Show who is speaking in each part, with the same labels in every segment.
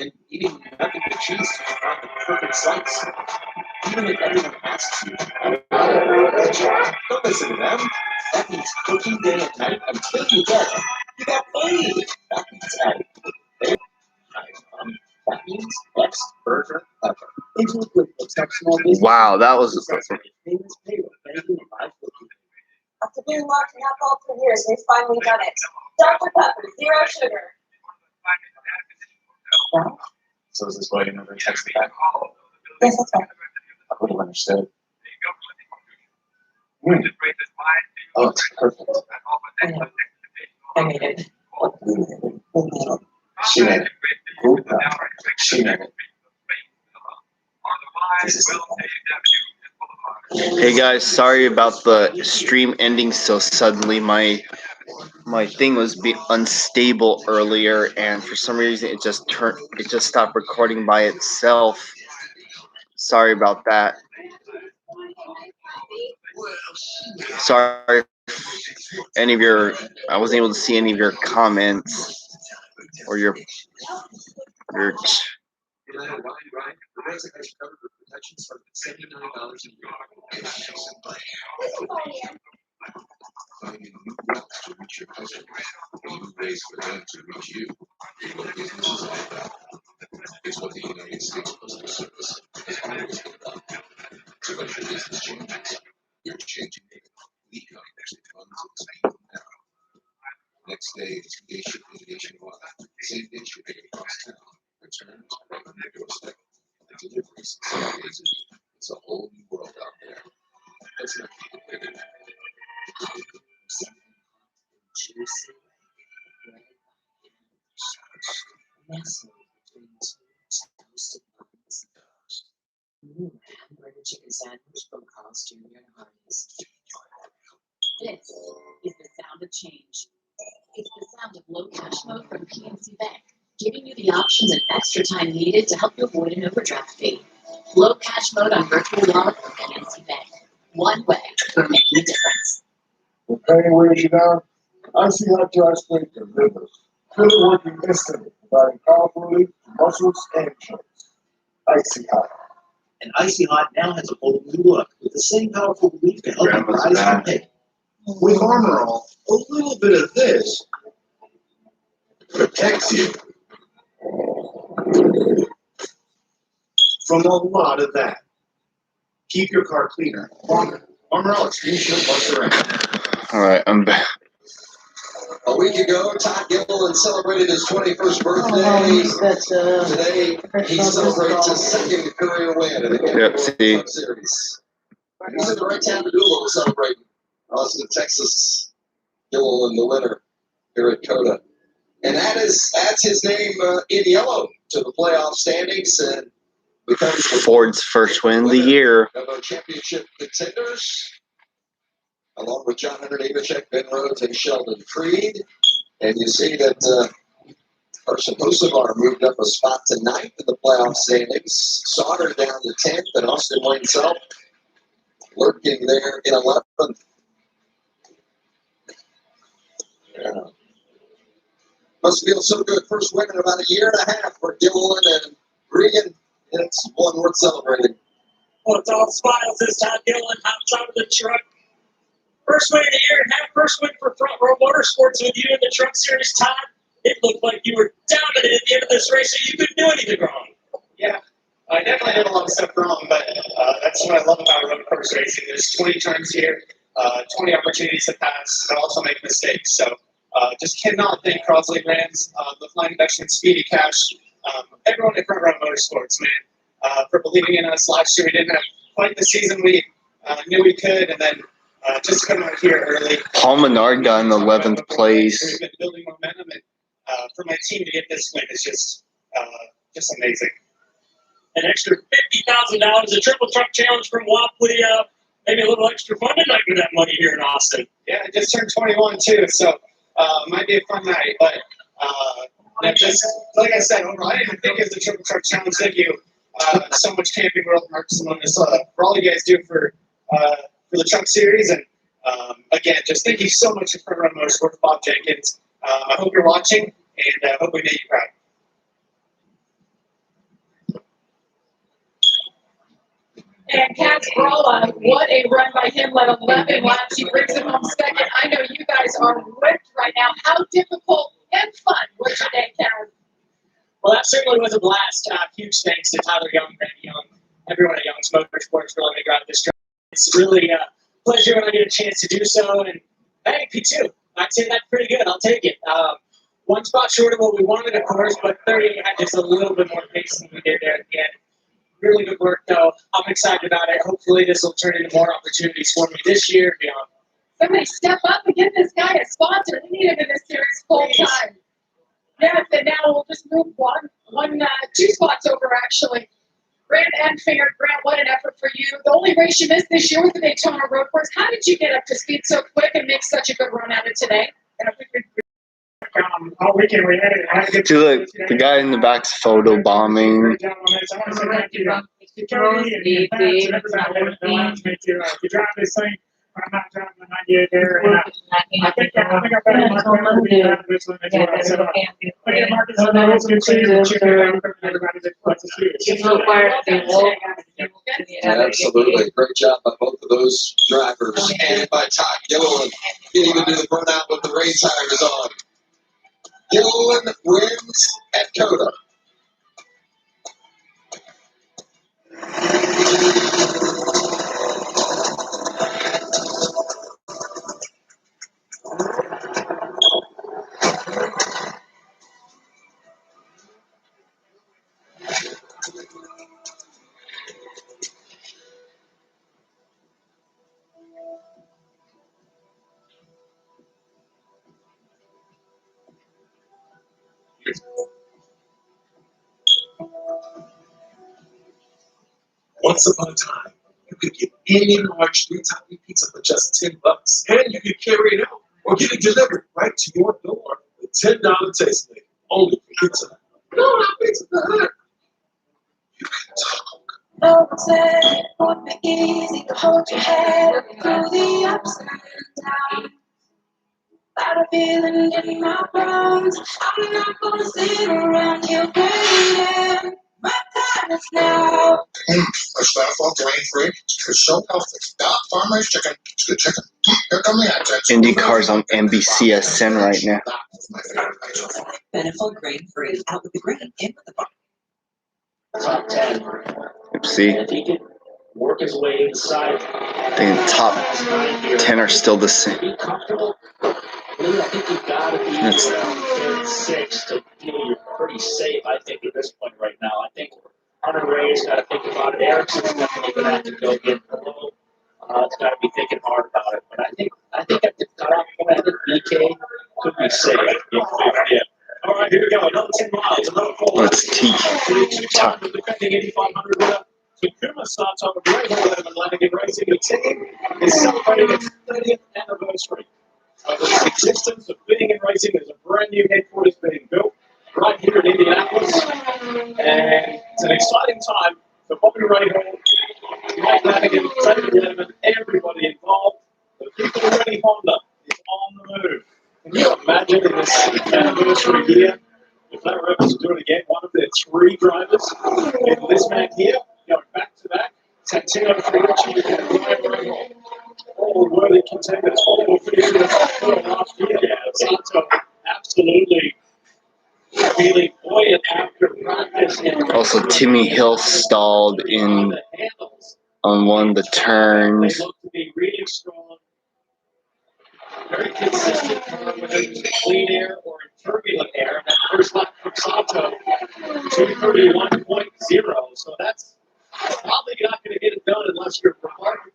Speaker 1: and eating nothing but cheese to find the perfect slice. Even if everyone asks you, don't listen to them. That means cooking day and night until you get it. You got paid. That means that means best burger ever. Into with exceptional business.
Speaker 2: Wow, that was
Speaker 1: famous payroll.
Speaker 3: After being locked in alcohol for years, they finally done it. Dr. Pepper, 0 sugar.
Speaker 1: Wow. So is this why you never texted back?
Speaker 3: Yes, that's right.
Speaker 1: I would have understood. Oh, it's perfect.
Speaker 3: I made it.
Speaker 1: She made it. Who? She made it.
Speaker 2: Hey guys, sorry about the stream ending so suddenly. My thing was unstable earlier, and for some reason it just stopped recording by itself. Sorry about that. Sorry if any of your I wasn't able to see any of your comments or your
Speaker 4: Finding new routes to reach your customer, new ways for them to reach you. What business is all about. It's what the United States Postal Service has always been about. So as your business changes, you're changing it. We come to tons of people now. Next day is day shipping nationwide. Same day shipping across town. Returns right on your doorstep. And deliveries 7 days a week. It's a whole new world out there. Let's not keep it bigger.
Speaker 3: Juicy, red, nestled between two toasted buns. Hamburger chicken sandwich from Carl's Jr. and Hardee's. This is the sound of change. It's the sound of low cash mode from PNC Bank, giving you the options and extra time needed to help you avoid an overdraft fee. Low cash mode on virtual wallet from PNC Bank. One way for making a difference.
Speaker 5: The pain wears you down. Icy Hot Dry Spray delivers. Feel it working instantly, providing powerful relief to muscles and joints. Icy Hot.
Speaker 1: And Icy Hot now has a bold new look with the same powerful relief to help you rise from pain.
Speaker 4: With Armor All, a little bit of this protects you from a lot of that. Keep your car cleaner longer. Armor All Extreme Shield Buster Around.
Speaker 2: All right, I'm back.
Speaker 4: A week ago, Todd Gilliland celebrated his 21st birthday. Today, he celebrates his second career win in the Cup Series. He's in the right time to do a little celebrating. Austin, Texas, Gilliland, the winner here at Coda. And adds his name in yellow to the playoff standings and becomes
Speaker 2: Ford's first win of the year.
Speaker 4: Of our championship contenders, along with John Hunter Nemechek, Ben Rhodes, and Sheldon Creed. And you see that Carson Hocevar moved up a spot to 9th in the playoff standings. Sauter down to 10th, and Austin Wayne-Self lurking there in 11th. Yeah. Must feel so good. First win in about a year and a half for Gilliland and Regan. It's one worth celebrating.
Speaker 6: Well, it's all smiles this time. Gilliland hops out of the truck. First win of the year and half. First win for Front Row Motorsports with you in the Truck Series, Todd. It looked like you were dominant at the end of this race, so you couldn't do anything wrong.
Speaker 7: Yeah, I definitely did a lot of stuff wrong, but that's what I love about road course racing. There's 20 turns here, 20 opportunities to pass, but also make mistakes. So just cannot thank Crosley Brands, the Flying Dutchman, Speedy Cash, everyone at Front Row Motorsports, man, for believing in us. Last year we didn't have quite the season we knew we could, and then just coming out here early.
Speaker 2: Paul Menard got in 11th place.
Speaker 7: We've been building momentum, and for my team to get this win is just amazing.
Speaker 6: An extra $50,000, a triple truck challenge from Waply. Maybe a little extra fun tonight with that money here in Austin.
Speaker 7: Yeah, I just turned 21 too, so might be a fun night. But just like I said, overall, I didn't even think it was a triple truck challenge. Thank you so much, Camping World, Marcus and Minnesota, for all you guys do for the truck series. And again, just thank you so much for Front Row Motorsports, Bob Jenkins. I hope you're watching, and I hope we made you proud.
Speaker 3: And Catsbrella, what a run by him, led 11 laps. He brings it home second. I know you guys are ripped right now. How difficult and fun was your day, Cat?
Speaker 6: Well, that certainly was a blast. Huge thanks to Tyler Young, Randy Young, everyone at Young's Motorsports for letting me drive this track. It's really a pleasure when I get a chance to do so. And hey, P2, I'd say that's pretty good. I'll take it. One spot short of what we wanted, of course, but 38 had just a little bit more pace than we did there at the end. Really good work, though. I'm excited about it. Hopefully, this will turn into more opportunities for me this year and beyond.
Speaker 3: Somebody step up and get this guy a sponsor. We need him in this series full time. Yes, and now we'll just move two spots over, actually. Grant and Fair. Grant, what an effort for you. The only race you missed this year was the Daytona Road Course. How did you get up to speed so quick and make such a good run at it today?
Speaker 6: All weekend we had it.
Speaker 2: Look, the guy in the back's photo bombing.
Speaker 6: To drive this thing. I'm not driving the 98 there. And I think I better mark that we drive this one as well. So, again, Marcus, I know it's good seeing you. Check it out. Everybody that wants to see it.
Speaker 4: Absolutely. Great job by both of those drivers and by Todd Gilliland. Didn't even do the burnout with the rain tires on. Gilliland wins at Coda. Once upon a time, you could get any large three-topping pizza for just $10, and you could carry it out or get it delivered right to your door. The $10 taste maker, only for pizza. No, not Pizza Hut. You can talk.
Speaker 3: No one said it would be easy to hold your head up through the ups and downs. Got a feeling in my bones. I'm not gonna sit around here waiting. My time is now.
Speaker 4: A special grain-free to so healthy. Got farmer's chicken. It's good chicken. Here come the accents.
Speaker 2: IndyCar's on NBCSN right now.
Speaker 4: That was my favorite item.
Speaker 8: Beneful grain-free, out with the grain, in with the farm.
Speaker 6: Top 10.
Speaker 2: See,
Speaker 6: If he could work his way inside.
Speaker 2: I think the top 10 are still the same.
Speaker 6: Be comfortable. Lee, I think you've got to be around 6 to feel you're pretty safe, I think, at this point right now. I think Hunter Ray's got to think about it. Erickson's definitely going to have to go get below. It's got to be thinking hard about it. But I think at the top point, I think BK could be safe. Yeah. All right, here we go. Another 10 miles. Another 4
Speaker 2: Let's teach.
Speaker 6: The defending 8,500 winner. Takuma starts on the great hole of Atlantic and Racing. The team is celebrating its 30th anniversary. The existence of bidding and racing, there's a brand new headquarters being built right here in Indianapolis. And it's an exciting time for Bobby Rahal, Mike Lanigan, David Letterman, everybody involved. The people already Honda is on the move. Can you imagine in this anniversary year, if they were able to do it again, one of their 3 drivers, and this man here, going back to back, Santino Triucci and Brian Rahal. All worthy contenders, all finishing the top 4 last year. Yeah, Santo absolutely feeling buoyant after practice.
Speaker 2: Also, Timmy Hill stalled on one of the turns.
Speaker 6: They look to be really strong. Very consistent whether it's in clean air or in turbulent air. And that first lap for Santo, 231.0. So that's probably not going to get it done unless you're remarkable.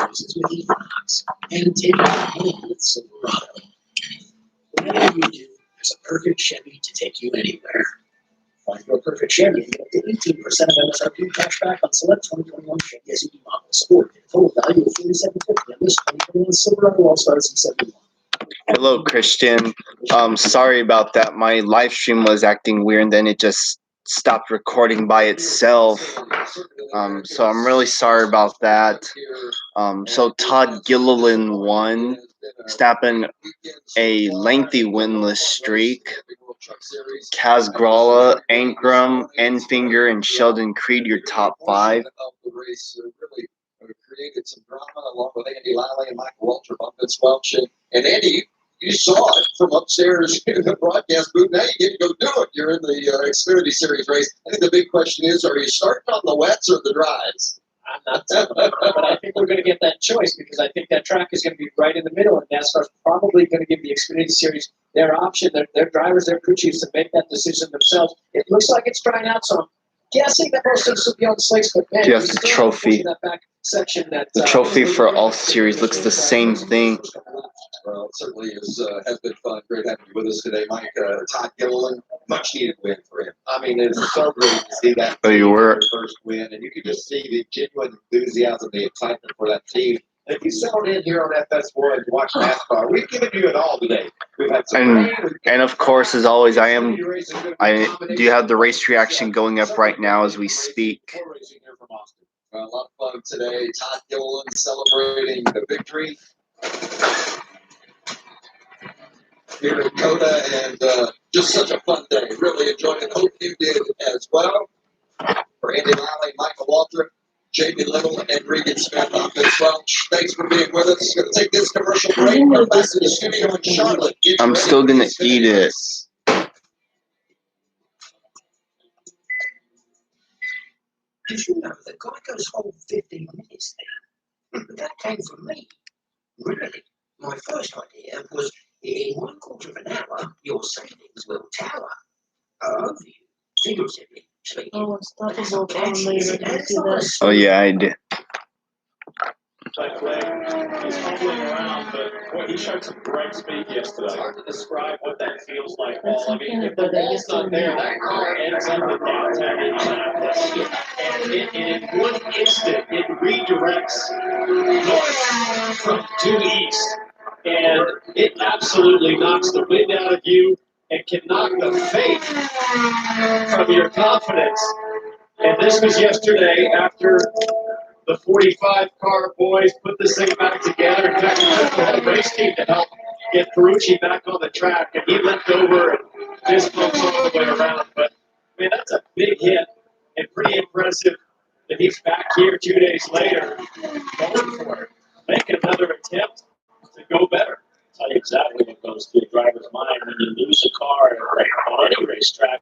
Speaker 8: This is with Equinox and take it home with Silverado. Whatever you do, there's a perfect Chevy to take you anywhere. Find your perfect Chevy and get up to 18% of MSRP cash back on select 2021 Chevy SUV models. Or total value of $47.50 on this 2021 Silverado All-Stars in 71.
Speaker 2: Hello, Christian. Sorry about that. My live stream was acting weird, and then it just stopped recording by itself. So I'm really sorry about that. So Todd Gilliland won. Stappen a lengthy winless streak. Kaz Gralla, Ankrum, Enfinger, and Sheldon Creed your top 5.
Speaker 4: Created some drama along with Andy Lally and Michael Waltrip on this Welch. And Andy, you saw it from upstairs in the broadcast booth. Now you get to go do it. You're in the Xfinity Series race. I think the big question is, are you starting on the wets or the dries?
Speaker 6: I'm not, but I think we're going to get that choice because I think that track is going to be right in the middle, and NASCAR's probably going to give the Xfinity Series their option, their drivers, their crew chiefs to make that decision themselves. It looks like it's drying out, so I'm guessing that most of this will be on slicks, but man,
Speaker 2: Yes, the trophy.
Speaker 6: That back section that,
Speaker 2: the trophy for all series looks the same thing.
Speaker 4: Well, it certainly has been fun. Great having you with us today, Mike. Todd Gilliland, much needed win for him. I mean, it's so great to see that.
Speaker 2: Oh, you were
Speaker 4: first win, and you can just see the genuine enthusiasm, the excitement for that team. And if you settled in here on FS1 and watch NASCAR, we've given you it all today. We've had some
Speaker 2: and of course, as always, I do have the race reaction going up right now as we speak.
Speaker 4: A lot of fun today. Todd Gilliland celebrating the victory here in Coda, and just such a fun day. Really enjoyed it. Hope you did as well. For Andy Lally, Michael Waltrip, Jamie Little, and Regan Smith on this Welch. Thanks for being with us. Going to take this commercial break. We're back to the studio in Charlotte.
Speaker 2: I'm still going to eat it.
Speaker 8: Did you know that Geico's whole 15 minutes there? That came from me. Really? My first idea was in 1/4 of an hour, your savings will tower. Over you, figuratively speaking.
Speaker 9: Oh, stuff is all on later. Can you see that?
Speaker 2: Oh, yeah, I did.
Speaker 6: He's fumbling around, but boy, he showed some great speed yesterday. It's hard to describe what that feels like.
Speaker 9: That's
Speaker 6: I mean,
Speaker 9: okay,
Speaker 6: if the
Speaker 9: but I
Speaker 6: wall's
Speaker 9: guess
Speaker 6: not there, that car ends up in downtown Indianapolis. And in one instant, it redirects north to east. And it absolutely knocks the wind out of you and can knock the faith from your confidence. And this was yesterday after the 45 car boys put this thing back together. In fact, we took the whole race team to help get Ferrucci back on the track, and he leapt over and fist bumps all the way around. But, I mean, that's a big hit and pretty impressive that he's back here 2 days later going for it. Make another attempt to go better. Tell you exactly what goes through a driver's mind when you lose a car on any racetrack.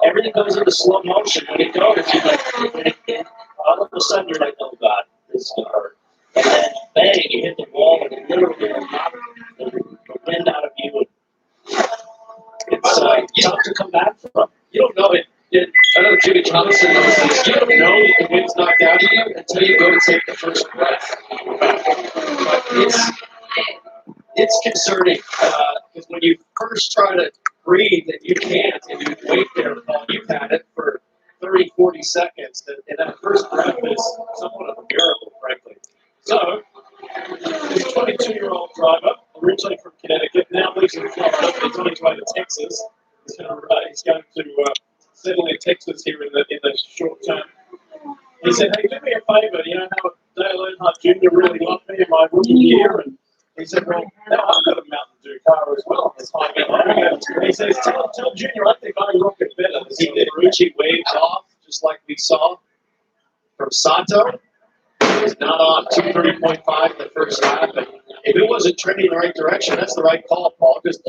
Speaker 6: Everything goes into slow motion. When it goes, you're like, all of a sudden you're like, oh God, this is going to hurt. And then bang, you hit the wall and it literally knocks the wind out of you. It's tough to come back from. You don't know it. I know Jimmy Johnson knows this. You don't know that the wind's knocked out of you until you go to take the first breath. But it's concerning because when you first try to breathe and you can't and you wait there, you've had it for 30, 40 seconds, and that first breath is somewhat of a miracle, frankly. So, this 22-year-old driver, originally from Connecticut, now lives in Florida, he's on his way to Texas. He's going to settle in Texas here in the short term. He said, hey, do me a favor, you know how Dale Earnhardt Jr. really loved me in my rookie year? And he said, well, now I've got a Mountain Dew car as well. And he says, tell Junior I think I rock it better. He did. Richie waved off, just like we saw from Sato. He was not on 230.5 the first lap. But if it wasn't trending in the right direction, that's the right call, Paul. Just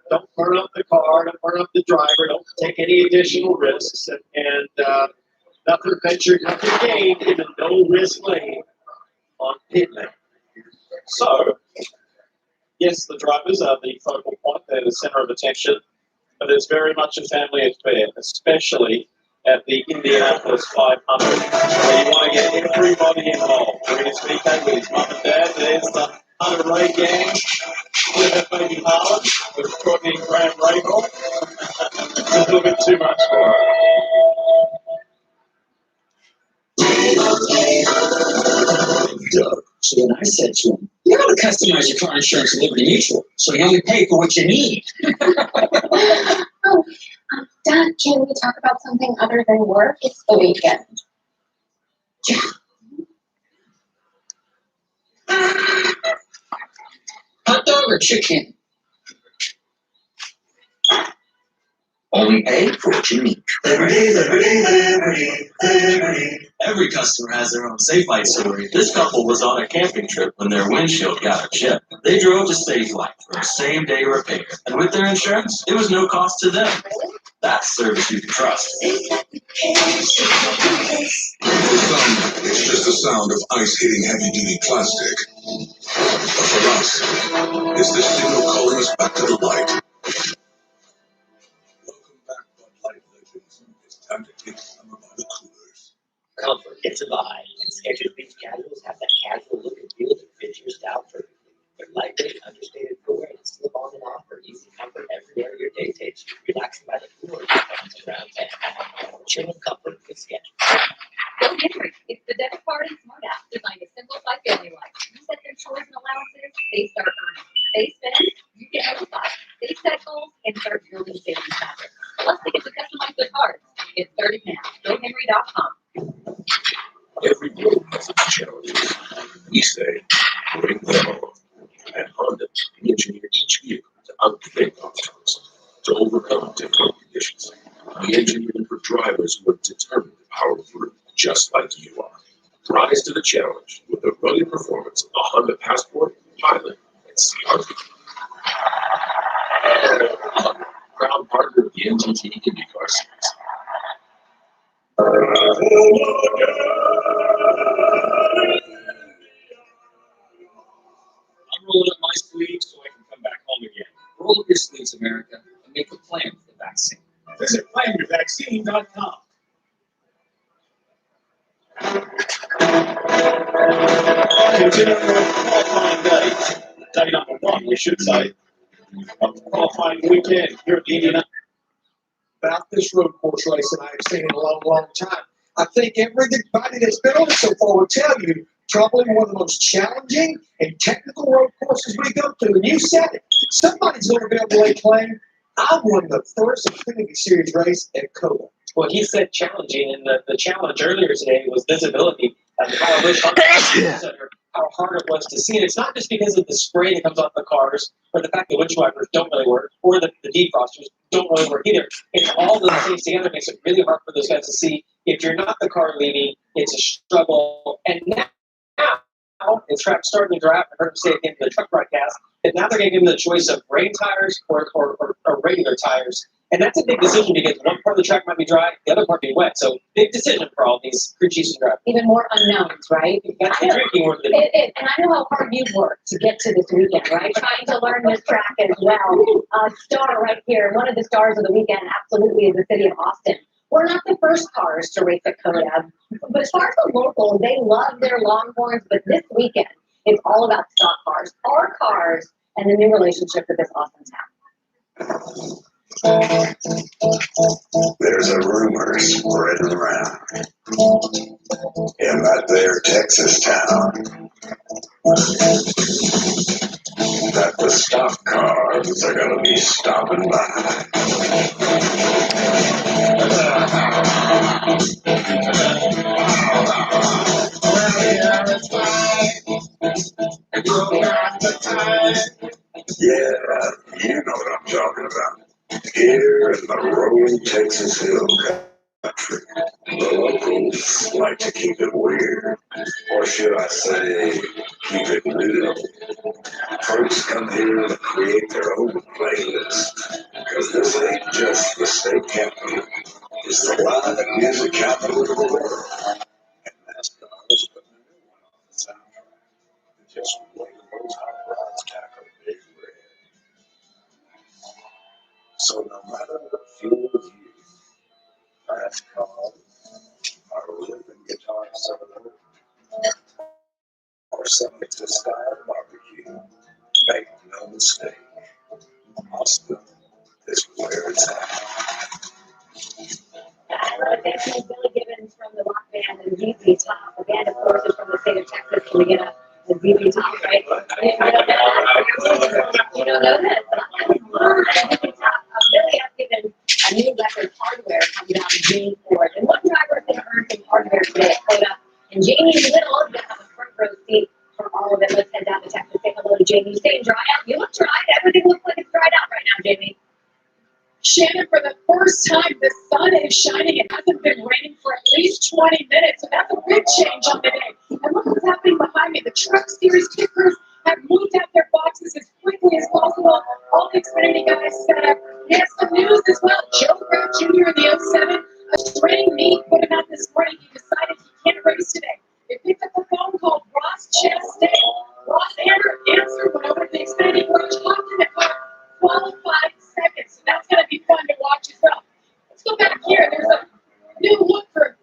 Speaker 6: don't burn up the car, don't burn up the driver, don't take any additional risks. And nothing ventured, nothing gained in a no-risk lane on pit lane. So, yes, the drivers are the focal point, they're the center of attention, but it's very much a family affair, especially at the Indianapolis 500, where you want to get everybody involved. We're going to speak with his mum and dad. There's the Hunter Ray gang with her baby Harlan, with Courtney and Graham Rabel. It's a little bit too much for her.
Speaker 8: So then I said to him, you ought to customize your car insurance at Liberty Mutual, so you only pay for what you need.
Speaker 10: Dad, can we talk about something other than work? It's the weekend.
Speaker 8: or chicken?
Speaker 1: Only egg for what you need.
Speaker 11: Every customer has their own Safe Flight story. This couple was on a camping trip when their windshield got chipped. They drove to Safe Flight for a same-day repair, and with their insurance, it was no cost to them. That's service you can trust.
Speaker 4: It's just the sound of ice hitting heavy-duty plastic. But for us, it's the signal calling us back to the light. Welcome back, Bud Light legends. It's time to take summer by the coolers.
Speaker 8: Comfort gets a buy, and Skechers Beach Casuals have that casual look and feel that fits your style perfectly. Their lightweight, understated footwear and slip on and off for easy comfort everywhere your day takes you. Relaxing by the pool or just around town. Chill and comfort with Skechers.
Speaker 3: Go Henry. It's the debit card and smart app designed to simplify family life. You set your chores and allowances, they start earning. They spend, you get notified. They set goals and start building savings habits. Plus, they get to customize their cards. Get 30 now. GoHenry.com.
Speaker 4: Every road has its challenges. We say, bring them on. At Honda, we engineer each vehicle to outthink obstacles, to overcome difficult conditions. We engineer them for drivers who are determined to power through, just like you are. Rise to the challenge with the rugged performance of the Honda Passport, Pilot, and CR-V. Honda, proud partner of the NGT IndyCar Series.
Speaker 11: I'm rolling up my sleeves so I can come back home again. Roll up your sleeves, America, and make a plan for the vaccine.
Speaker 6: Visit planyourvaccine.com. Continuing with qualifying day. Day number one, we should say, of the qualifying weekend here at the Indianapolis. About this road course race that I have seen in a long, long time. I think everybody that's been on it so far will tell you, probably one of the most challenging and technical road courses we go to. And you said it. Somebody's going to be able to lay claim. I won the first Xfinity Series race at Coda.
Speaker 7: Well, he said challenging, and the challenge earlier today was visibility. How hard it was to see. And it's not just because of the spray that comes off the cars, or the fact that windshield wipers don't really work, or the defrosters don't really work either. It's all those things together makes it really hard for those guys to see. If you're not the car leading, it's a struggle. And now it's starting to drive. I heard him say it in the truck broadcast, that now they're going to give them the choice of rain tires or regular tires. And that's a big decision because one part of the track might be dry, the other part be wet. So big decision for all these crew chiefs and drivers.
Speaker 3: Even more unknowns, right?
Speaker 7: That's the drinking more than
Speaker 3: And I know how hard you've worked to get to this weekend, right? Trying to learn this track as well. Star right here, one of the stars of the weekend absolutely is the city of Austin. We're not the first cars to race at Coda, but as far as the locals, they love their Longhorns, but this weekend is all about stock cars, our cars, and the new relationship with this awesome town.
Speaker 4: There's a rumor spreading around in that there Texas town that the stock cars are going to be stopping by. Yeah, you know what I'm talking about. Here in the rolling Texas Hill Country, the locals like to keep it weird. Or should I say, keep it real. Folks come here to create their own playlist. Because this ain't just the state capital. It's the live music capital of the world. And NASCAR's putting a new one on the soundtrack. Just one of those hot rods tackle Big Red. So no matter what fuels you, fast cars, or ripping guitar solo, or some Texas style barbecue, make no mistake, Austin is where it's at.
Speaker 3: Thank you, Billy Gibbons from the rock band and ZZ Top. The band, of course, is from the state of Texas. Can we get the ZZ Top, right? You don't know this. ZZ Top. Billy has given a new record hardware comes out in June 4th. And one driver is going to earn some hardware today at Coda. And Jamie Little is going to have a front row seat for all all of it. Let's head down to Texas. Say hello to Jamie. Staying dry out. You look dry. Everything looks like it's dried out right now, Jamie. Shannon, for the first time, the sun is shining. It hasn't been raining for at least 20 minutes, so that's a big change on the day. And look what's happening behind me. The Truck Series kickers have moved out their boxes as quickly as possible. All the Xfinity guys set up. Yes, some news as well. Joe Grant Jr. in the 07, a strained knee, put him out this morning. He decided he can't race today. They picked up a phone called Ross Chastain. Ross answered, went over to the Xfinity garage, hopped in the car, qualified second. So that's going to be fun to watch as well. Let's go back here. There's a new look for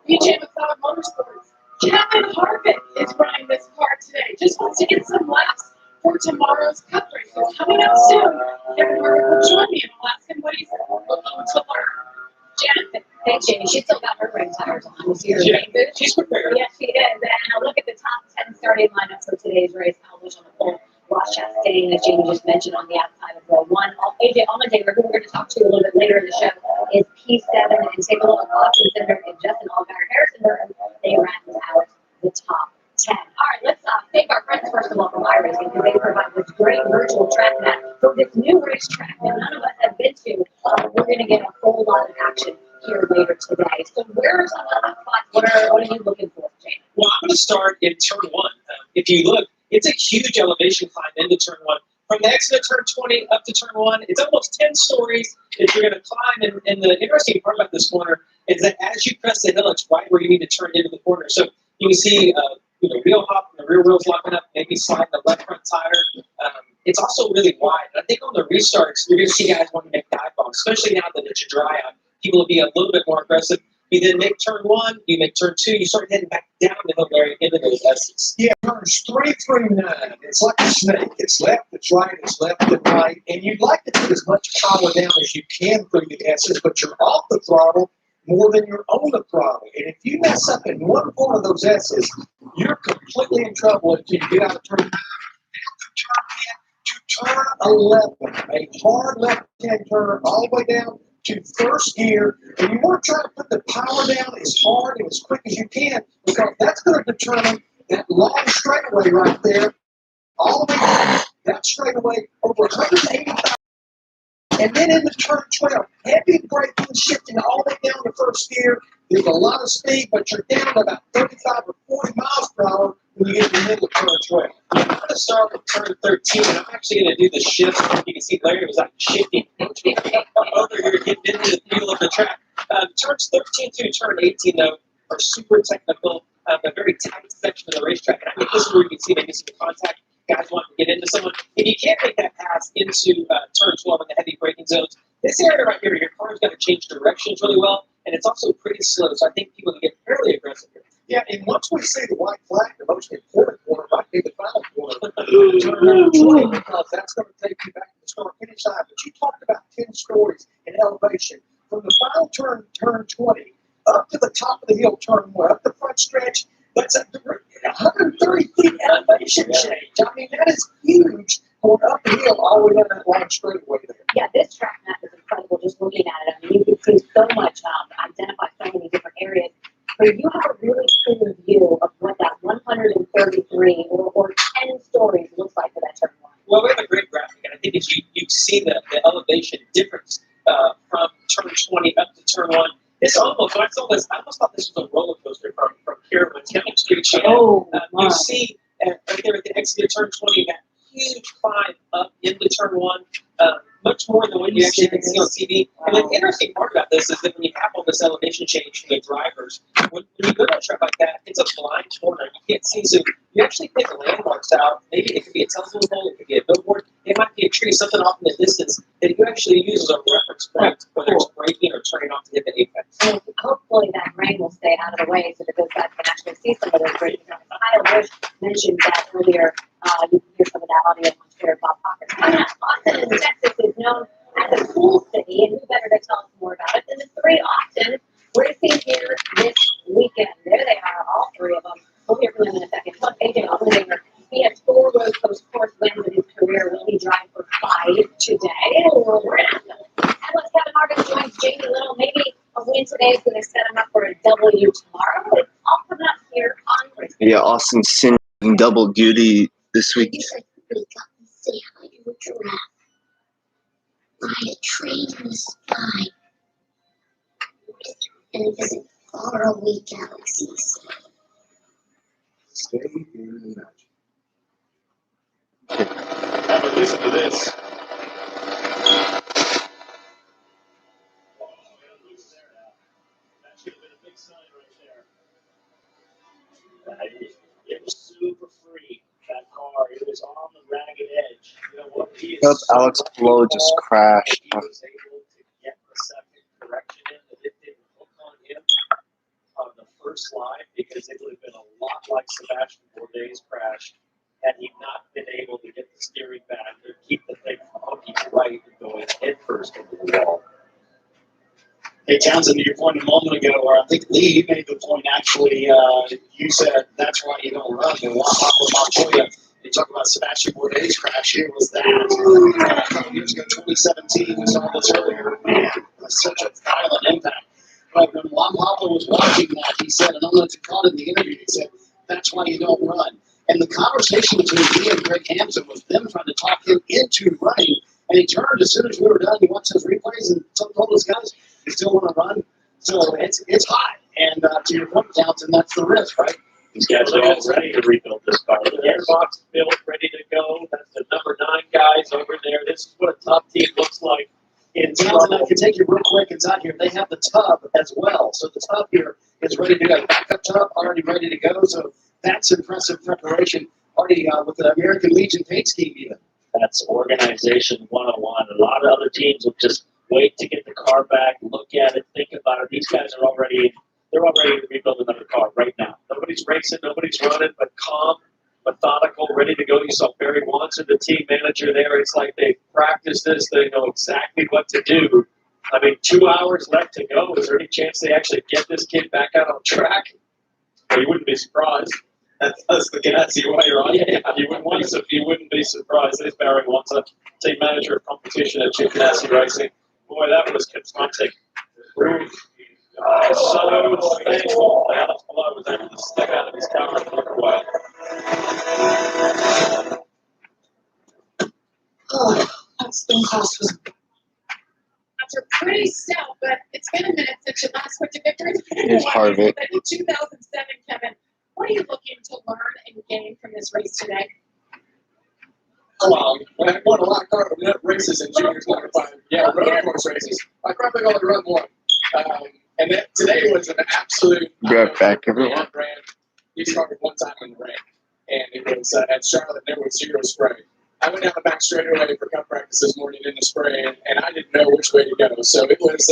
Speaker 3: BJ McLeod Motorsports. Kevin Harvick is running this car today. Just wants to get some laps for tomorrow's Cup race. So coming up soon, Kevin Harvick will join me and I'll ask him what he's looking to learn. Janet, thanks, Jamie. She still got her rain tires on. Was your rain boot? She's prepared. Yes, she is. And I'll look at the top 10 starting lineups for today's race. I'll wish on the pole. Ross Chastain, as Jamie just mentioned, on the outside of row 1. AJ Allmendinger, who we're going to talk to a little bit later in the show, is P7. And take a look at Austin Center and Justin Allgaier Harrison. They round out the top 10. All right, let's thank our friends, first of all, from iRacing, because they provide this great virtual track map for this new racetrack that none of us have been to. We're going to get a whole lot of action here later today. So where are some of the spots? What are you looking for, Jane?
Speaker 6: Well, I'm going to start in turn 1. If you look, it's a huge elevation climb into turn 1. From the exit of turn 20 up to turn 1, it's almost 10 stories that you're going to climb. And the interesting part about this corner is that as you press the hill, it's right where you need to turn into the corner. So you can see wheel hop, the rear wheels locking up, maybe slide the left front tire. It's also really wide. And I think on the restarts, you're going to see guys want to make dive bombs, especially now that it's dry out. People will be a little bit more aggressive. You then make turn 1, you make turn 2, you start heading back down the hill area into those S's.
Speaker 5: Yeah, turns 3 through 9. It's like a snake. It's left, it's right, it's left and right. And you'd like to put as much power down as you can through the S's, but you're off the throttle more than you're on the throttle. And if you mess up in one of those S's, you're completely in trouble until you get out of turn 9. To turn 11, a hard left-hand turn all the way down to first gear, and you want to try to put the power down as hard and as quick as you can, because that's going to determine that long straightaway right there, all the way down that straightaway over 185. And then into turn 12, heavy braking, shifting all the way down to first gear. There's a lot of speed, but you're down to about 35 or 40 miles per hour when you get in the middle of turn 12.
Speaker 6: I'm going to start with turn 13, and I'm actually going to do the shift. You can see Larry was like shifting over here, getting into the feel of the track. Turns 13 through turn 18, though, are super technical, a very tight section of the racetrack. And I think this is where you can see maybe some contact. Guys want to get into someone. If you can't make that pass into turn 12 in the heavy braking zones, this area right here, your car's got to change directions really well, and it's also pretty slow. So I think people can get fairly aggressive here.
Speaker 5: Yeah, and once we see the white flag, the most important corner might be the final corner. Turn number 20, because that's going to take you back to the start finish line. But you talked about 10 stories in elevation. From the final turn, turn 20, up to the top of the hill, turn 1, up the front stretch, that's a 130 feet elevation change. I mean, that is huge going up the hill all the way down that long straightaway there.
Speaker 3: Yeah, this track map is incredible just looking at it. I mean, you can see so much, identify so many different areas. But you have a really clear view of what that 133 or 10 stories looks like for that turn 1.
Speaker 6: Well, we have a great graphic, and I think as you see the elevation difference from turn 20 up to turn 1. This almost, when I saw this, I almost thought this was a roller coaster from Carolyn down to Channel.
Speaker 3: Oh,
Speaker 6: you see right there at the exit of turn 20, that huge climb up into turn 1, much more than what you actually can see on TV. And the interesting part about this is that when you have all this elevation change for the drivers, when you go to a track like that, it's a blind corner. You can't see. So you actually pick landmarks out. Maybe it could be a telephone pole, it could be a billboard, it might be a tree, something off in the distance that you actually use as a reference point, whether it's braking or turning off to hit the apex.
Speaker 3: And hopefully that rain will stay out of the way so that those guys can actually see some of those braking. Kyle Busch mentioned that earlier. You can hear some of that audio on Twitter. Bob Hawkins. Coming up, Austin in Texas is known as a cool city, and who better to tell us more about it than the 3 Austin racing here this weekend. There they are, all 3 of them. We'll hear from them in a second. Plus, AJ Allmendinger, he has 4 Road Coast course wins in his career. Will he drive for 5 today? We're going to ask him. And once Kevin Harvick joins Jamie Little, maybe a win today is going to set him up for a W tomorrow. It's all coming up here on Race.
Speaker 2: Yeah, Austin Sin double duty this week.
Speaker 10: Wake up and say hi to a giraffe. Fly a train in the sky. And visit faraway galaxies.
Speaker 4: Stay in the match.
Speaker 7: Have a listen to this. That should have been a big sign right there. It was super free, that car. It was on the ragged edge. You know what? He is
Speaker 2: Yep,
Speaker 7: so
Speaker 2: Alex Blow just crashed.
Speaker 7: He was able to get the second correction in that it didn't hook on him on the first line because it would have been a lot like Sebastian Bourdais' crash had he not been able to get the steering back to keep the thing from hooking right and going head first into the wall. Hey, Townsend, to your point a moment ago, where I think Lee made the point actually, you said that's why you don't run. And Montoya, you talk about Sebastian Bourdais' crash, here was that. Years ago, 2017, we saw this earlier. Man, it was such a violent impact. But when Juan Pablo was watching that, he said, and I don't know if you caught it in the interview, he said, that's why you don't run. And the conversation between me and Greg Hampton was them trying to talk him into running. And he turned as soon as we were done. He watched those replays and told us guys, you still want to run? So it's hot. And to your point, Townsend, that's the risk, right? These guys are all ready to rebuild this car. The gearbox built, ready to go. That's the number 9 guys over there. This is what a top team looks like. And Townsend, I can take you real quick inside here. They have the tub as well. So the tub here is ready to go. Backup tub already ready to go. So that's impressive preparation. Already with the American Legion paint scheme even. That's organization 101. A lot of other teams will just wait to get the car back, look at it, think about it. These guys are already to rebuild another car right now. Nobody's racing, nobody's running, but calm, methodical, ready to go. You saw Barry Watson, the team manager there. It's like they practiced this. They know exactly what to do. I mean, 2 hours left to go. Is there any chance they actually get this kid back out on track? Well, you wouldn't be surprised. That's the Ganassi way, right? Yeah. You wouldn't be surprised. There's Barry Watson, team manager of competition at Chip Ganassi Racing. Boy, that was confronting. So thankful Alex Below was able to step out of his car and look away.
Speaker 10: Oh, that's been costly.
Speaker 3: After pretty stout, but it's been a minute since you last went to victory.
Speaker 2: Here's Harvick.
Speaker 3: In 2007, Kevin, what are you looking to learn and gain from this race today?
Speaker 7: Well, I won a lot of races in juniors, road course races. I probably only run one. And then today was an absolute.
Speaker 2: Be right back, everyone.
Speaker 7: Brand. He started one time in the rain, and it was at Charlotte. There was 0 spray. I went down the back straightaway for cup practice this morning in the spray, and I didn't know which way to go. So it was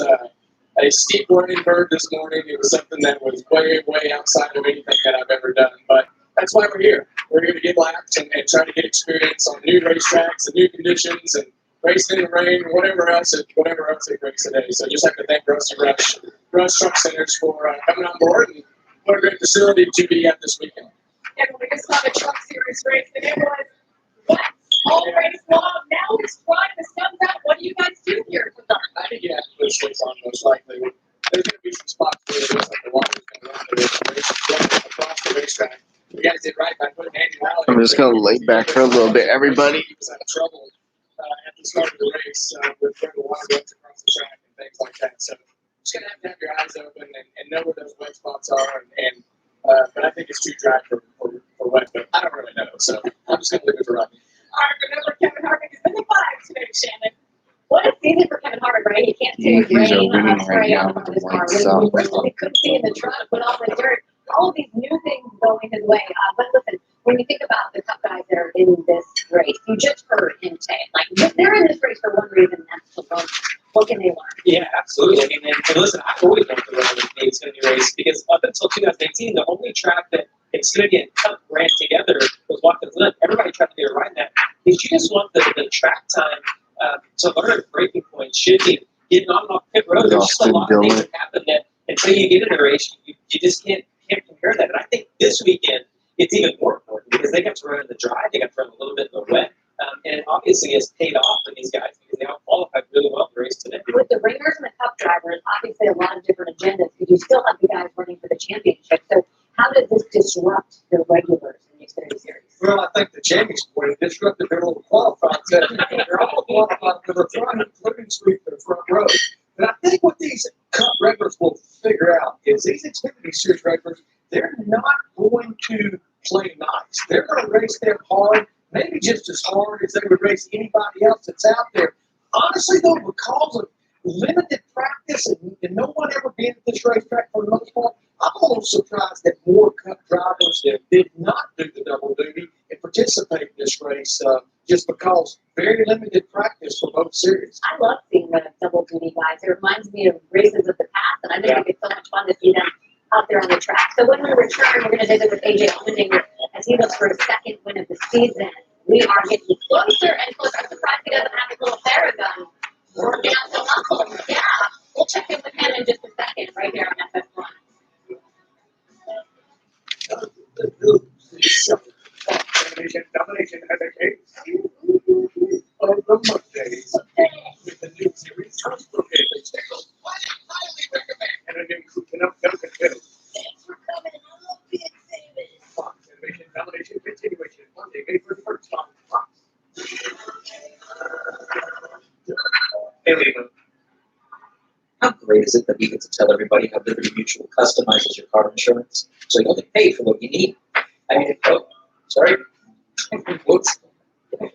Speaker 7: a steep learning curve this morning. It was something that was way, way outside of anything that I've ever done. But that's why we're here. We're here to get laps and try to get experience on new racetracks and new conditions and racing in the rain, whatever else it brings today. So just have to thank Rusty Rush Truck Centers for coming on board, and what a great facility to be at this weekend.
Speaker 3: And we just saw the Truck Series race, and it was what? All race long. Now it's dry, the sun's out. What do you guys do here?
Speaker 7: I think you have to put skates on most likely. There's going to be some spots where it looks like the water's going to run across the racetrack. You guys did right by putting Andy Rowley.
Speaker 2: I'm just going to lay back for a little bit, everybody.
Speaker 7: He was having trouble at the start of the race with where the water runs across the track and things like that. So just going to have your eyes open and know where those wet spots are. But I think it's too dry for wet, but I don't really know. So I'm just going to leave it for Rodney.
Speaker 3: All right, remember Kevin Harvick is in the 5 today, Shannon. What a season for Kevin Harvick, right? He can't see his
Speaker 2: He's
Speaker 3: rain
Speaker 2: winning
Speaker 3: spray
Speaker 2: right now
Speaker 3: on
Speaker 2: with the
Speaker 3: his car.
Speaker 2: white sock.
Speaker 3: We couldn't see in the truck, but all the dirt, all of these new things going his way. But listen, when you think about the top guys that are in this race, you just heard him say it. Like, they're in this race for one reason, that's to run. What can they learn?
Speaker 12: Yeah, absolutely. I mean, and listen, I've always known the run in Xfinity race because up until 2018, the only track that Xfinity and Cup ran together was Watkins Glen. Everybody tried to get it right in that. Because you just want the track time to learn breaking points, shifting, getting on and off pit road. There's just a lot of things that happen that until you get in the race, you just can't compare that. And I think this weekend, it's even more important because they got to run in the dry, they got to run a little bit in the wet. And obviously it's paid off for these guys because they all qualified really well in the race today.
Speaker 3: With the ringers and the cup drivers, obviously a lot of different agendas because you still have the guys running for the championship. So how does this disrupt the regulars in the Xfinity Series.
Speaker 5: Well, I think the Jamie's point disrupted their little qualifying session. They're all qualified for the front, including sweep to the front row. And I think what these Cup regulars will figure out is these Xfinity Series regulars, they're not going to play nice. They're going to race them hard, maybe just as hard as they would race anybody else that's out there. Honestly, though, because of limited practice and no one ever been at this racetrack for the most part, I'm a little surprised that more Cup drivers that did not do the double duty and participate in this race just because very limited practice for both series.
Speaker 3: I love seeing the double duty guys. It reminds me of races of the past, and I think it's so much fun to see them out there on the track. So when we return, we're going to visit with AJ Allmendinger as he looks for his second win of the season. We are getting closer and closer. I'm surprised he doesn't have his little Theragun working out the muscles. Yeah, we'll check in with him in just a second, right here on FS1.
Speaker 5: Domination has a case of the Mondays with the new series Constellation. Highly recommend and a new cooking up Dunkin' Thanks for coming. I love being famous. Fox Animation Domination Continuation Monday, May 31st on Fox. Hey, Lena.
Speaker 8: How great is it that we get to tell everybody how Liberty Mutual customizes your car insurance so you only pay for what you need? I mean, oh, sorry. Whoops. Oh,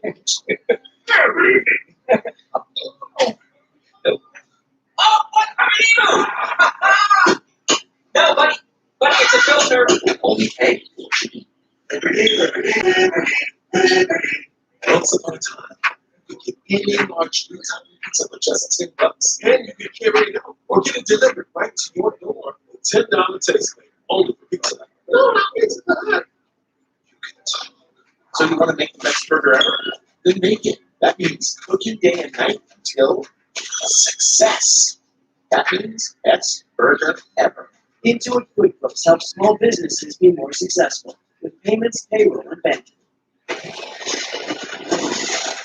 Speaker 8: what are you? No, buddy, it's a filter. Only pay.
Speaker 4: Once upon a time, you could get any large three-time pizza for just $10, and you could carry it out or get it delivered right to your door with $10 taste credit only for pizza. No, it's not. You can talk. So you want to make the best burger ever? Then make it. That means cooking day and night until a success. That means best burger ever.
Speaker 13: Intuit QuickBooks helps small businesses be more successful with payments, payroll, and banking.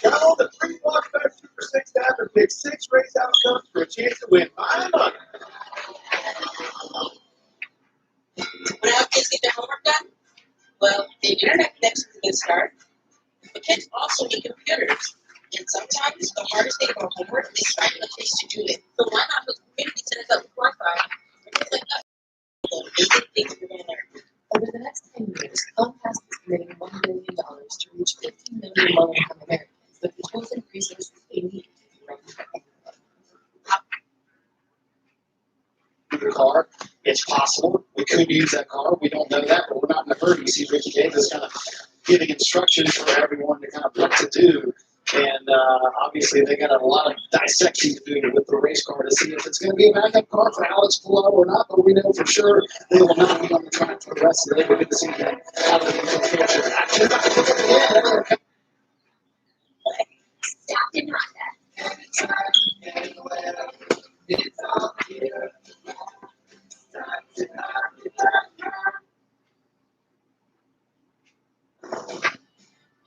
Speaker 5: Download the free Walkback Super 6 app and pick 6 race outcomes for a chance to win my money.
Speaker 14: When our kids get their homework done, well, the internet connection is a good start. But kids also need computers. And sometimes the hardest thing about homework is finding a place to do it. So why not hook community centers up with Wi-Fi? And like us, basic things we're going to learn.
Speaker 3: Over the next 10 years, Comcast is committing $1 billion to reach 15 million low-income Americans with the tools and resources they need to grow.
Speaker 5: The car, it's possible. We could use that car. We don't know that, but we're not in a hurry. You see, Ricky Gates is kind of giving instructions for everyone to kind of what to do. And obviously, they got a lot of dissecting to do with the race car to see if it's going to be a backup car for Alex Palou or not. But we know for sure they will not be on the track for the rest of the day. We're going to see them out of the action.
Speaker 10: Stop and not that. It's all here.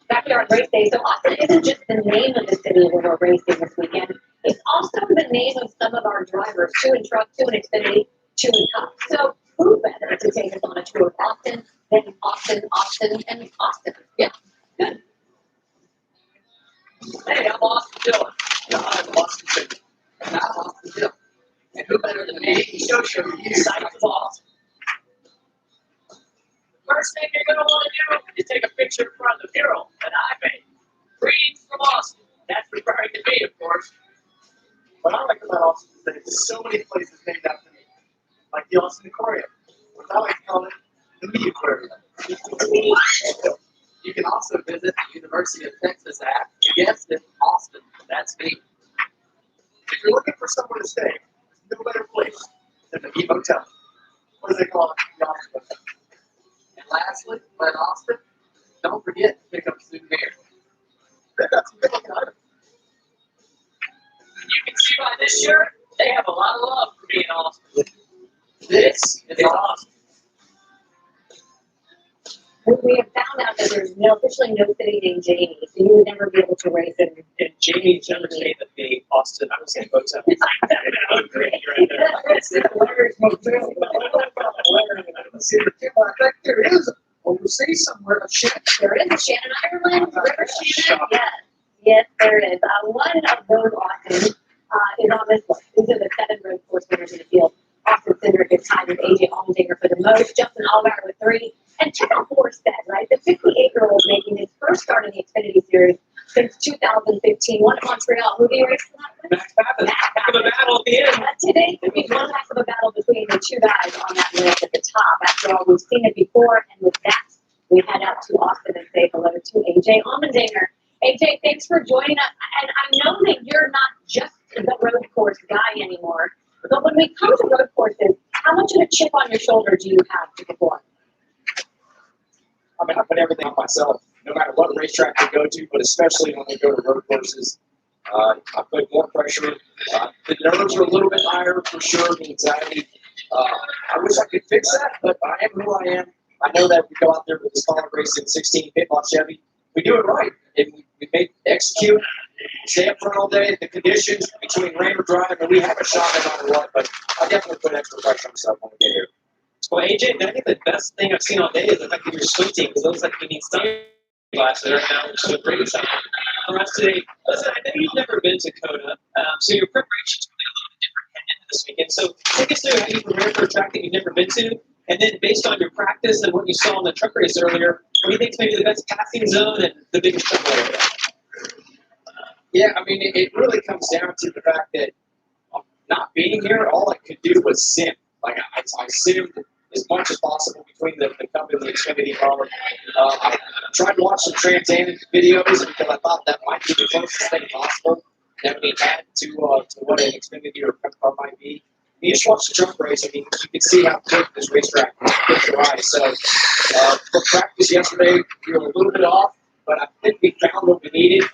Speaker 3: Backyard Race Day. So Austin isn't just the name of the city where we're racing this weekend. It's also the name of some of our drivers, 2 in truck, 2 in Xfinity, 2 in Cup. So who better to take us on a tour of Austin than Austin, and Austin? Yeah, good.
Speaker 5: Hey, I'm Austin Dillon. I'm Austin Dillon. And I'm Austin Dillon. And who better than me to show you sight of Austin? First thing you're going to want to do is take a picture in front of the mural that I made. Greetings from Austin. That's referring to me, of course. What I like about Austin is that there's so many places named after me. Like the Austin Aquarium, or I like to call it the Me Aquarium. You can also visit the University of Texas at, you guessed it, Austin. That's me. If you're looking for somewhere to stay, there's no better place than the Me Hotel. What do they call it? The Austin Hotel. And lastly, when Austin, don't forget to pick up souvenirs. They got some good looking items. You can see by this shirt, they have a lot of love for me in Austin. This is Austin.
Speaker 3: We have found out that there's officially no city named Jamie, so you would never be able to race in.
Speaker 12: And Jamie understanding that the Austin, I would say, hotel. Great, right there.
Speaker 5: It's the hilarious motel. See, I think there is overseas somewhere, a Shannon.
Speaker 3: There is a Shannon, Ireland, River Shannon. Yes, yes, there is. One of those Austin is on this list. These are the 7 road course winners in the field. Austin Cindric is tied with AJ Allmendinger for the most. Justin Allgaier with 3. And check out Horsted, right? The 58-year-old making his first start in the Xfinity Series since 2015. Won at Montreal. Who do you race for that?
Speaker 12: Max Pappas. Back of the battle at the end.
Speaker 3: Today could be one heck of a battle between the 2 guys on that list at the top. After all, we've seen it before, and with that, we head out to Austin and say hello to AJ Allmendinger. AJ, thanks for joining us. And I know that you're not just the road course guy anymore, but when we come to road courses, how much of a chip on your shoulder do you have to perform?
Speaker 7: I mean, I put everything on myself, no matter what racetrack we go to, but especially when we go to road courses. I put more pressure. The nerves are a little bit higher for sure, the anxiety. I wish I could fix that, but I am who I am. I know that we go out there with this car racing 16 pit box Chevy. We do it right. And we execute, stay up front all day, the conditions between rain or dry, and we have a shot no matter what, but I definitely put extra pressure on myself when we get here.
Speaker 12: Well, AJ, I think the best thing I've seen all day is the fact that you're squinting, because it looks like you need sunglasses right now, which is a great sign. For us today, listen, I know you've never been to COTA, so your preparation's really a little bit different heading into this weekend. So take us through how you prepare for a track that you've never been to, and then based on your practice and what you saw in the truck race earlier, what do you think is maybe the best passing zone and the biggest trouble area?
Speaker 7: Yeah, I mean, it really comes down to the fact that not being here, all I could do was sim. Like, I simmed as much as possible between the Cup and the Xfinity car. I tried to watch some Trans-Am videos because I thought that might be the closest thing possible that we had to what an Xfinity or Cup car might be. You just watch the truck race. I mean, you can see how quick this racetrack is quick to ride. So, for practice yesterday, we were a little bit off, but I think we found what we needed.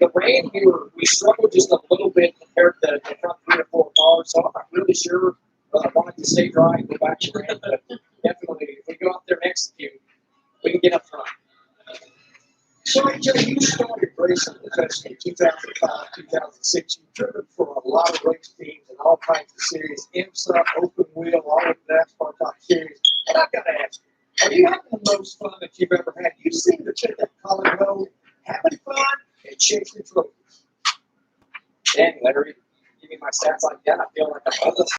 Speaker 7: The rain, we struggled just a little bit compared to the front 3 or 4 cars, so I'm not really sure. I wanted to stay dry and go back to rain, but definitely, if we go out there and execute, we can get up front.
Speaker 5: So, AJ, you started racing professionally in 2005, 2006. You've driven for a lot of race teams and all kinds of series, IMSA, open wheel, all of the NASCAR Top Series. And I've got to ask you, are you having the most fun that you've ever had? You seem to take that Colin Road, having fun and chasing trophies.
Speaker 7: Dang, Larry, give me my stats like that. I feel like I'm others.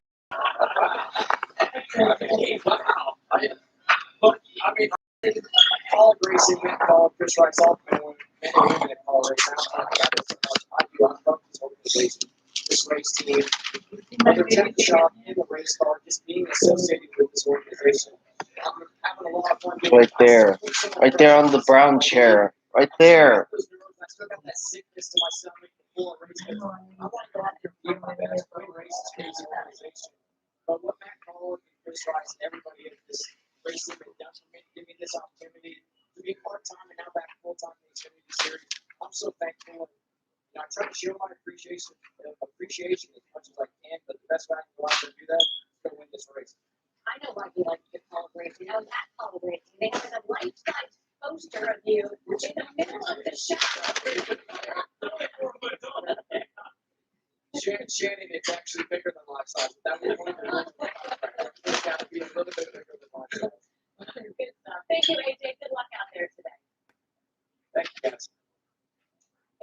Speaker 7: But, I mean, college racing, men call Chris Rice Altman, men and women at college race. I don't think I did so much. I do. I love this organization, this race team. Whether tech shop in the race car, just being associated with this organization. I'm having a lot of fun.
Speaker 2: Right there. Right there on the brown chair. Right there.
Speaker 7: I still got that sickness to my stomach before a race. I want to go out there and give my best, win races for this organization. But what Matt Cole and Chris Rice and everybody at this racing have done for me, give me this opportunity to be part-time and now back full-time in the Xfinity Series. I'm so thankful. And I try to show my appreciation as much as I can, but the best way I can go out there and do that is to win this race.
Speaker 3: I know why you like the college racing. I was at college racing. They have a life-size poster of you in the middle of the shop.
Speaker 7: Shannon, it's actually bigger than life size. That would it's got to be a little bit bigger than life size.
Speaker 3: Good stuff. Thank you, AJ. Good luck out there today.
Speaker 7: Thank you, guys.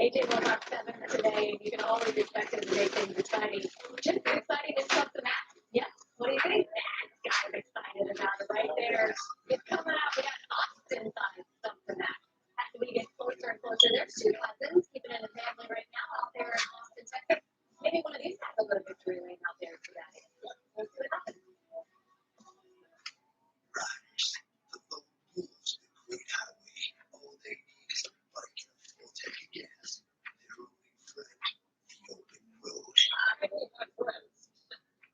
Speaker 3: AJ will have 7 today, and you can always expect him to make things exciting. Just as exciting as something else. Yes. What do you think? That guy's excited about it right there. It's coming out. We got Austin size something that. As we get closer and closer, there's 2 cousins keeping it in the family right now out there in Austin, Texas. Maybe one of these has a little victory lane out there today. Let's see what happens.
Speaker 8: Riders, the lone wolves of the great highway, all they need is a bike and a full tank of gas. Their only friend, the open road.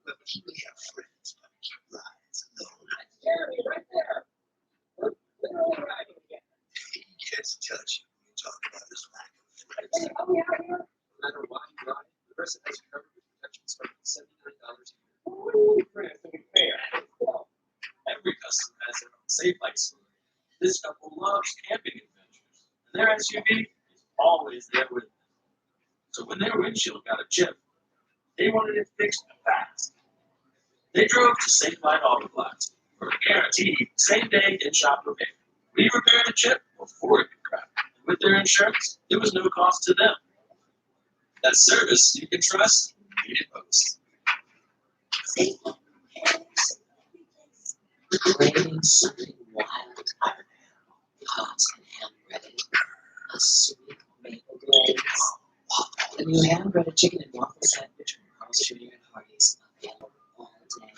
Speaker 8: Well, he may have friends, but he rides alone.
Speaker 7: That's Jeremy right there. We're literally riding together.
Speaker 8: He gets touchy when you talk about his lack of friends.
Speaker 7: Hey, help me out here. No matter why you ride, the person has you covered with protection starting at $79 a year. Ooh, friends, to be fair. Well,
Speaker 11: Every customer has their own safe light story. This couple loves camping adventures, and their SUV is always there with them. So when their windshield got a chip, they wanted it fixed fast. They drove to Safe Light Auto Glass for a guaranteed same-day in-shop repair. We repaired a chip before it could crack. And with their insurance, it was no cost to them. That service you can trust, need it most.
Speaker 3: Creating something wild are now hot and hand-breaded. A sweet maple glaze. The new hand-breaded chicken and waffle sandwich from Carl's Jr. and Hardee's, available all day.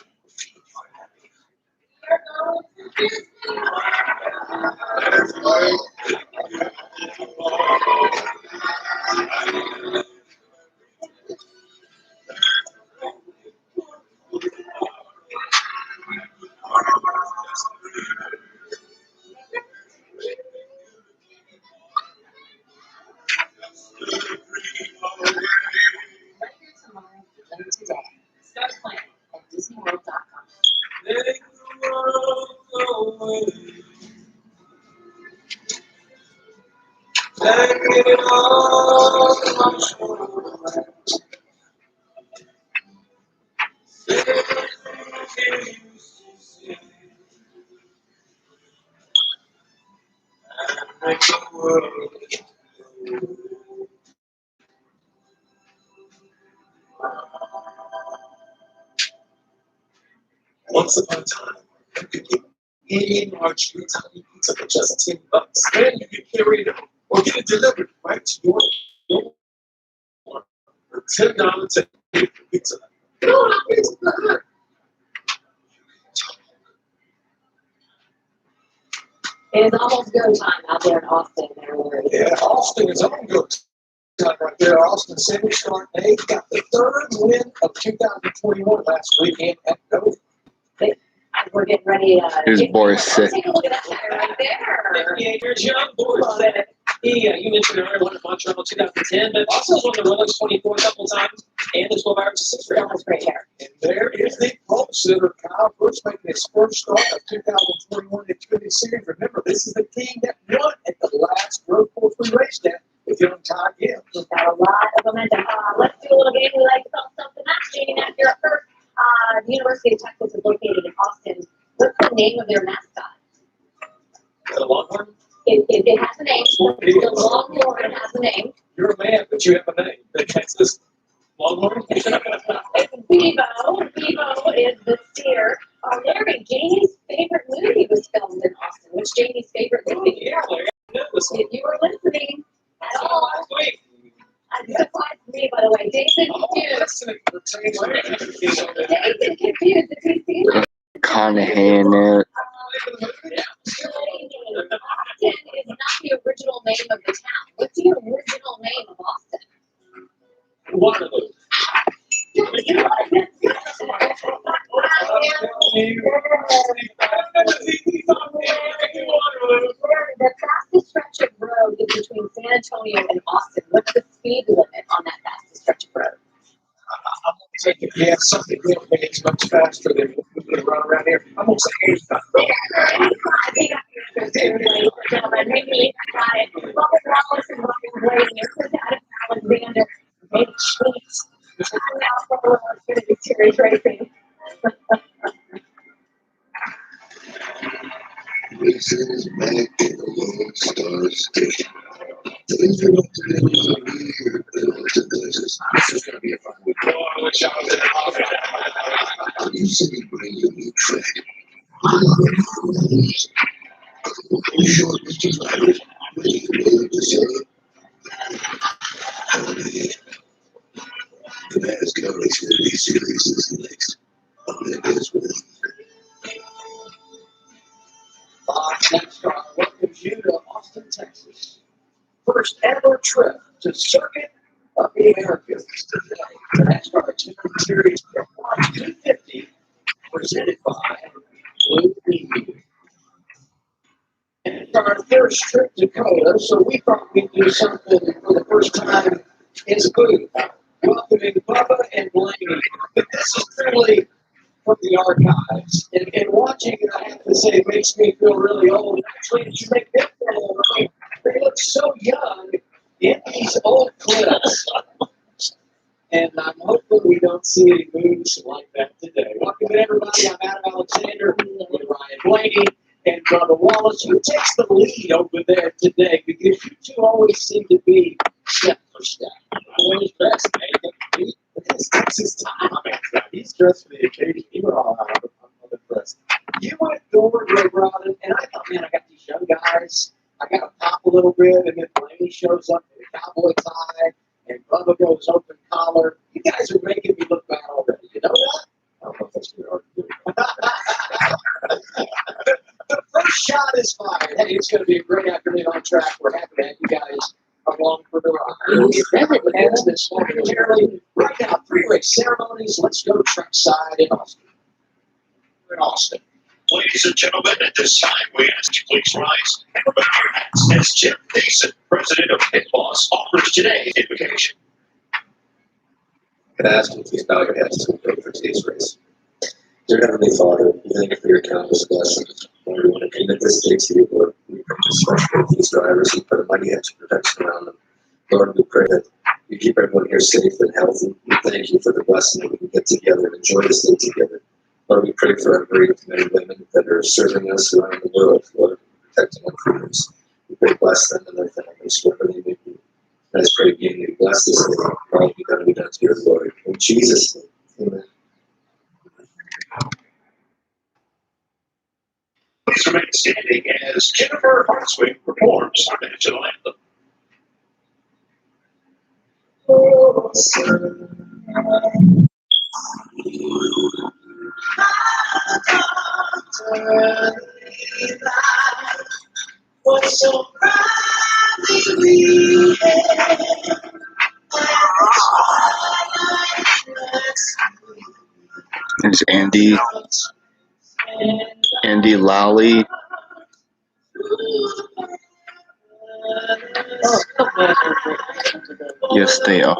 Speaker 3: Tomorrow, begin today. Start planning at DisneyWorld.com.
Speaker 1: Once upon a time, you could get any large tiny pizza for just $10. Then you could carry it out or get it delivered right to your door for $10 a day for pizza.
Speaker 3: It is almost go time out there in Austin.
Speaker 5: Yeah, Austin is on go time right there. Austin City starting they got the third win of 2021 last weekend at Dover.
Speaker 3: We're getting ready.
Speaker 2: Here's Boris sick.
Speaker 3: Take a look at that guy right there.
Speaker 12: Yeah, here's young Boris. You mentioned earlier won at Montreal 2010, but also won the Rolex 24 a couple times and the 12 hours to 6
Speaker 3: That's great hair.
Speaker 5: And there is the pulse sitter, Kyle Busch, making his first start of 2021 Xfinity Series. Remember, this is the team that won at the last Road Course we raced at with young Todd Gibbs.
Speaker 3: He's got a lot of momentum. Let's do a little game. We like to call something else. Jamie, now you're up first. The University of Texas is located in Austin. What's the name of their mascot?
Speaker 12: The Longhorn?
Speaker 3: It has a name. The Longhorn has a name.
Speaker 12: You're a man, but you have a name. The Texas Longhorn?
Speaker 3: It's Bevo. Bevo is the steer. Larry, Jamie's favorite movie was filmed in Austin. What's Jamie's favorite movie?
Speaker 12: Yeah, Larry.
Speaker 3: If you were listening at all, I'm surprised me, by the way. Jason confused between Caesar.
Speaker 2: Conahan.
Speaker 3: Austin is not the original name of the town. What's the original name of Austin?
Speaker 12: Waterloo.
Speaker 3: The fastest stretch of road is between San Antonio and Austin. What's the speed limit on that fastest stretch of road?
Speaker 5: I'm going to say if you have something real big, it's much faster than we can run around here. I'm going to say 85.
Speaker 3: Maybe got it. Robert Wallace and Robert Wade, Alexander, made cheats. Now for Xfinity Series racing.
Speaker 4: Racing is back in the Lone Star State. Things are not today here. This is going to be a fun week. You see me bring you a new track. Short distance riders, ready to say, the NASCAR Xfinity Series is next. On that is with
Speaker 5: Fox NASCAR welcomes you to Austin, Texas. First ever trip to Circuit of the Americas. The NASCAR Xfinity Series 250 presented by Blue Preview. And it's our first trip to Dakota, so we thought we'd do something for the first time in the booth. Welcoming Bubba and Blaney. But this is truly from the archives. And watching it, I have to say, it makes me feel really old. Actually, it should make them feel old. They look so young in these old clips. And I'm hoping we don't see any moves like that today. Welcome everybody. I'm Adam Alexander with Ryan Blaney and
Speaker 8: Brother Wallace, who takes the lead over there today? Because you two always seem to be step for step. Always dressed, Nathan. It's Texas time.
Speaker 5: He's dressed for the occasion. You were all out. I'm impressed.
Speaker 8: You went forward, Red Robin, and I thought, man, I got these young guys. I got to pop a little bit, and then Blaney shows up in a cowboy tie, and Bubba goes open collar. You guys are making me look bad already. You know that?
Speaker 5: I don't know if that's going to
Speaker 8: The first shot is fired. Hey, it's going to be a great afternoon on track. We're happy to have you guys along for the ride. And this momentarily, right now, pre-race ceremonies. Let's go trackside in Austin. We're in Austin.
Speaker 4: Ladies and gentlemen, at this time, we ask you please rise and remove your hats as Jim Mason, president of Pit Boss, offers today's invocation.
Speaker 15: Can I ask you please bow your heads to pray for today's race? Dear Heavenly Father, we thank you for your countless blessings. Lord, we want to commit this day to you, Lord. We pray especially for these drivers. We put a mighty hedge of protection around them. Lord, we pray that you keep everyone here safe and healthy. We thank you for the blessing that we can get together and enjoy this day together. Lord, we pray for our brave men and women that are serving us around the world, Lord, protecting our freedoms. We pray bless them and their families, wherever they may be. I just pray again, you bless this day. All you got to be done to your glory. In Jesus' name, amen.
Speaker 4: Please remain standing as Jennifer Hartswick performs our national anthem.
Speaker 6: What's so proudly we
Speaker 2: There's Andy Lally. Yes, they are.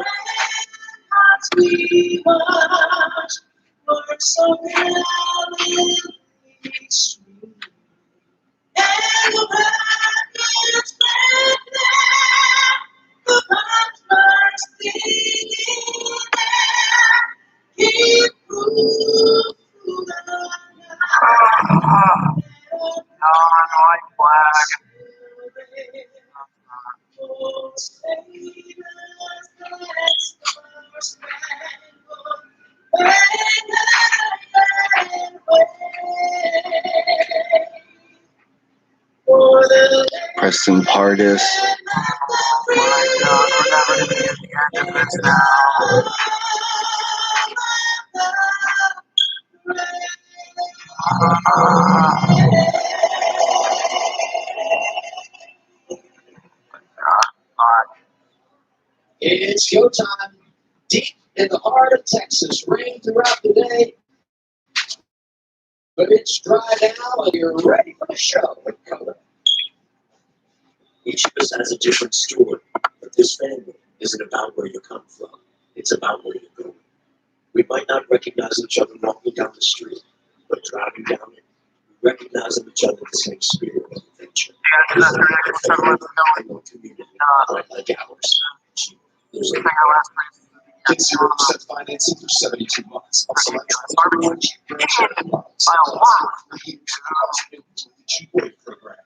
Speaker 2: Preston Pardis.
Speaker 8: It's go time. Deep in the heart of Texas. Rain throughout the day. But it's dry now and you're ready for the show.
Speaker 13: Each of us has a different story, but this family isn't about where you come from. It's about where you're going. We might not recognize each other walking down the street, but driving down it, we recognize in each other the same spirit of adventure. This is a community like ours. There's a
Speaker 5: 0% financing for 72 months. I'll select 21 cheap program.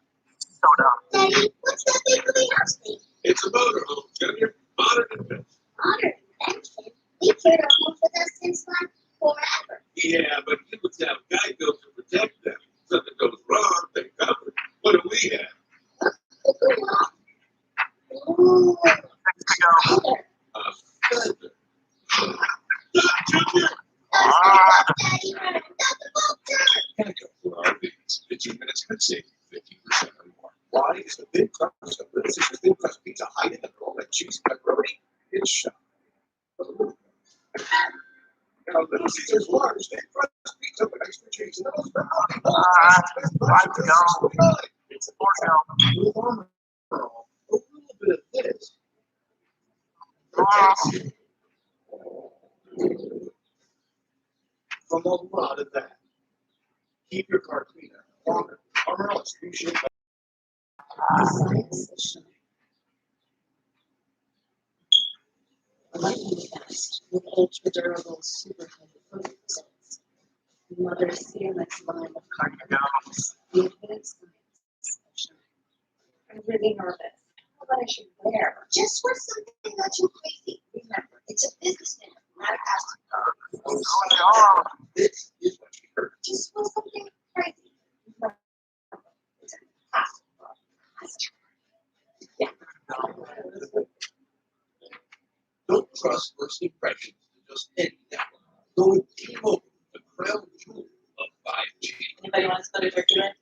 Speaker 10: Daddy, what's that thing for the house thing?
Speaker 4: It's a motorhome, Junior. Modern invention.
Speaker 10: Modern invention? We've carried our home with us since like forever.
Speaker 4: Yeah, but people have Geico to protect them. If something goes wrong, they cover it. What do we have?
Speaker 10: Ooh.
Speaker 4: A feather. Geico for RVs. 15 minutes could save you 15% or more.
Speaker 5: Why is the big crust of British thin crust pizza hiding the roll and cheese pepperoni? It's shot. Now, Little Caesar's large thin crust pizza with extra cheese and those pepperoni balls. It's a little bit of this. From a lot of that. Keep your car cleaner, longer, or else you should.
Speaker 3: Lightning fast with ultra durable, super heavy foam results. Mother's CMX line of carton bags. The advanced line really nervous. What I should wear? Just wear something not too crazy. Remember, it's a businessman, not a costume.
Speaker 8: This is what you heard.
Speaker 3: Just wear something crazy. Remember, it's a costume. Yeah.
Speaker 8: Don't trust first impressions to just any network. Go with T-Mobile, the crown jewel of 5G.
Speaker 14: Anybody want to split a turkey leg?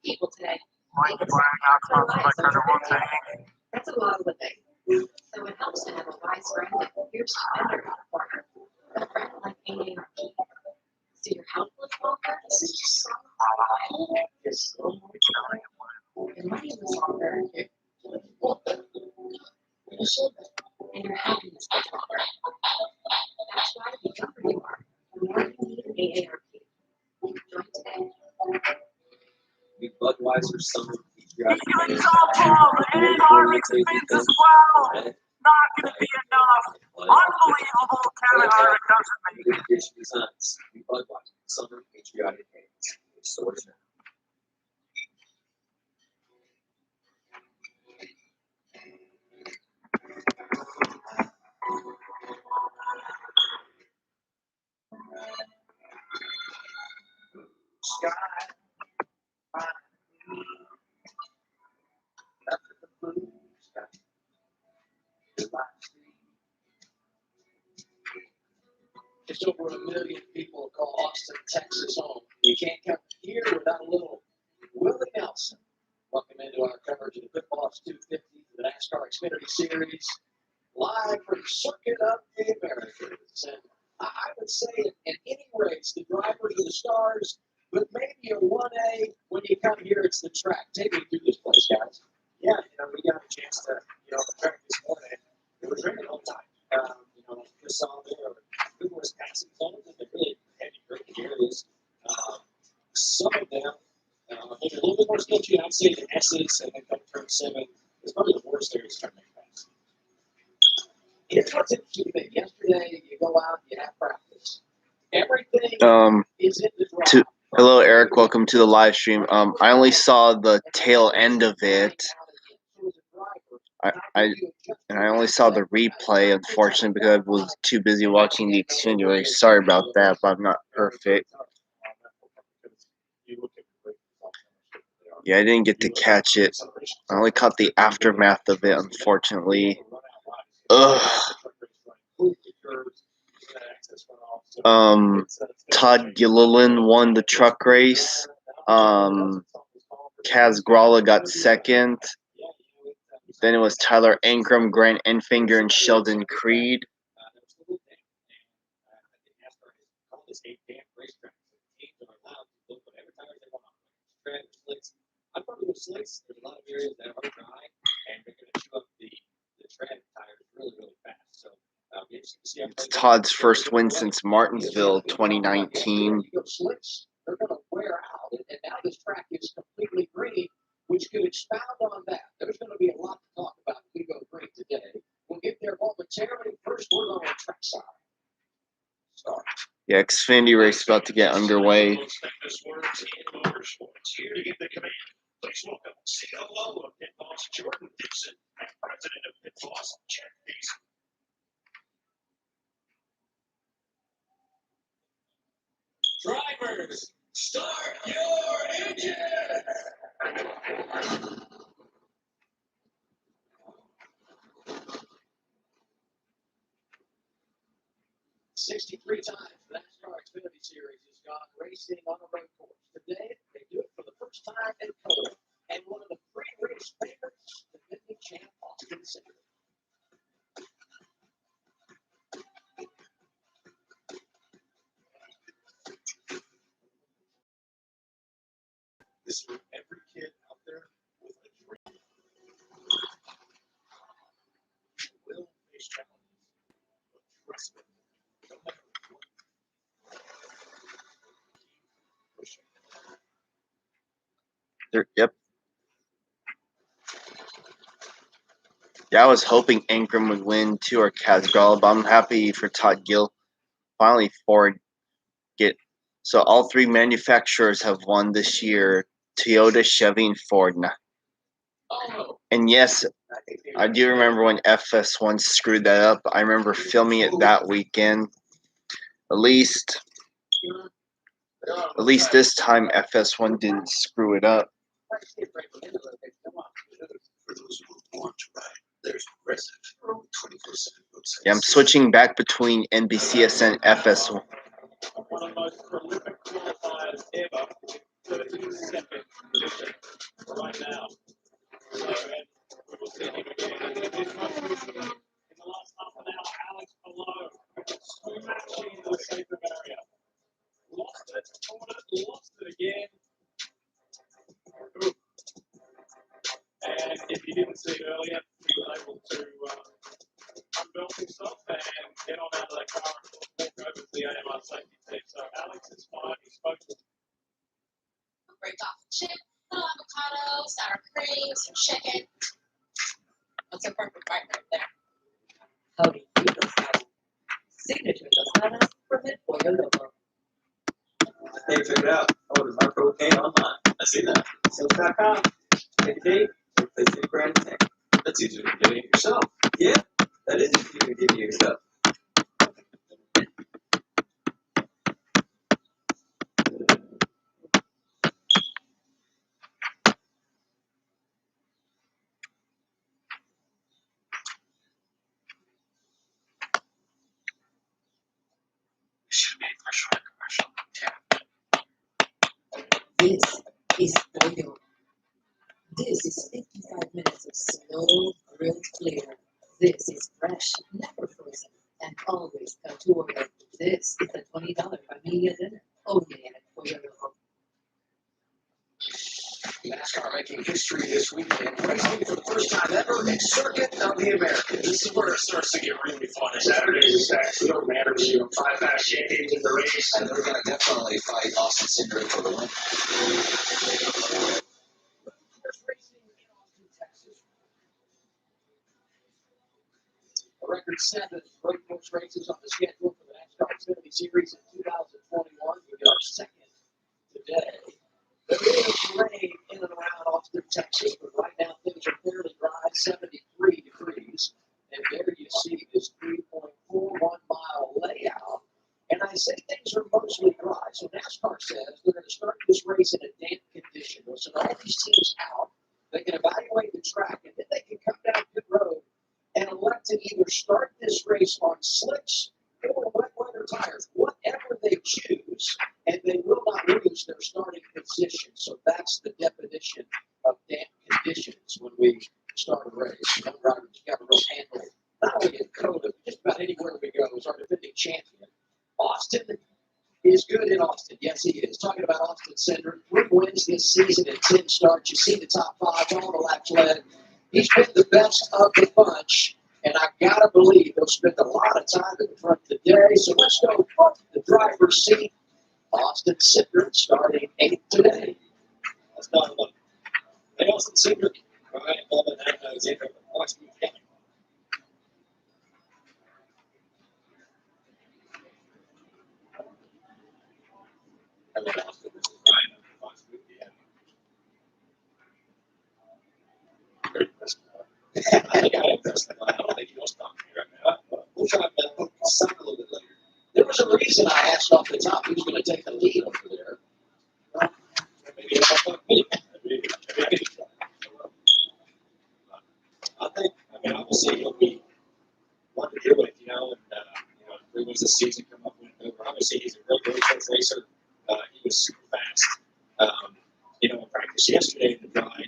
Speaker 14: People today.
Speaker 3: That's a lot of the thing. So it helps to have a wise friend that hears to vendor in the corner. A friend like AARP. So your helpless walker, this is just so hard. There's so much. Your money is longer. And your happiness is longer. That's why the younger you are, the more you need an AARP. Join today.
Speaker 12: The Budweiser Summer Patriotic
Speaker 6: Feeling so full and our expense as well. Not gonna be enough. Unbelievable. Kevin Harvick doesn't make it.
Speaker 12: Edition designs. The Budweiser Summer Patriotic Games. Stores now.
Speaker 8: Just over 1 million people call Austin, Texas home. You can't come here without a little Willie Nelson. Welcome into our coverage of the Pit Boss 250, the NASCAR Xfinity Series, live from Circuit of the Americas. And I would say in any race, the drivers are the stars, but maybe a 1A, when you come here, it's the track. Take me through this place, guys.
Speaker 6: Yeah, we got a chance to, on the track this morning. It was raining all the time. Just saw there, numerous passing zones, and they're really heavy braking areas. Some of them, maybe a little bit more sketchy. I'd say the S's and then come turn 7 is probably the worst areas to make pass.
Speaker 8: It's what's interesting that yesterday you go out, you have practice. Everything is in the drive.
Speaker 2: Hello, Eric. Welcome to the live stream. I only saw the tail end of it. I only saw the replay, unfortunately, because I was too busy watching the Xfinity race. Sorry about that, but I'm not perfect. Yeah, I didn't get to catch it. I only caught the aftermath of it, unfortunately. Ugh. Todd Gilliland won the truck race. Kaz Gralla got second. Then it was Tyler Ankrum, Grant Enfinger, and Sheldon Creed.
Speaker 12: I'm probably with slicks. There's a lot of areas that are dry, and they're going to chew up the tread tires really, really fast. So
Speaker 2: it's Todd's first win since Martinsville 2019.
Speaker 8: They're going to wear out, and now this track is completely green, which could expound on that. There's going to be a lot to talk about if we go green today. We'll get there momentarily. First, we're on the track side.
Speaker 2: Yeah, Xfinity race about to get underway.
Speaker 6: Here to give the command. Please welcome COO of Pit Boss, Jordan Dixon, and President of Pit Boss, Chad Beasley.
Speaker 11: Drivers, start your engine!
Speaker 8: 63 times the NASCAR Xfinity Series has gone racing on a road course. Today, they do it for the first time in color. And one of the pre-race favorites, the defending champ, Austin Cindric.
Speaker 6: This is every kid out there with a dream. You will face challenges, but trust me, no matter what, keep pushing.
Speaker 2: Yep. Yeah, I was hoping Ankrum would win too, or Kaz Gralla, but I'm happy for Todd Gill. Finally, Ford get. So all three manufacturers have won this year. Toyota, Chevy, and Ford. And yes, I do remember when FS1 screwed that up. I remember filming it that weekend. At least this time FS1 didn't screw it up.
Speaker 8: For those who were born to ride, there's Progressive. 24/7 roadside.
Speaker 2: Yeah, I'm switching back between NBCS and FS1.
Speaker 12: One of the most prolific qualifiers ever, 32nd position right now. So, and we will see him again. And this most recently, in the last half an hour, Alex below, smashing into the safer barrier. Lost it, caught it, lost it again. Ooh. And if you didn't see it earlier, he was able to unbelt himself and get on out of the car and walk over to the AMR safety team. So Alex is fine. He's supposed to
Speaker 14: Break off a chip, little avocado, sour cream, some chicken. That's a perfect bite right there.
Speaker 16: How do you decide? Signature tostadas from El Pollo Loco.
Speaker 11: They figured out. I ordered my propane online. I see that. Sales.com. Okay. Replace the brand thing. That's easier than getting it yourself. Yeah, that is easier than getting it yourself.
Speaker 8: Should be fresh on commercial.
Speaker 16: This is Pollo. This is 55 minutes of slow grilled clear. This is fresh, never frozen, and always cut to order. This is the $20 familia dinner, only at Pollo Loco.
Speaker 8: NASCAR making history this weekend, racing for the first time ever in Circuit of the Americas. This is where it starts to get really fun. Saturday is actually don't matter to you. 5 fast champions in the race, and they're going to definitely fight Austin Cindric for the win.
Speaker 5: A record 7 road course races on the schedule for the NASCAR Xfinity Series in 2021. We got our second today. There is rain in and around Austin, Texas, but right now things are fairly dry, 73 degrees. And there you see this 3.41 mile layout. And I say things are mostly dry. So NASCAR says they're going to start this race in a damp condition. We'll send all these teams out. They can evaluate the track, and then they can come down pit road and elect to either start this race on slicks or wet weather tires, whatever they choose, and they will not lose their starting position. So that's the definition of damp conditions when we start a race. Young drivers got a real handle, not only in COTA, but just about anywhere we go. Is our defending champion. Austin is good in Austin. Yes, he is. Talking about Austin Cindric, 3 wins this season and 10 starts. You see the top 5, all the laps led. He's been the best of the bunch, and I gotta believe he'll spend a lot of time in the front today. So let's go from the driver's seat. Austin Cindric starting 8th today.
Speaker 12: Let's talk about it. Hey, Austin Cindric, right? All the night knows in the points we've got. I mean, Austin was right on the points we've got. Very impressive. I think I'm impressed. I don't think he wants to talk to me right now. We'll try to hook this up a little bit later.
Speaker 5: There was a reason I asked off the top who's going to take the lead over there.
Speaker 12: Maybe it'll help me. Maybe I think, I mean, obviously he'll be one to deal with, and 3 wins this season, come up with it over. Obviously, he's a real quick racer. He was super fast, in practice yesterday in the dry.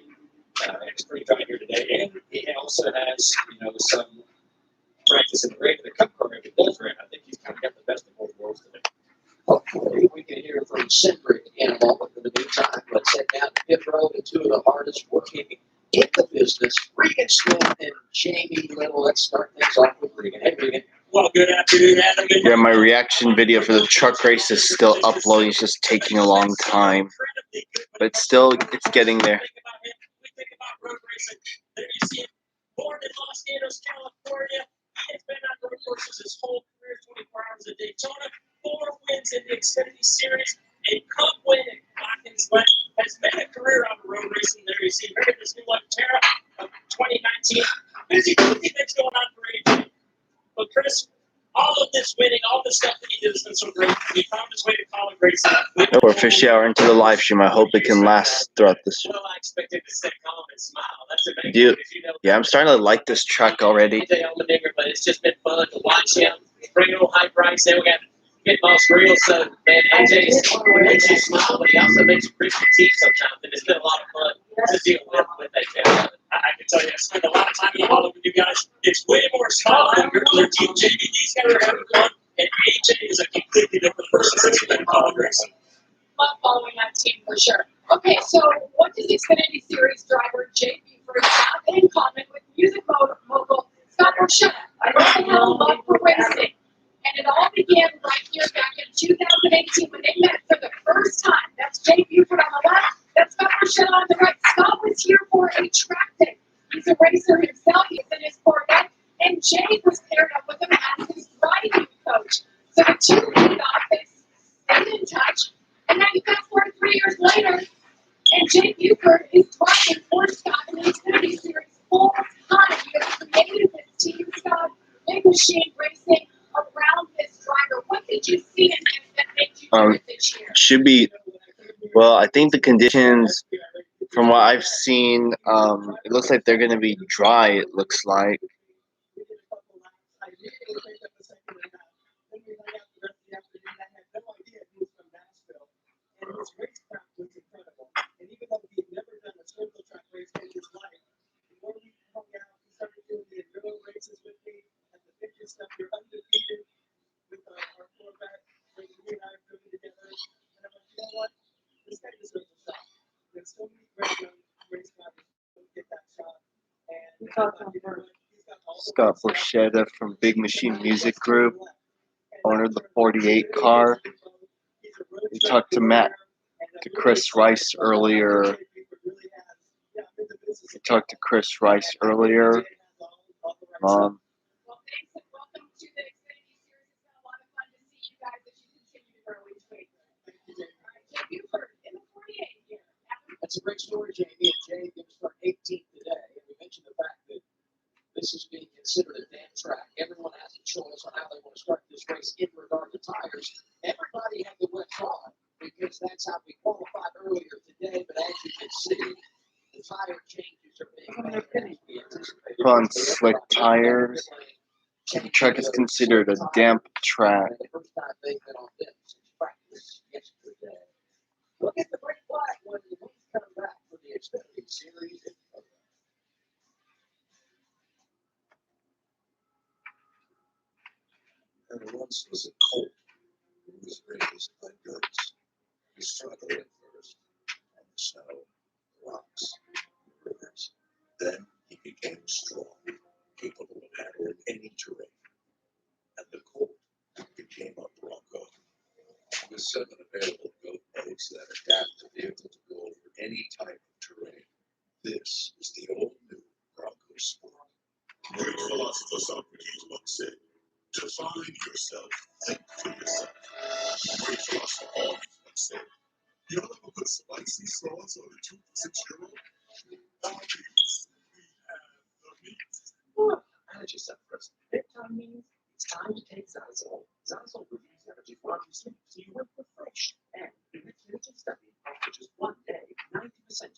Speaker 12: It's pretty dry here today, and he also has, some practice in the rain. The cup car, if it does rain, I think he's kind of got the best of both worlds today.
Speaker 5: Hopefully, we can hear from Cindric in a moment. In the meantime, let's head down to pit road and 2 of the hardest working in the business, Regan Smith and Jamie Little. Let's start things off with Regan. Hey, Regan.
Speaker 6: Well, good afternoon, Adam.
Speaker 2: Yeah, my reaction video for the truck race is still uploading. It's just taking a long time, but it's getting there.
Speaker 6: Road racing. There you see him, born in Los Gatos, California. He's been on road courses his whole career, 24 hours at Daytona, 4 wins in the Xfinity Series, a cup win at Watkins Glen, has made a career out of road racing. There you see here this new Terra of 2019. Busy things going on for AJ. But Chris, all of this winning, all the stuff that he did has been so great. He found his way to college racing.
Speaker 2: We're officially hour into the live stream. I hope it can last throughout this.
Speaker 12: Well, I expected to stay calm and smile. That's amazing.
Speaker 2: Dude,
Speaker 12: because, you know,
Speaker 2: yeah, I'm starting to like this track already.
Speaker 12: AJ Allmendinger, but it's just been fun to watch him bring a little high price. Then we got Pit Boss Real. So, man, AJ makes you smile, but he also makes you grit your teeth sometimes. And it's been a lot of fun to deal with AJ.
Speaker 6: I can tell you, I spend a lot of time involved with you guys. It's way more small than your other team. JB, these guys are having fun, and AJ is a completely different person since he's been in college racing.
Speaker 3: Love following that team for sure. Okay, so what does Xfinity Series driver Jay Buford have in common with music mogul Scott Borchetta? I really have a love for racing. And it all began right here back in 2018 when they met for the first time. That's Jay Buford on the left, that's Scott Borchetta on the right. Scott was here for a track day. He's a racer himself, he's in his Corvette, and Jay was paired up with him as his driving coach. So the two hit off, they stayed in touch. And now you fast forward 3 years later, and Jay Buford is driving for Scott in the Xfinity Series full time. You have created this team, Scott, big machine racing around this driver. What did you see in him that made you do it this year?
Speaker 2: Should be, well, I think the conditions, from what I've seen, it looks like they're going to be dry, it looks like. Scott Borchetta from Big Machine Music Group, owner of the 48 car. We talked to Chris Rice earlier. We talked to Chris Rice earlier.
Speaker 3: Well, thanks and welcome to the Xfinity Series. It's been a lot of fun to see you guys as you continue to grow each week. Jay Buford in the 48 here.
Speaker 8: That's a great story, Jamie. And Jay, going to start 18th today. And we mentioned the fact that this is being considered a damn track. Everyone has a choice on how they want to start this race in regard to tires. Everybody had the wet car because that's how we qualified earlier today. But as you can see, the tire changes are being made as we anticipated.
Speaker 2: On slick tires. The track is considered a damp track.
Speaker 8: The first time they've been on this since practice yesterday. Look at the break flag when the wheels come back for the Xfinity Series. There once was a colt who was raised by goats. He struggled at first on the snow, rocks, rivers. Then he became strong, capable of handling any terrain. And the colt became a bronco. With 7 available goat modes that adapt the vehicle to go over any type of terrain. This is the all-new Bronco Sport.
Speaker 4: Great philosopher Socrates once said, define yourself, think for yourself. Great philosopher always once said, y'all ever put spicy sauce on a 2 for $6? Nowadays, we have the meat.
Speaker 8: Manage yourself, Chris. Bedtime means it's time to take Xylitol. Xylitol reduces energy while you sleep, so you wake refreshed. And in a clinical study, after just 1 day, 90%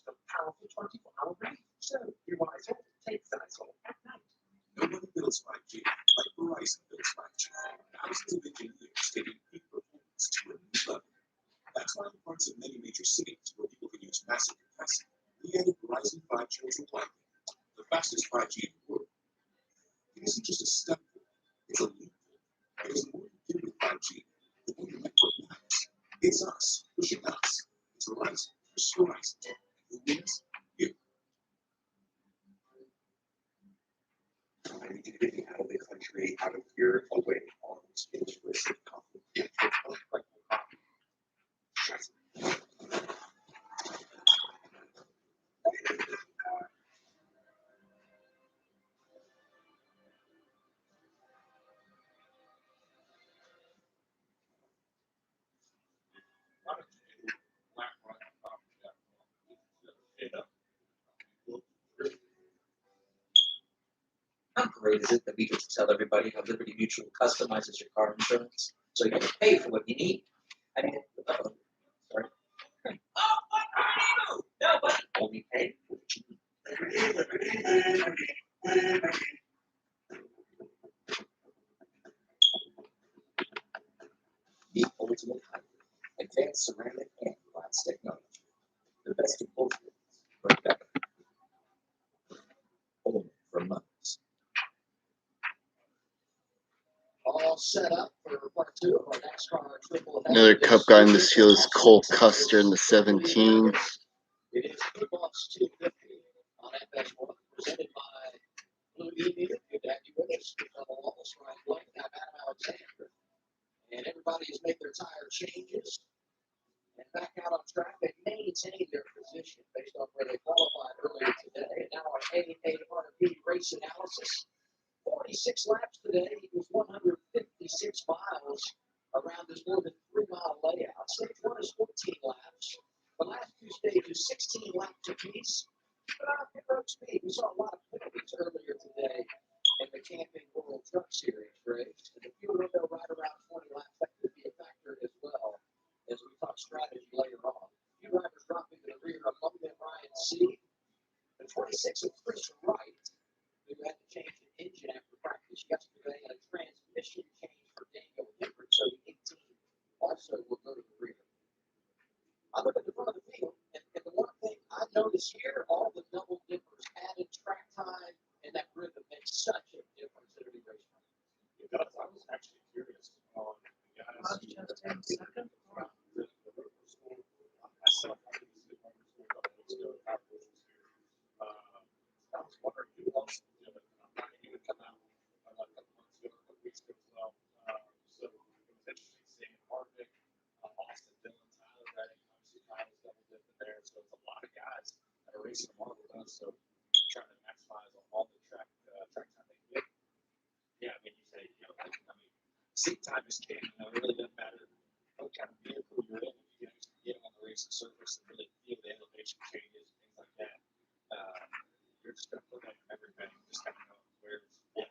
Speaker 8: of powerful 24-hour relief. So, you might as well take Xylitol at night.
Speaker 4: Nobody builds 5G like Verizon builds 5G. Thousands of engineers taking peak performance to a new level. That's why in parts of many major cities where people can use massive capacity, we added Verizon 5G Ultra Wideband, the fastest 5G in the world. It isn't just a step forward, it's a leap forward. Because the more you do with 5G, the more your network matters. It's us pushing us. It's Verizon versus Verizon. Who wins? You.
Speaker 15: Trying to get out of the country, out of here, away on space racing conflict.
Speaker 8: great is it that we get to tell everybody how Liberty Mutual customizes your car insurance so you can pay for what you need? I mean, sorry. Oh, what are you? Nobody only pay for what you need. The ultimate hybrid, advanced ceramic and glass technology. The best of both worlds, but better. Only from Muntz.
Speaker 5: All set up for part 2 of our NASCAR triple.
Speaker 2: Another Cup guy in this field is Cole Custer in the 17.
Speaker 5: It is Footbox 250 on FS1, presented by Blue Emu. Good to have you with us. We've done a loss right Blake, now Adam Alexander. And everybody has made their tire changes and back out on track. They maintained their position based on where they qualified earlier today. And now on A800B race analysis. 46 laps today. It was 156 miles around this more than 3-mile layout. Stage 1 is 14 laps. The last 2 stages, 16 laps apiece. But on pit road speed, we saw a lot of penalties earlier today in the Camping World Truck Series race. And the fuel window right around 20 laps, that could be a factor as well as we talk strategy later on. A few drivers dropping to the rear, among them Ryan C. The 26 of Chris Wright, who had to change the engine after practice yesterday, and a transmission change for Daniel Hibbert, so the 18 also will go to the rear. I look at the front of the field, and the one thing I noticed here, all the double dippers added track time, and that rhythm makes such a difference at every racetrack.
Speaker 4: It does. I was actually curious on the guys who myself, I did this at Motor School a couple weeks ago, Power Bush was here. I was wondering who else did it. He would come out a couple months ago, a couple weeks ago as well. So it was interesting seeing Harvick, Austin Dillon, Tyler Reddick. Obviously, Kyle's double dipping there. So it's a lot of guys that are racing tomorrow with us. So trying to maximize on all the track time they get. Yeah, I mean, you say, seat time is king. It really doesn't matter what kind of vehicle you're in. If you can actually get on the racing surface and really feel the elevation changes and things like that, you're just going to put that in everything. Just kind of know where it's at.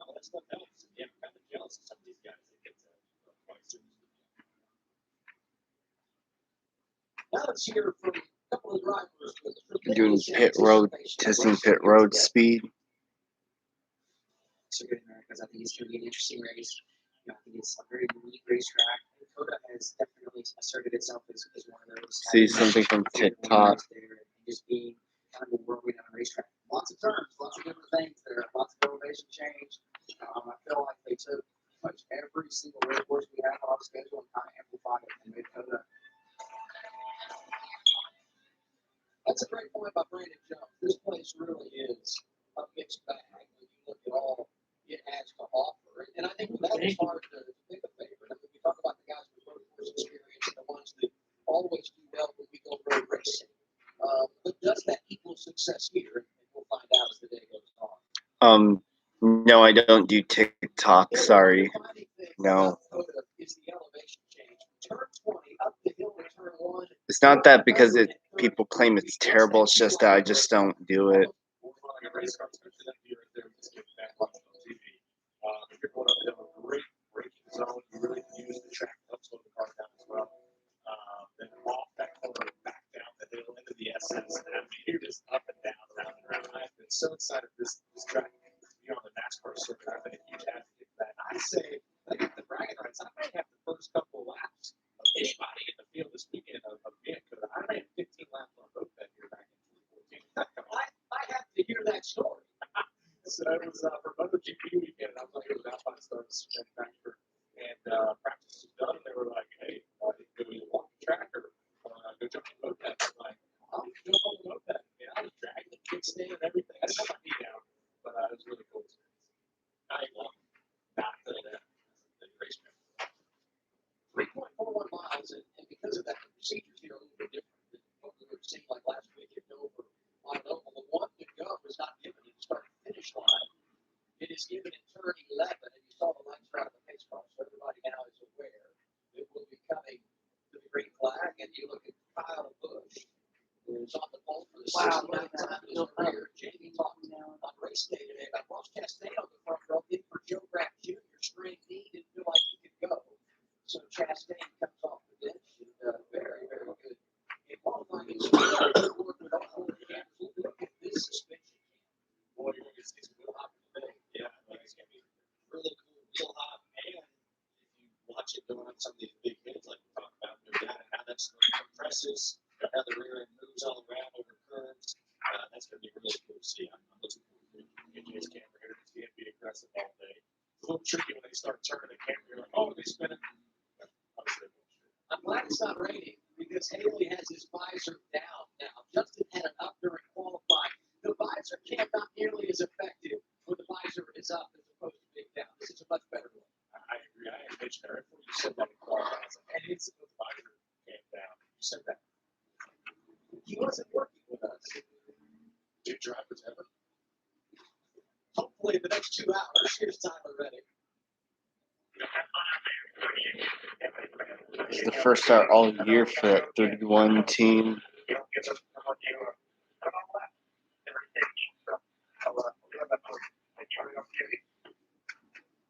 Speaker 4: All that stuff helps. And yeah, I'm kind of jealous of some of these guys that get to quite seriously.
Speaker 5: Now let's hear from a couple of drivers with
Speaker 2: Doing pit road, testing pit road speed.
Speaker 17: So good, because I think it's going to be an interesting race. I think it's a very unique racetrack. Dakota has definitely asserted itself as one of those.
Speaker 2: See something from TikTok.
Speaker 17: Just being kind of a whirlwind on a racetrack. Lots of turns, lots of different things there, lots of elevation change. I feel like they took pretty much every single road course we have on the schedule and kind of amplified it and made Dakota.
Speaker 5: That's a great point by Brandon Jones. This place really is a mixed bag when you look at all it has to offer. And I think that is hard to pick a favorite. I mean, we talk about the guys with road course experience and the ones that always do well when we go road racing. But does that equal success here? And we'll find out as the day goes on.
Speaker 2: No, I don't do TikTok. Sorry. No. It's not that because people claim it's terrible. It's just that I just don't do it.
Speaker 4: If you're going up to a great braking zone, you really can use the track to help slow the car down as well. Then off that corner, back down the hill into the SS. I mean, you're just up and down, around and around. I've been so excited for this track to be on the NASCAR circuit. I've been a huge advocate for that. I say, I got the bragging rights. I may have the first couple of laps of anybody in the field this weekend of being good. I ran 15 laps on road bed here back in 2014.
Speaker 5: I have to hear that story.
Speaker 4: So it was for MotoGP weekend. I was like, it was out by the Starbucks manufacturer. And practice was done. And they were like, hey, do we walk the track or go jump the moped? I'm like, I'll jump on the moped. Yeah, I was dragging the kickstand and everything. I didn't have my knee down, but it was really cool. I ain't long. Not the race man.
Speaker 5: 3.41 miles, and because of that, the procedures here are a little bit different than what we were seeing like last week at Dover. On the one to go was not given at the start and finish line. It is given in turn 11, and you saw the lights around the pace car, so everybody now is aware it will be coming to the green flag. And you look at Kyle Busch, who
Speaker 8: is on the pole for the
Speaker 16: Wow,
Speaker 8: 69th time in his career. Jamie talked on race day today about Ross Chastain on the front row, in for Joe Graff Jr. Strained knee, didn't feel like he could go. So Chastain comes off the bench and very, very good. In qualifying, he's good work with all four cameras. Look at this suspension. Boy, you're going to see some wheel hop today. Yeah, it's going to be really cool wheel hop. And if you watch it going on some of these big hits, like we talked about, how that compresses, how the rear end moves all around over curves. That's going to be really cool to see. I'm looking forward to AJ's camera here. It's going to be aggressive all day. It's a little tricky when they start turning the camera. You're like, oh, they spin it. I'm glad it's not raining because Haley has his visor down now. Justin had it up during qualifying. The visor cam not nearly as effective when the visor is up as opposed to being down. This is a much better one. I agree. I mentioned that before you said that in qualifying. I was like, hey, it's the visor cam down. You said that. He wasn't working with us. Two drivers ever. Hopefully, in the next 2 hours, here's Tyler Reddick.
Speaker 2: It's the first start all year for that 31 team.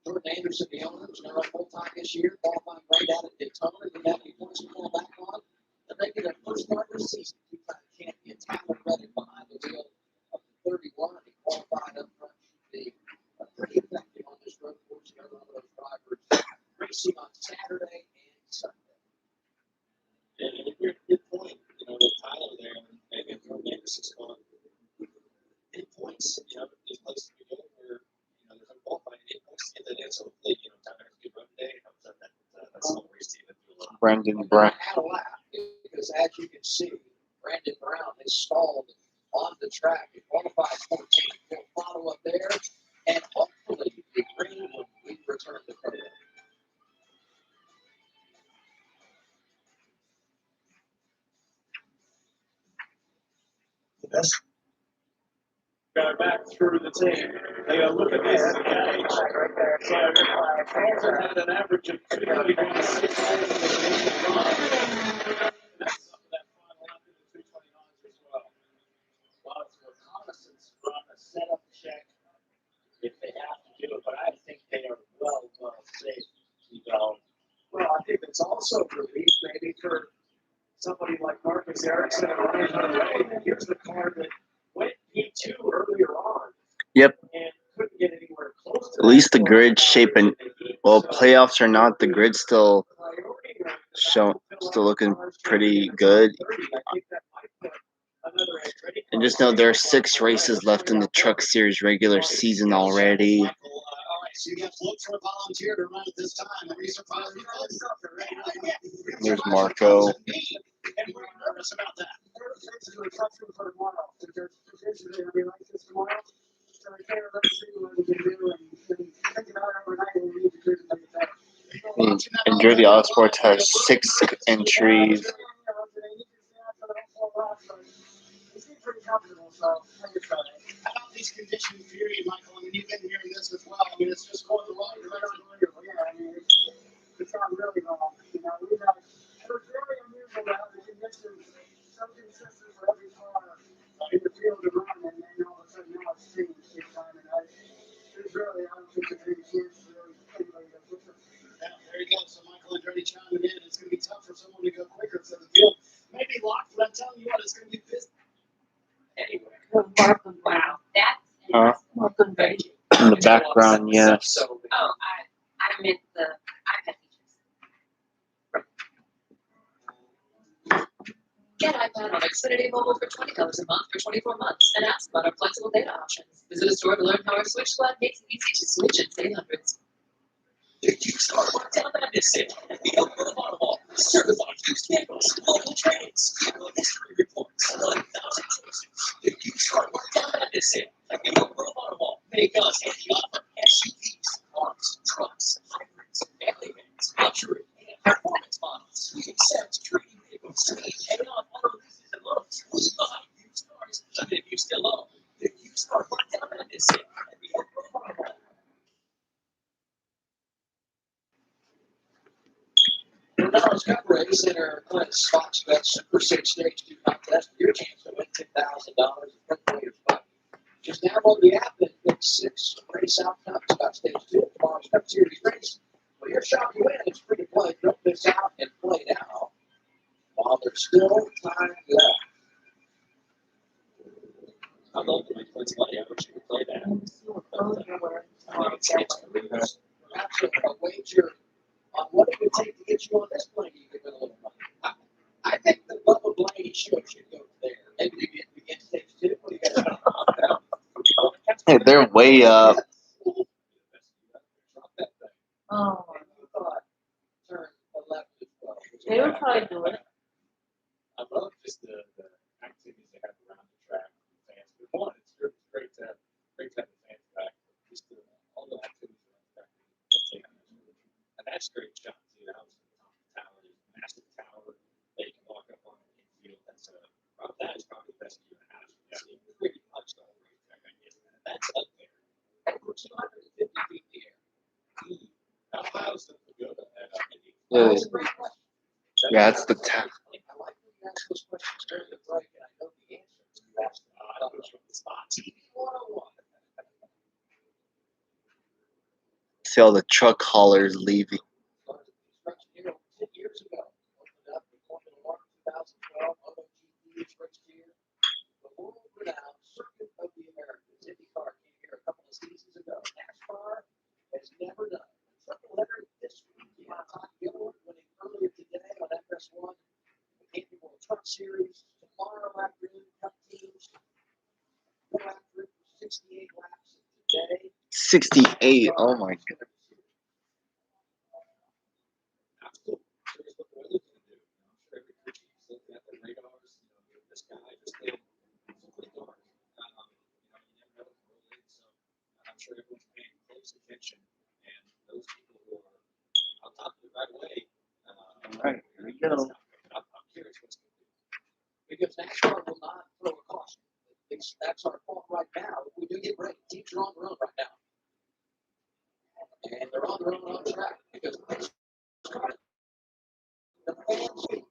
Speaker 8: Jordan Anderson, the owner, was now full time this year, qualifying right out at Daytona. Didn't have any points to fall back on. They're making their first start this season. Two-time champion Tyler Reddick behind the wheel of the 31. He qualified up front. Should be pretty effective on this road course. Another one of those drivers racing on Saturday and Sunday. And a good point, with Tyler there and Jordan Anderson's gone. In points, these places we go where, there's no qualifying in points to get that in. So hopefully, Tyler has a good run today. That's all race team that do a lot.
Speaker 2: Brandon Brown.
Speaker 8: Because as you can see, Brandon Brown is stalled on the track. He qualified 14th. He'll follow up there, and hopefully the green will return the photo.
Speaker 6: The best. Got back through the team. They go, look at this. Engage. So, Franklin had an average of 231.6. That's some of that final lap in the 229s as well.
Speaker 8: Well, it's reconnaissance from a setup check if they have to do it, but I think they are well safe.
Speaker 6: Well, I think it's also relief maybe for somebody like Marcus Ericsson and Ryan Hunter. Here's the car that went P2 earlier on.
Speaker 2: Yep.
Speaker 6: And couldn't get anywhere close to
Speaker 2: At least the grid shape and playoffs or not, the grid's still looking pretty good. And just know there are 6 races left in the Truck Series regular season already.
Speaker 8: So you have to look for a volunteer to run at this time.
Speaker 2: There's Marco.
Speaker 8: And we're nervous about that.
Speaker 2: Andretti Autosports has 6 entries.
Speaker 8: How about these conditions period, Michael? I mean, you've been hearing this as well. I mean, it's just going the wrong direction. Yeah, I mean, it's gone really wrong. It was very unusual to have the conditions so consistent for every car in the field to run, and then all of a sudden now it's changed big time. And there's really, I don't think there's any chance for anybody to push it. Yeah, there you go. So Michael Andretti chiming in. It's going to be tough for someone to go quicker. So the field may be locked, but I'm telling you what, it's going to be busy. Anyway.
Speaker 3: Wow, that's
Speaker 2: Huh? In the background, yes.
Speaker 3: Oh, I meant the iPad features. Get iPad on Xfinity Mobile for $20 a month for 24 months and ask about our flexible data options. Visit a store to learn how our Switch Squad makes it easy to switch and save hundreds.
Speaker 8: Tell them this sale. We open the bottle certified used vehicles, local trades, vehicle history reports, 1,000 choices. The used car tell them this sale. We open the bottle make us any offer SUVs, cars, trucks, hybrids, family vans, luxury, and performance models. We accept trading vehicles. Pay off auto leases and loans. We buy used cars, even if you still own. The used car tell them this sale. We open the bottle. Those cup race that are on a Fox Bet Super 6 Stage 2 contest, your chance to win $10,000 in front players' money. Just download the app and pick 6 race outcomes about Stage 2 of tomorrow's Cup Series race. Well, your shot to win is free to play. Don't miss out and play now while there's still time left.
Speaker 12: I love the Twins money. I wish you could play that.
Speaker 8: Perhaps a wager on what it would take to get you on this plane. You could win a little money. I think the Bubba Blaney show should go there. Maybe we get Stage 2. What do you guys
Speaker 2: Hey, they're way up.
Speaker 9: Oh,
Speaker 8: you thought turn 11 to 12?
Speaker 9: they would probably do it.
Speaker 12: I love just the activities they have around the track with fans. But one, it's great to have the fans back. Just all the activities around the track that they have. And that's great shot too. That was the top of the tower. There's a massive tower that you can walk up on the infield. That is probably the best view in the house. Yeah, pretty much the whole racetrack, I guess. That's up there.
Speaker 8: Over 250 feet in the air.
Speaker 12: How high is the pagoda at Indy?
Speaker 2: Yeah,
Speaker 8: That's a great question.
Speaker 2: yeah, it's the town.
Speaker 8: I like when you ask those questions during the break, and I know the answers. You asked
Speaker 12: I don't know the spots.
Speaker 8: TV 101.
Speaker 2: See all the truck haulers leaving.
Speaker 8: Started construction here over 10 years ago. Opened up in Formula 1 2012. MotoGP is first year. The world-renowned Circuit of the Americas. IndyCar came here a couple of seasons ago. NASCAR has never done it. Triple header this weekend. Todd Gilliland winning earlier today on FS1. The annual Truck Series tomorrow afternoon. Cup teams go after it for 68 laps today.
Speaker 2: 68. Oh my god.
Speaker 12: I'm still curious what the weather's going to do. I'm sure every crew is looking at the radars. The sky just stayed completely dark. You never know what the roll is. So I'm sure everyone's paying close attention. And those people who are on top of it right away.
Speaker 2: Alright, here we go.
Speaker 12: I'm curious what's going to do.
Speaker 8: Because NASCAR will not throw a caution. That's our fault right now. We do get rain. Teams are on their own right now. And they're on their own on track because the fans win.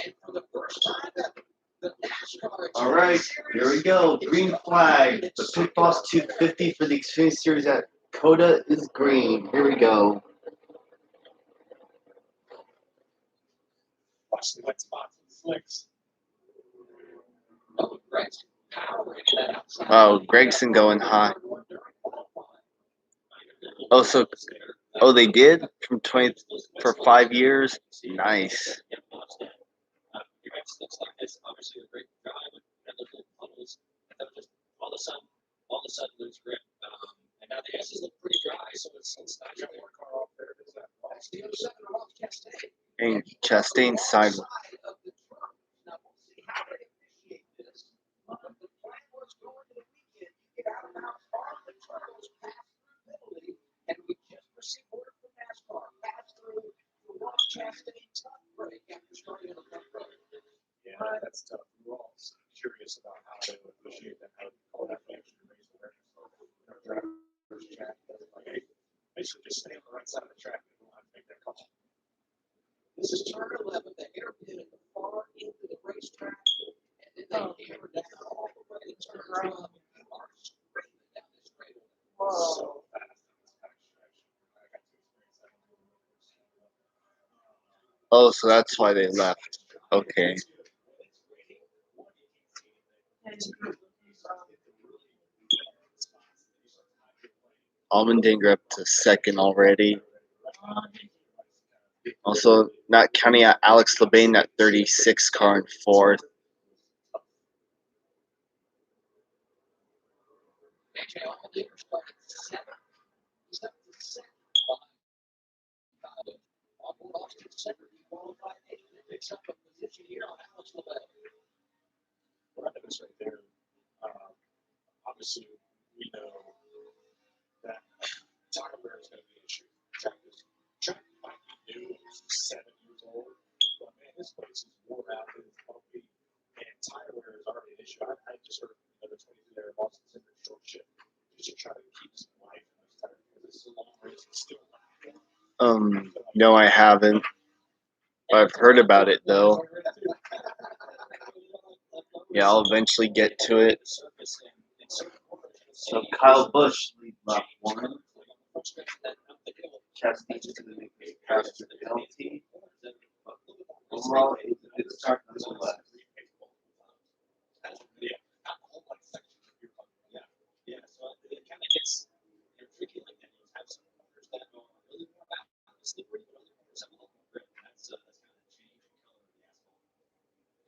Speaker 8: And for the first time ever, the NASCAR
Speaker 2: All right, here we go. Green flag. The Pit Boss 250 for the Xfinity Series at Coda is green. Here we go.
Speaker 12: Watch the wet spots and slicks.
Speaker 8: Oh, Gregson powering that outside.
Speaker 2: Oh, Gregson going high. Oh, so they did from 20 for 5 years. Nice.
Speaker 12: Looks like it's obviously a great drive and those little puddles. And then just all of a sudden lose grip. And now the S's look pretty dry, so it's not really a car off there. Is that
Speaker 8: That's the 07 off Chastain.
Speaker 2: And Chastain side.
Speaker 8: Now we'll see how they initiate this. The plan was going to the weekend. You get out of bounds on the turtles, pass through Italy, and we just received word from NASCAR. Pass through the Ross Chastain tough break after starting on the front row.
Speaker 12: Yeah, that's tough. We're all curious about how they would appreciate that, how they call that extra race awareness. Drivers chat, like, hey, they should just stay on the right side of the track and don't have to make that call.
Speaker 8: This is turn 11, the hairpin at the far end of the racetrack, and then they hammer down all the way to turn 12. You are screaming down this straightaway.
Speaker 12: So fast in this back stretch. I got to experience that.
Speaker 2: Oh, so that's why they left. Okay. Allmendinger up to second already. Also, not counting out Alex Labane at 36 car in fourth.
Speaker 8: AJ Allmendinger started 7th. He's up to 2nd. On Austin Center, he qualified 8th and picks up a position here on Alex Labane.
Speaker 12: Well, I noticed right there, obviously, we know that tire wear is going to be an issue. Track might be new, it's 7 years old, but man, this place is worn out, it's bumpy, and tire wear is already an issue. I just heard another 22 there in Boston Center short shift just to try to keep some life in those tires because this is a long race, it's still not.
Speaker 2: No, I haven't. I've heard about it though. Yeah, I'll eventually get to it. So Kyle Busch lead lap 1. Chastain to the crash to the penalty. Overall, it was a good start nonetheless.
Speaker 12: Yeah, so it kind of gets tricky like that. You have some corners that are really more about the slippery, but other corners have a little more grip. That's kind of the change in color of the asphalt.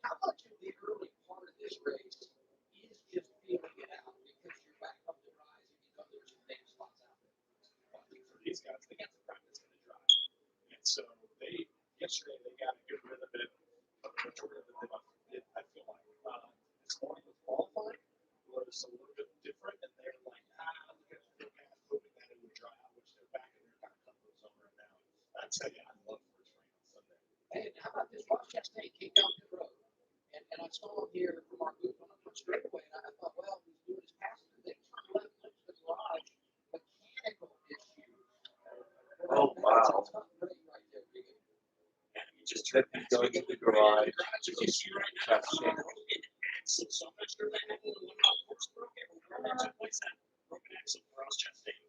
Speaker 17: How much of the early part of this race is just feeling it out because you're back up the rise and you know there's some big spots out there?
Speaker 12: Well, I think for these guys, they got the practice in the drive. And so yesterday they got a good rhythm of it. But the majority of it, I feel like, this morning with qualifying was a little bit different. And they're like, look at the guys hoping that it would dry out, which they're back in their kind of comfort zone right now. I tell you, I love first rain on Sunday.
Speaker 17: And how about this? Ross Chastain came down the road. And I saw him here from our booth on the straightaway, and I thought, well, he's doing his passes. They turned left into the garage. Mechanical issue.
Speaker 13: Oh, wow.
Speaker 17: Right there, Regan.
Speaker 13: And he just took me going to the garage.
Speaker 12: Chastain. So I'm not sure that happened when the horse broke it. Where took place that broken axle for Ross Chastain?
Speaker 17: You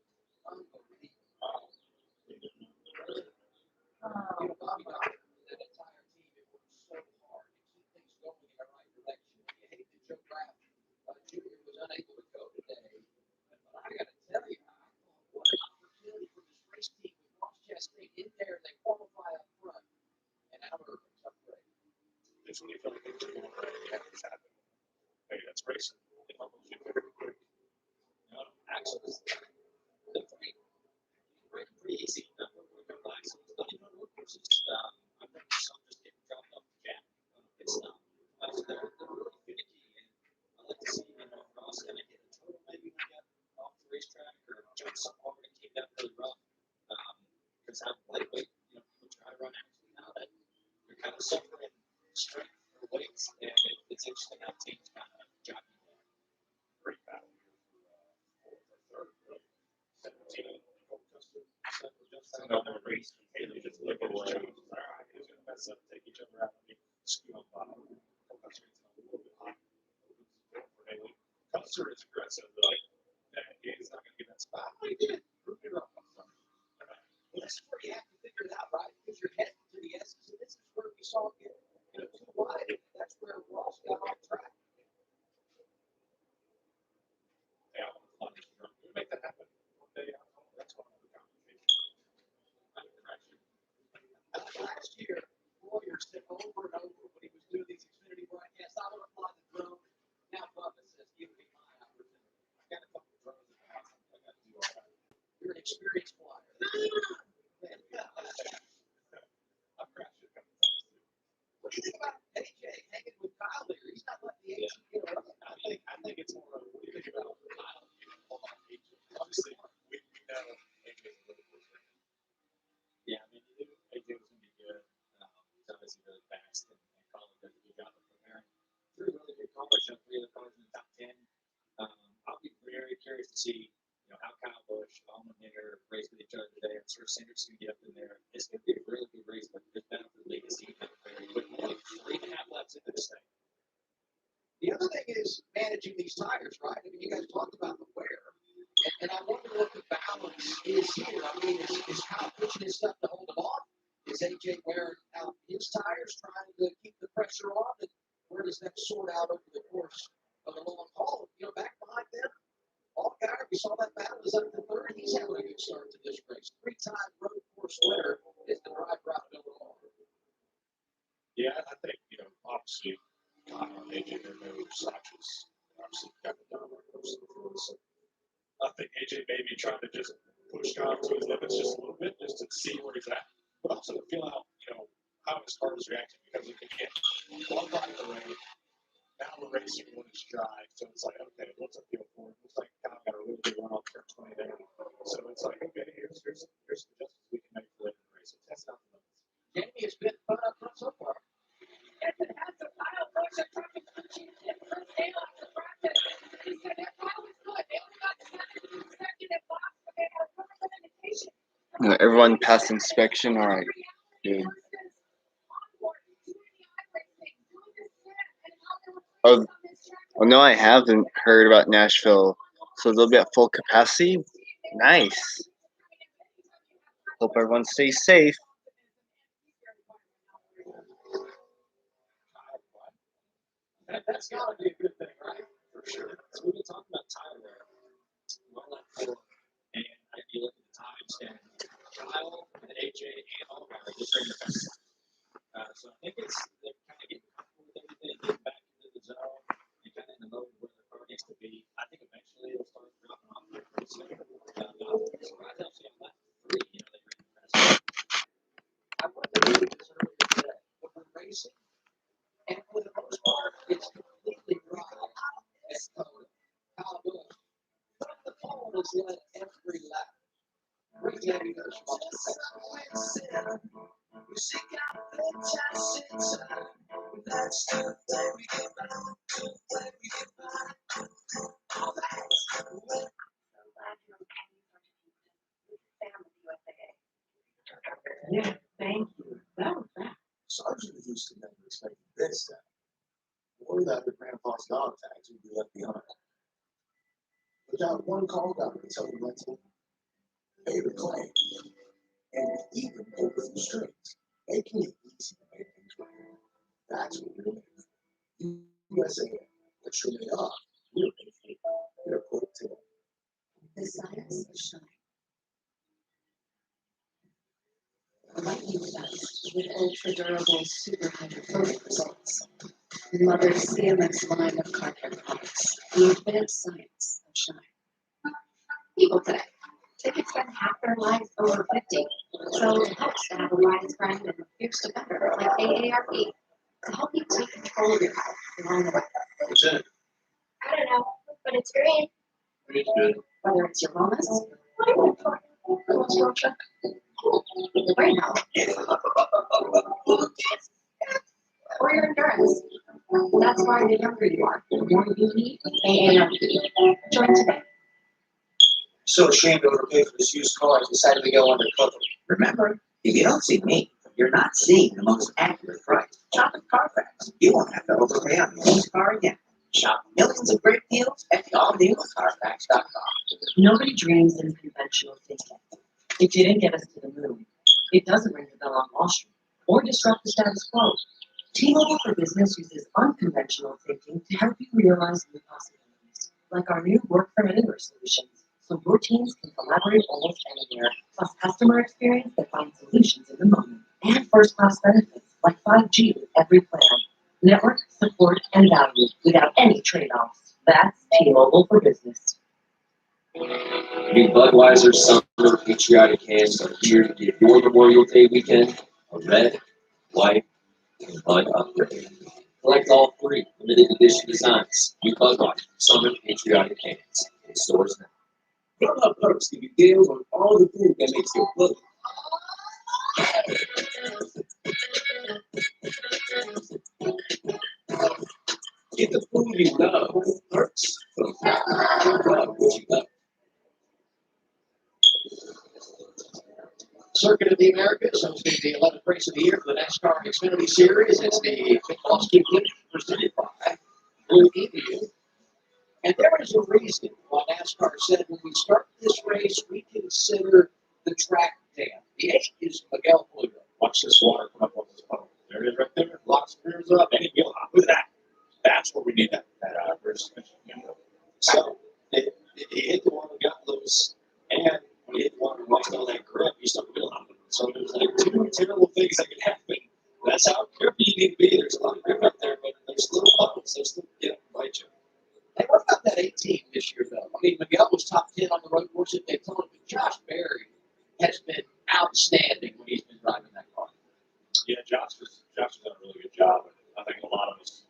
Speaker 17: know, Bobby Donovan and that entire team, it worked so hard to keep things going in the right direction. You hate that Joe Kraft Jr. was unable to go today. But I got to tell you, I thought, what an opportunity for this race team with Ross Chastain in there. They qualify up front. And Albert comes up great.
Speaker 12: It's when you feel like it's going right. Yeah, it's happening. Hey, that's racing. They almost get very quick. Axel is pretty easy. Axel is not even work versus I think some just get dropped off the cap. It's not. So they're really finicky, and I like to see Ross kind of hit a total maybe when he got off the racetrack or jump so hard and came down really rough. Because how lightweight, people try to run Axel now that you're kind of suffering strength or weights, and it's interesting how teams kind of jockey that. Great battle here for third, really. 17 another race. Haley just look away. All right, he's going to mess up, take each other out. I mean, scoot on bottom. A little bit hot for Haley. Custer is aggressive, like, he's not going to get that spot. He did. Prove me wrong. Well, this is where you have to figure it out, right? Because you're heading to the S's, and this is where we saw him get too wide. That's where Ross got off track. Yeah, we'll make that happen one day. That's one of the complications. Last year, Warriors said over and over when he was doing these Xfinity broadcasts, I want to fly the drone. Now Bubba says, give me my opportunity. I got a couple of drones in the house. I got to do all that. You're an experienced flyer. I've crashed it a couple times too. What do you think about AJ hanging with Kyle there? He's not letting the AJ get away. I think it's more of what do you think about Kyle? Obviously, we know AJ's a little bit different. Yeah, I mean, AJ was going to be good. He's obviously really fast, and Colin does a good job of preparing. Three really good cars, three of the cars in the top 10. I'll be very curious to see, how Kyle Busch, Allman Nitter race with each other today. I'm sure Sanders can get up in there. It's going to be a really good race, but it's been for the league this evening very quickly. 3.5 laps into this thing. The other thing is managing these tires, right? I mean, you guys talked about the wear. And I wonder what the balance is here. I mean, is Kyle pushing his stuff to hold him off? Is AJ wearing out his tires, trying to keep the pressure on? And where does that sort out over the course of the long haul? Back behind them, all guy, we saw that battle is up to third. He's having a good start to this race. 3-time road course winner is the driver out of Illinois. Yeah, I think, obviously, Kyle and AJ, they're no slouches. Obviously, got the dominant course in the field. So I think AJ may be trying to just push Kyle to his limits just a little bit, just to see where he's at, but also to feel out, how his car is reacting, because again, one body of the rain, now the racing when it's dry, so it's like, okay, what's the feel for it? Looks like Kyle got a really good run off turn 20 there, so it's like, okay, here's some adjustments we can make for later in the race. So test out the limits. Jamie has been fun up front so far.
Speaker 3: As it has the Kyle Busch attacking the first day off the practice. He said that Kyle was good. They only got second consecutive box, but they had further indication.
Speaker 2: Everyone passed inspection. All right, good. Oh, well, no, I haven't heard about Nashville. So they'll be at full capacity. Nice. Hope everyone stays safe.
Speaker 6: That's gotta be a good thing, right? For sure. So we've been talking about Tyler. Well, and you look at the times, and Kyle and AJ and Oliver are just ready to pass. So I think they're kind of getting comfortable with everything, getting back into the zone, and kind of in the mode where their car needs to be. I think eventually it'll start dropping off there pretty soon. I wouldn't be surprised actually on that three, you know, they're ready to pass.
Speaker 8: I wonder if it's early today, but we're racing, and for the most part, it's completely dry. It's Kyle Busch. But the phone is led every lap. Regain those
Speaker 16: Yeah, thank you. That was that.
Speaker 15: Sergeant used to never expect this time. Or that the grandpa's dog tags would be left behind. Without one call down to tell him that's it. Pay the claim. And even over the strings, making it easy to make things right. That's what we're doing. USA, what sure they are. We're making their full tail.
Speaker 16: The science of shine. Lightning fast with ultra durable super hydrophobic results. Mother's CMX line of car care products. The advanced science of shine. People today, they could spend half their lives over 50. So it helps to have a wise friend and fierce defender like AARP to help you take control of your health along the way.
Speaker 15: What's in it?
Speaker 10: I don't know, but it's green.
Speaker 15: It's good.
Speaker 16: Whether it's your wellness, cholesterol check, brain health, or your endurance. That's why the younger you are, the more you need AARP. Join today.
Speaker 8: So ashamed to overpay for this used car, I decided to go undercover. Remember, if you don't see me, you're not seeing the most accurate price. Shop at Carfax. You won't have to overpay on your used car again. Shop millions of great deals at the all-new Carfax.com.
Speaker 16: Nobody dreams in conventional thinking. It didn't get us to the moon. It doesn't ring the bell on Wall Street or disrupt the status quo. T-Mobile for Business uses unconventional thinking to help you realize new possibilities, like our new Work from Anywhere solutions, so your teams can collaborate almost anywhere, plus customer experience that finds solutions in the moment, and first-class benefits like 5G with every plan, network, support, and value without any trade-offs. That's T-Mobile for Business.
Speaker 11: New Budweiser Summer Patriotic Cans are here to give your Memorial Day weekend a red, white, and Bud upgrade. Collect all three limited edition designs. New Budweiser Summer Patriotic Cans in stores now.
Speaker 8: Grubhub Perks give you deals on all the food that makes you look. Get the food you love with Perks from Grubhub, what you love. Circuit of the Americas hosting the 11th race of the year for the NASCAR Xfinity Series. It's the football student presented by Blue EVU. And there is a reason why NASCAR said when we start this race, we consider the track damp. The 8 is Miguel Pluto. Watch this water come up on this boat. There it is right there. Locks mirrors up. And you look at that. That's where we need that first suspension. So it hit the water, got loose, and when you hit the water and lost all that grip, you start realizing. So there's like two terrible things that can happen. That's how careful you need to be. There's a lot of grip up there, but there's little bubbles. There's little, bite you. Hey, what about that 18 this year, though? I mean, Miguel was top 10 on the road course at Daytona, but Josh Berry has been outstanding when he's been driving that car.
Speaker 6: Yeah, Josh has done a really good job. I think a lot of us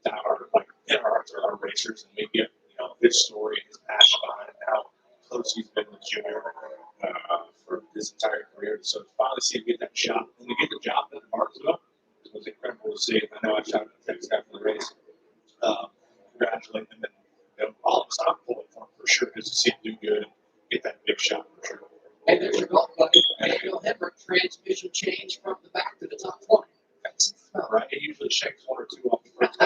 Speaker 6: in our hearts are our racers, and we get his story and his passion behind it, and how close he's been with Junior for his entire career. So to finally see him get that shot and to get the job done in Martinsville was incredible to see. I know I shouted at the text after the race. Congratulate him, and all of us, I'm pulling for him for sure, just to see him do good and get that big shot for sure.
Speaker 8: Hey, there's your golf buddy. Daniel Hedrick, transmission change from the back to the top 20.
Speaker 6: That's right. He usually shakes one or two off the front.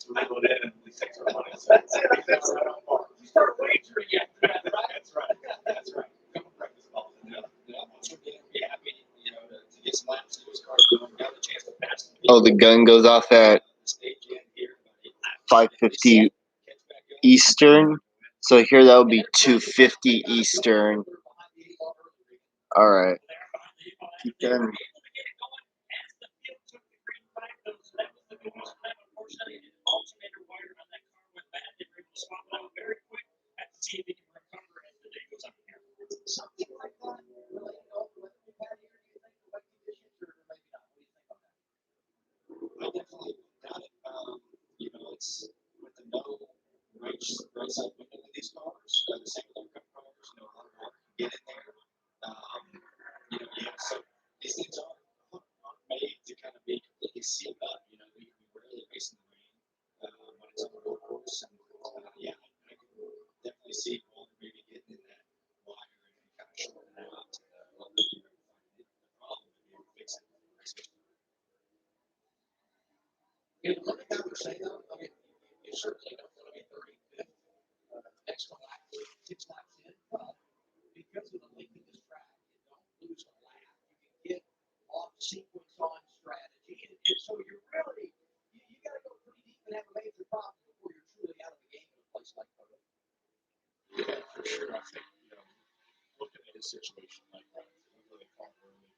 Speaker 7: we go in and we take our money. So that's it. That's right on par. You start wagering, yeah. That's right. That's right. Couple practice balls. Yeah. Be happy, you know, to get some laps in his car. Got the chance to pass.
Speaker 2: Oh, the gun goes off at 5:50 Eastern. So here that would be 2:50 Eastern. All right. Keep that in.
Speaker 5: Something like that, really, we've had here, do you think the wet conditions or maybe not? What do you think on that?
Speaker 17: I definitely got it. You know, it's with the no right side window of these cars, the single cup cars, you know, a lot of water can get in there. You know, yeah, so these things are made to kind of be completely sealed up. You know, we rarely race in the rain when it's on the road course. And yeah, I can definitely see water maybe getting in that wire and kind of shorting it out. What really the problem and be able to fix it.
Speaker 5: You know, look at that, say though, I mean, you certainly don't want to be 35th, extra lap, 6 laps in, but because of the length of this track, you don't lose a lap. You can get off sequence on strategy, and so you're really, you got to go pretty deep and have a major problem before you're truly out of the game in a place like that.
Speaker 4: Yeah, for sure. I think, you know, looking at a situation like that, really caught early,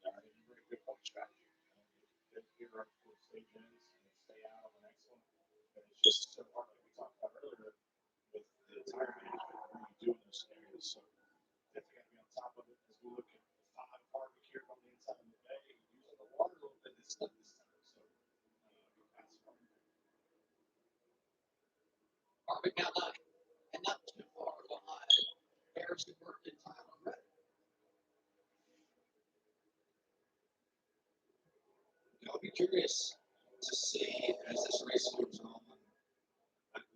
Speaker 4: and you bring a good point strategy. They figure out before the stage ends and stay out on the next one. And it's just so hard, like we talked about earlier, with the tire management, what you do in those scenarios. So definitely got to be on top of it as we look at the 5 Harvick here on the inside of the bay, using the water a little bit this time. So go past Harvick.
Speaker 5: Harvick now not, and not too far behind Harrison Burke and Tyler Reddick.
Speaker 17: I'll be curious to see as this race moves on.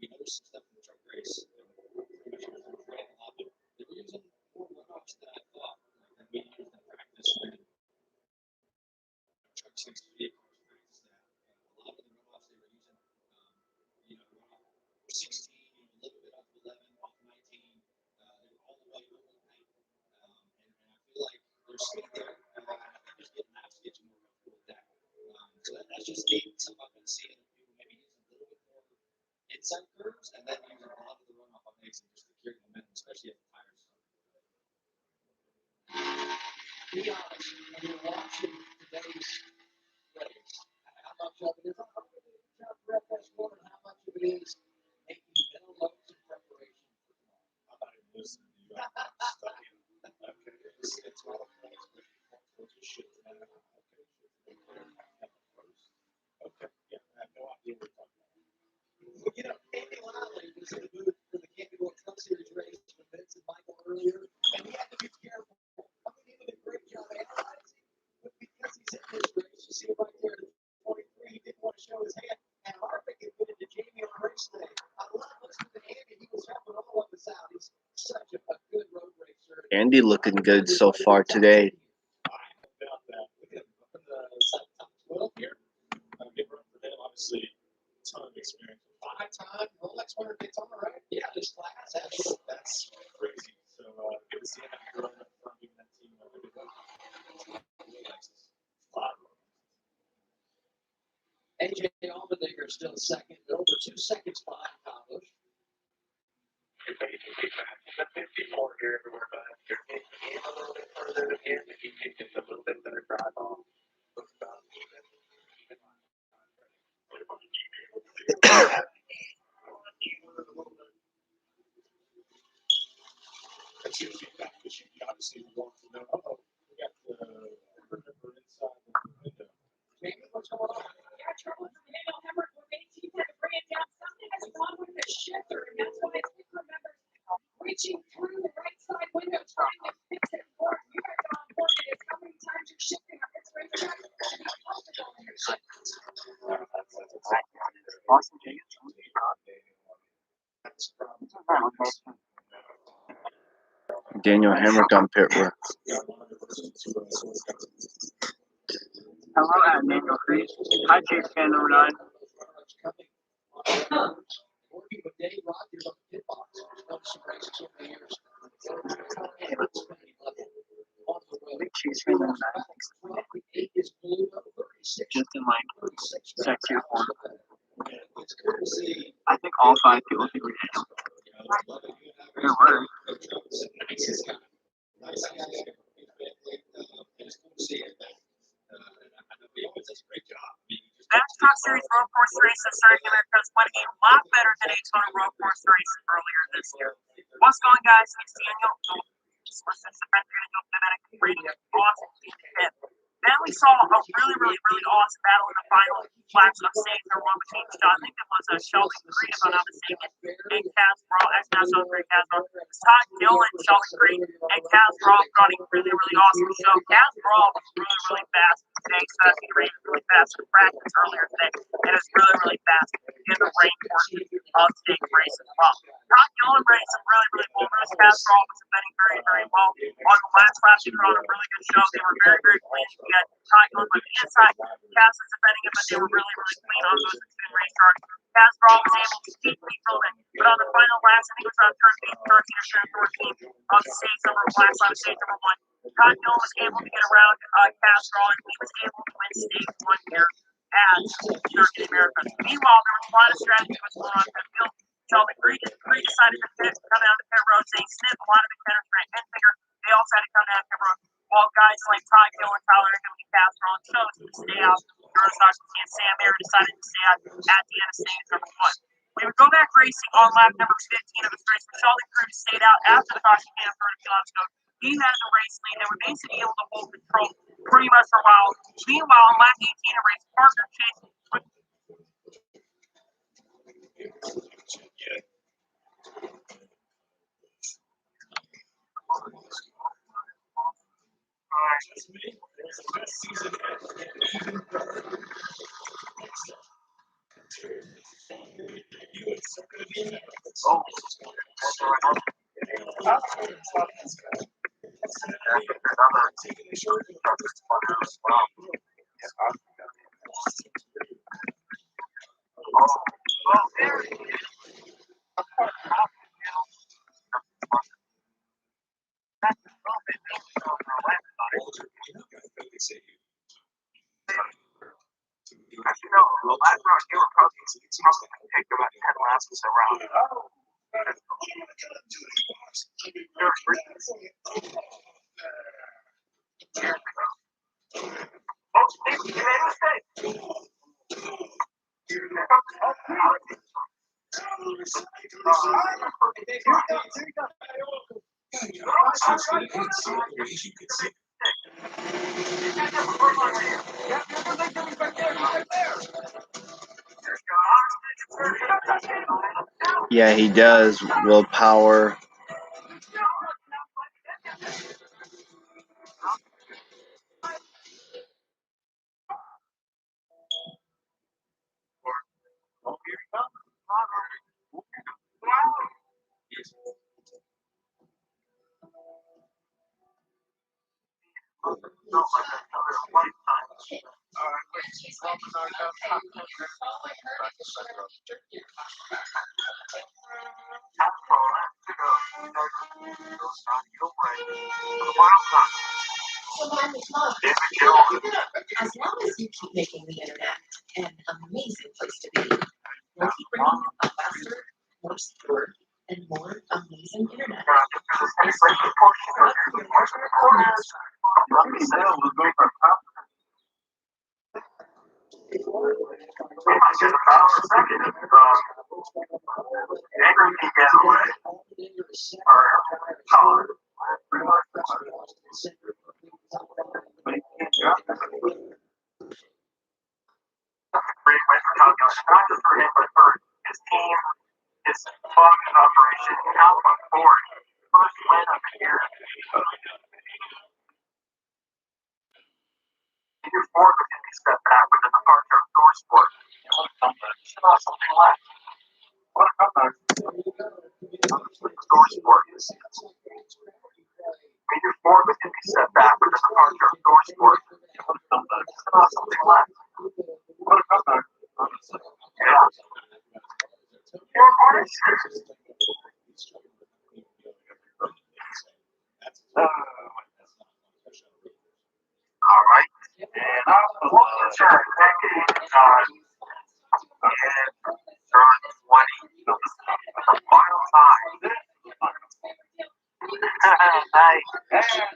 Speaker 17: We noticed some stuff in the truck race. Pretty much was ran a lot, but they were using more runoffs than I thought. Than we used in practice when truck 6 vehicles practice that. A lot of the runoffs they were using, you know, runoff 16, you know, a little bit off 11, off 19. They were all the way over 9. And I feel like there's speed there. I think just getting laps gets you more comfortable with that. So that's just something I've been seeing people maybe using a little bit more inside curves and then using a lot of the runoff on exit just to carry momentum, especially if the tires start.
Speaker 5: Be honest, when you're watching today's race, how much of it is on FS1 and how much of it is making mental notes in preparation for tomorrow?
Speaker 4: I'm not even listening to you. I'm studying. Okay, it's all points, but what's your shit? Okay, yeah, I have no idea what you're talking about.
Speaker 5: Well, you know, Andy Lally was in the booth for the Camping World Truck Series race with Vince and Michael earlier, and he had to be careful. I mean, he did a great job analyzing, but because he's in this race, you see him right there at 23, he didn't want to show his hand, and Harvick admitted to Jamie on race day, I love listening to Andy, he was helping all of us out. He's such a good road racer.
Speaker 2: Andy looking good so far today.
Speaker 4: About that, look at him up in the top 12 here. Give room for him, obviously, a ton of experience.
Speaker 5: 5-time Rolex winner Daytona, right? Yeah, this class, absolutely.
Speaker 4: That's crazy. So good to see him growing up from giving that team a good
Speaker 5: AJ Allmendinger still second, over 2 seconds behind Kyle Busch.
Speaker 13: You're basically matching the 54 here everywhere, but you're taking in a little bit further than him, if you can get a little bit better drive on. Looks about even.
Speaker 4: That's your feedback, because you obviously want to know, we got the crew member inside the window.
Speaker 5: Jamie, what's going on?
Speaker 3: Yeah, trouble for Daniel Hemrick when they team had to bring it down. Something is wrong with the shifter, and that's why it's crew members reaching through the right side window trying to fix it for it. You guys are on board with it. How many times you're shifting on this racetrack?
Speaker 12: Awesome, Jacob.
Speaker 2: Daniel Hemrick on pit road.
Speaker 12: Hello, I'm Daniel Creed. Hi, Chase fan number 9.
Speaker 8: Working with Dave Rogers on the pit box. Done some races over the years. Is blue up 36.
Speaker 18: Just in like section 1. I think all 5 people think we did. Yeah, we're.
Speaker 6: That Truck Series Road Course race in South America went a lot better than Daytona Road Course race earlier this year. What's going, guys? It's Daniel. Then we saw a really awesome battle in the final laps of stage number 1 between I think it was Sheldon Creed, if I'm not mistaken, and Kaz Brawl. Actually, not Sheldon Creed, Kaz Brawl. It was Todd Dillon, Sheldon Creed, and Kaz Brawl running really awesome show. Kaz Brawl was really fast today, especially ran really fast in practice earlier today, and it was really fast in the rain portion of today's race as well. Todd Dillon ran some really cool moves. Kaz Brawl was defending very well. On the last lap, he put on a really good show. They were very clean. We had Todd Dillon on the inside. Kaz was defending him, but they were really clean on those spin race starts. Kaz Brawl was able to keep controlling, but on the final laps, I think it was on turn 13 or turn 14 of stage number last lap of stage number 1. Todd Dillon was able to get around Kaz Brawl, and he was able to win stage 1 here at Circuit America. Meanwhile, there was a lot of strategy that was going on in the field. Sheldon Creed decided to come out of the pit road, saying Smith, a lot of contenders ran Henfinger. They also had to come down the pit road. While guys like Todd Dillon, Tyler Hickman, and Kaz Brawl chose to stay out. Eurostock and Sam Mayer decided to stay out at the end of stage number 1. We would go back racing on lap number 15 of this race. Sheldon Creed stayed out after the caution came up for a few laps ago. He had the race lead. They were basically able to hold control pretty much for a while. Meanwhile, on lap 18 of race, Parker Chase
Speaker 2: Yeah, he does. Willpower.
Speaker 16: As long as you keep making the internet an amazing place to be, we'll keep bringing you a faster, more secure, and more amazing internet.
Speaker 18: His team is following Operation Alpha Forward. First win of the year. Your Ford can be stepped back with the departure of Door Sport. Saw something left. What a comeback. Door Sport. Major Ford can be stepped back with the departure of Door Sport. Saw something left. What a comeback. Yeah. You're recording? Alright. And welcome to chat back in again, turn 20 of the final time. Nice. And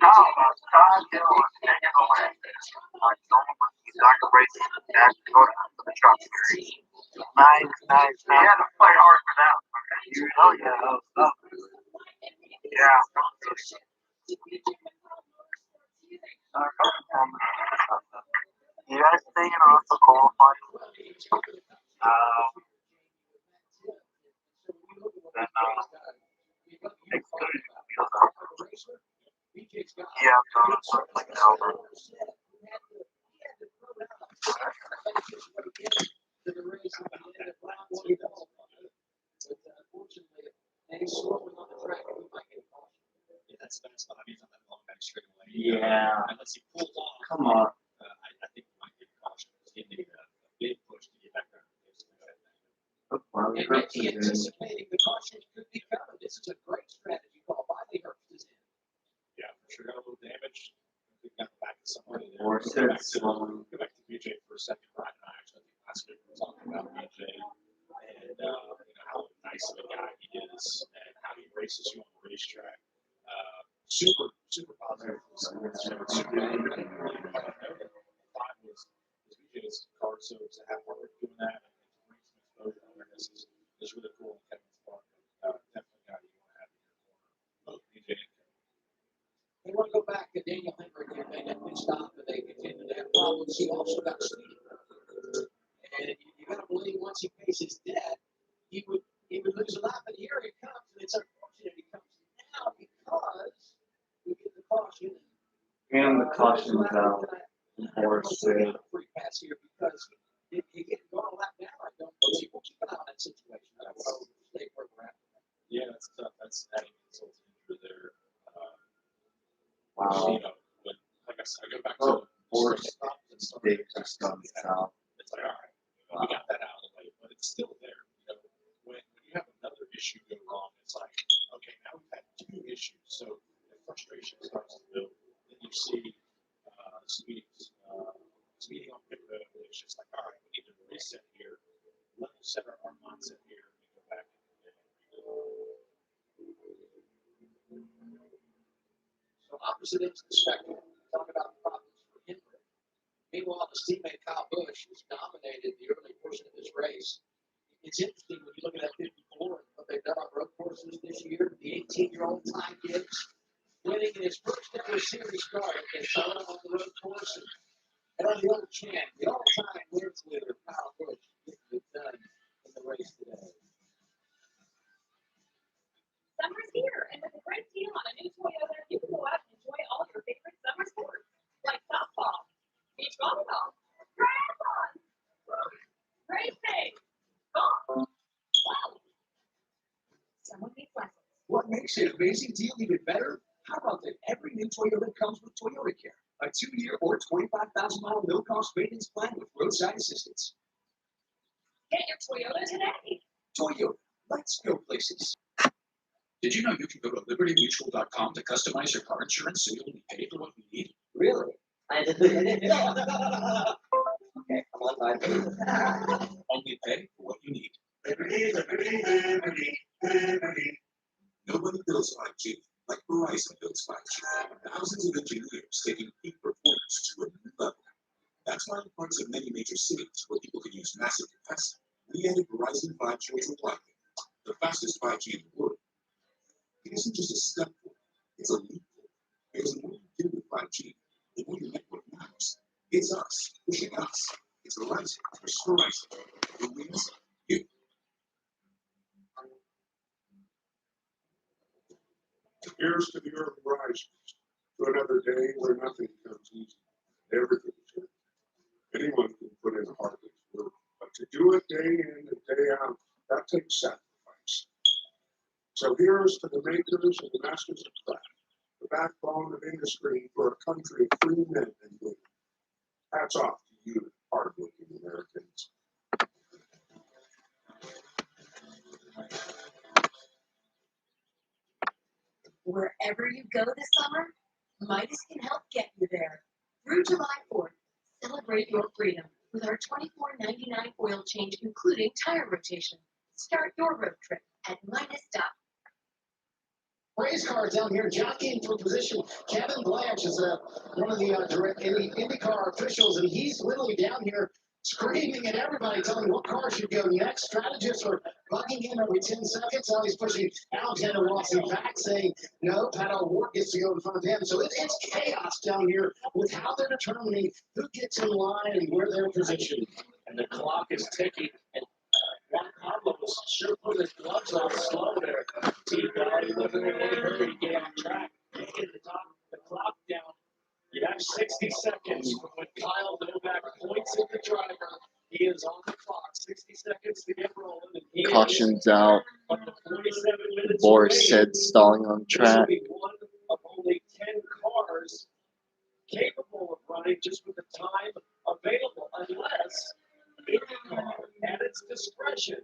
Speaker 18: how about Todd Dillon taking away on Dr. Racing at Dakota for the Truck Series? Nice, nice. You had to play hard for that one. Oh, yeah. Yeah. You guys staying on for qualifying? Then, excluding wheels out. Yeah, so it's like an over.
Speaker 1: That's Bobby's on that long back straightaway.
Speaker 2: Yeah.
Speaker 1: Unless he pulls off.
Speaker 2: Come on.
Speaker 1: I think he might get caution. He made a big push to get back around.
Speaker 5: And maybe anticipating the caution could be coming. This is a great strategy call by the Herbst is in.
Speaker 1: Yeah, for sure got a little damage. We got back to somebody there.
Speaker 2: Or
Speaker 1: Go back to BJ for a second. Ryan and I actually last week were talking about BJ and how nice of a guy he is and how he races you on the racetrack. Super positive. Super BJ's car, so to have work doing that and bring some exposure and awareness is really cool. And Kevin's fun. Definitely a guy you want to have in your corner. Both BJ and Kevin.
Speaker 5: They want to go back to Daniel Henry here. They didn't stop, but they continue to have problems. He also got speed. And you got to believe once he pays his debt, he would lose a lot. But here he comes, and it's unfortunate he comes now because we get the caution.
Speaker 2: And the caution's out. Horse said.
Speaker 5: Free pass here because he gets going a lot now. I don't believe we'll keep an eye on that situation. Stay where we're at.
Speaker 1: Yeah, that's tough. That's adding insult to injury there.
Speaker 2: Wow.
Speaker 1: But like I said, I go back to
Speaker 2: horse big stuff out.
Speaker 1: It's like, all right, we got that out of the way, but it's still there. When you have another issue go wrong, it's like, okay, now we've had two issues, so the frustration starts to build. Then you see speeding on pit road. It's just like, all right, we need to reset here, level set our mindset here, and go back and
Speaker 5: So opposite ends of the spectrum. Talk about problems for Henry. Meanwhile, his teammate Kyle Busch has dominated the early portion of this race. It's interesting when you look at that 54 and what they've done on road courses this year. The 18-year-old Ty Gibbs winning in his first ever series start and showing up on the road course. And on the old champ, the all-time wins leader Kyle Busch getting it done in the race today.
Speaker 3: Summer's here, and with a great deal on a new Toyota, you can go out and enjoy all your favorite summer sports, like softball, beach volleyball, triathlon, racing, golf. Wow. Someone needs lessons.
Speaker 5: What makes an amazing deal even better? How about that every new Toyota comes with Toyota Care, a 2-year or 25,000-mile no-cost maintenance plan with roadside assistance.
Speaker 3: Get your Toyota today.
Speaker 5: Toyota, let's go places.
Speaker 8: Did you know you can go to libertymutual.com to customize your car insurance so you'll only pay for what you need?
Speaker 5: Really? I didn't. Okay, come on,
Speaker 8: Only pay for what you need.
Speaker 4: Liberty. Nobody builds 5G like Verizon builds 5G. Thousands of engineers taking peak performance to a new level. That's why in parts of many major cities where people can use massive capacity, we added Verizon 5G to Black, the fastest 5G in the world. It isn't just a step forward, it's a leap forward. Because the more you do with 5G, the more your network matters. It's us, pushing us. It's Verizon, push Verizon. Who wins? You.
Speaker 19: Here's to the early risers, to another day where nothing comes easy. Everything is good. Anyone can put in a hard day's work, but to do it day in and day out, that takes sacrifice. So here's to the makers and the masters of craft, the backbone of industry for a country of free men and women. Hats off to you, hardworking Americans.
Speaker 3: Wherever you go this summer, Midas can help get you there. Through July 4th, celebrate your freedom with our $24.99 oil change, including tire rotation. Start your road trip at Midas.com.
Speaker 5: Race cars down here jockeying for position. Kevin Blanche is one of the direct IndyCar officials, and he's literally down here screaming at everybody, telling what car should go next. Strategists are bugging him every 10 seconds. Now he's pushing Alexander Rossi back, saying, no, Pat O'Rourke gets to go in front of him. So it's chaos down here with how they're determining who gets in line and where they're positioned.
Speaker 13: And the clock is ticking. And Juan Pablo was sure put his gloves on slow there. He wasn't in any hurry to get on track. Get the clock down. You have 60 seconds from when Kyle Novak points at the driver. He is on the clock. 60 seconds to get rolling. And he
Speaker 2: Cautions out.
Speaker 13: But the 47 minutes
Speaker 2: Boris said stalling on track.
Speaker 13: This will be one of only 10 cars capable of running just with the time available, unless IndyCar, at its discretion,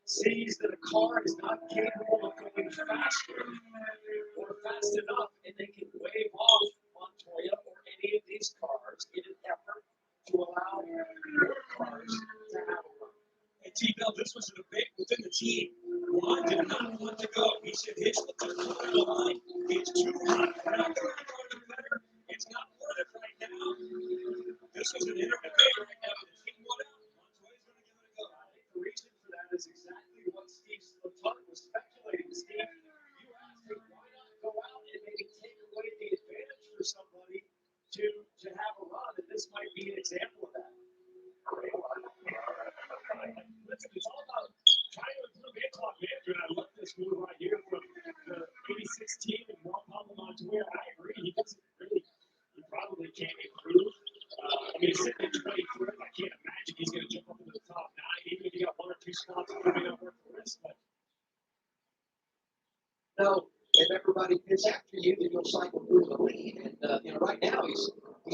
Speaker 13: sees that a car is not capable of going faster or fast enough, and they can wave off Montoya or any of these cars in an effort to allow more cars to have a run. And T-Bill, this was a debate within the team. Juan did not want to go. He said his line is too hot. We're not going to go better. It's not worth it right now. This was an inner debate right now. The team won out. Montoya's going to give it a go. I think the reason for that is exactly what Steve Latone was speculating. Steve, you asked him why not go out and maybe take away the advantage for somebody to have a run, and this might be an example of that. Listen, it's all about trying to improve clock management. I love this move right here from the 86 team and Juan Pablo Montoya. I agree. He doesn't really, he probably can't improve. I mean, he's sitting at 23. I can't imagine he's going to jump up into the top 9, even if he got 1 or 2 spots. It may not work for us, but.
Speaker 8: No, if everybody gets after you, then you'll cycle through the lead. And right now he's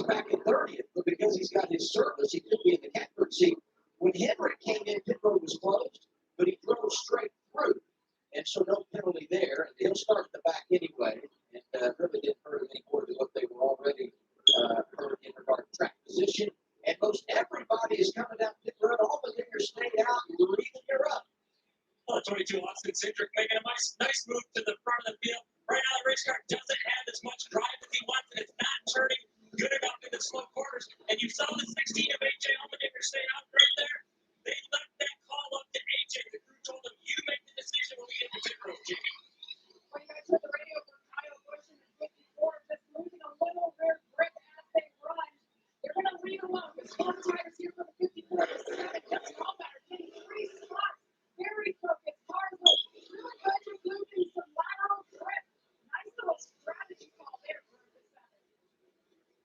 Speaker 8: back in 30th, but because he's got his service, he could be in the catbird seat. When Henrik came in, pit road was closed, but he drove straight through, and so no penalty there. And he'll start at the back anyway, and really didn't hurt any more than what they were already hurt in regard to track position. And most everybody is coming down pit road. All the leaders stayed out, and you're up.
Speaker 6: 22 Austin Cindric making a nice move to the front of the field. Right now, the race car doesn't have as much drive as he wants, and it's not turning good enough in the slow quarters. And you saw the 16 of AJ Allmendinger stay out right there. They left that call up to AJ. The crew told him, you make the decision when we get to pit road, Jamie.
Speaker 14: Well, you guys heard the radio from Kyle Busch in the 54, just losing a little rear grip as they run. They're going to lead along with small tires here for the 54. Just all better, getting 3 spots. Very focused, hard look. Really good, you're losing some lateral grip. Nice little strategy call there for the 7.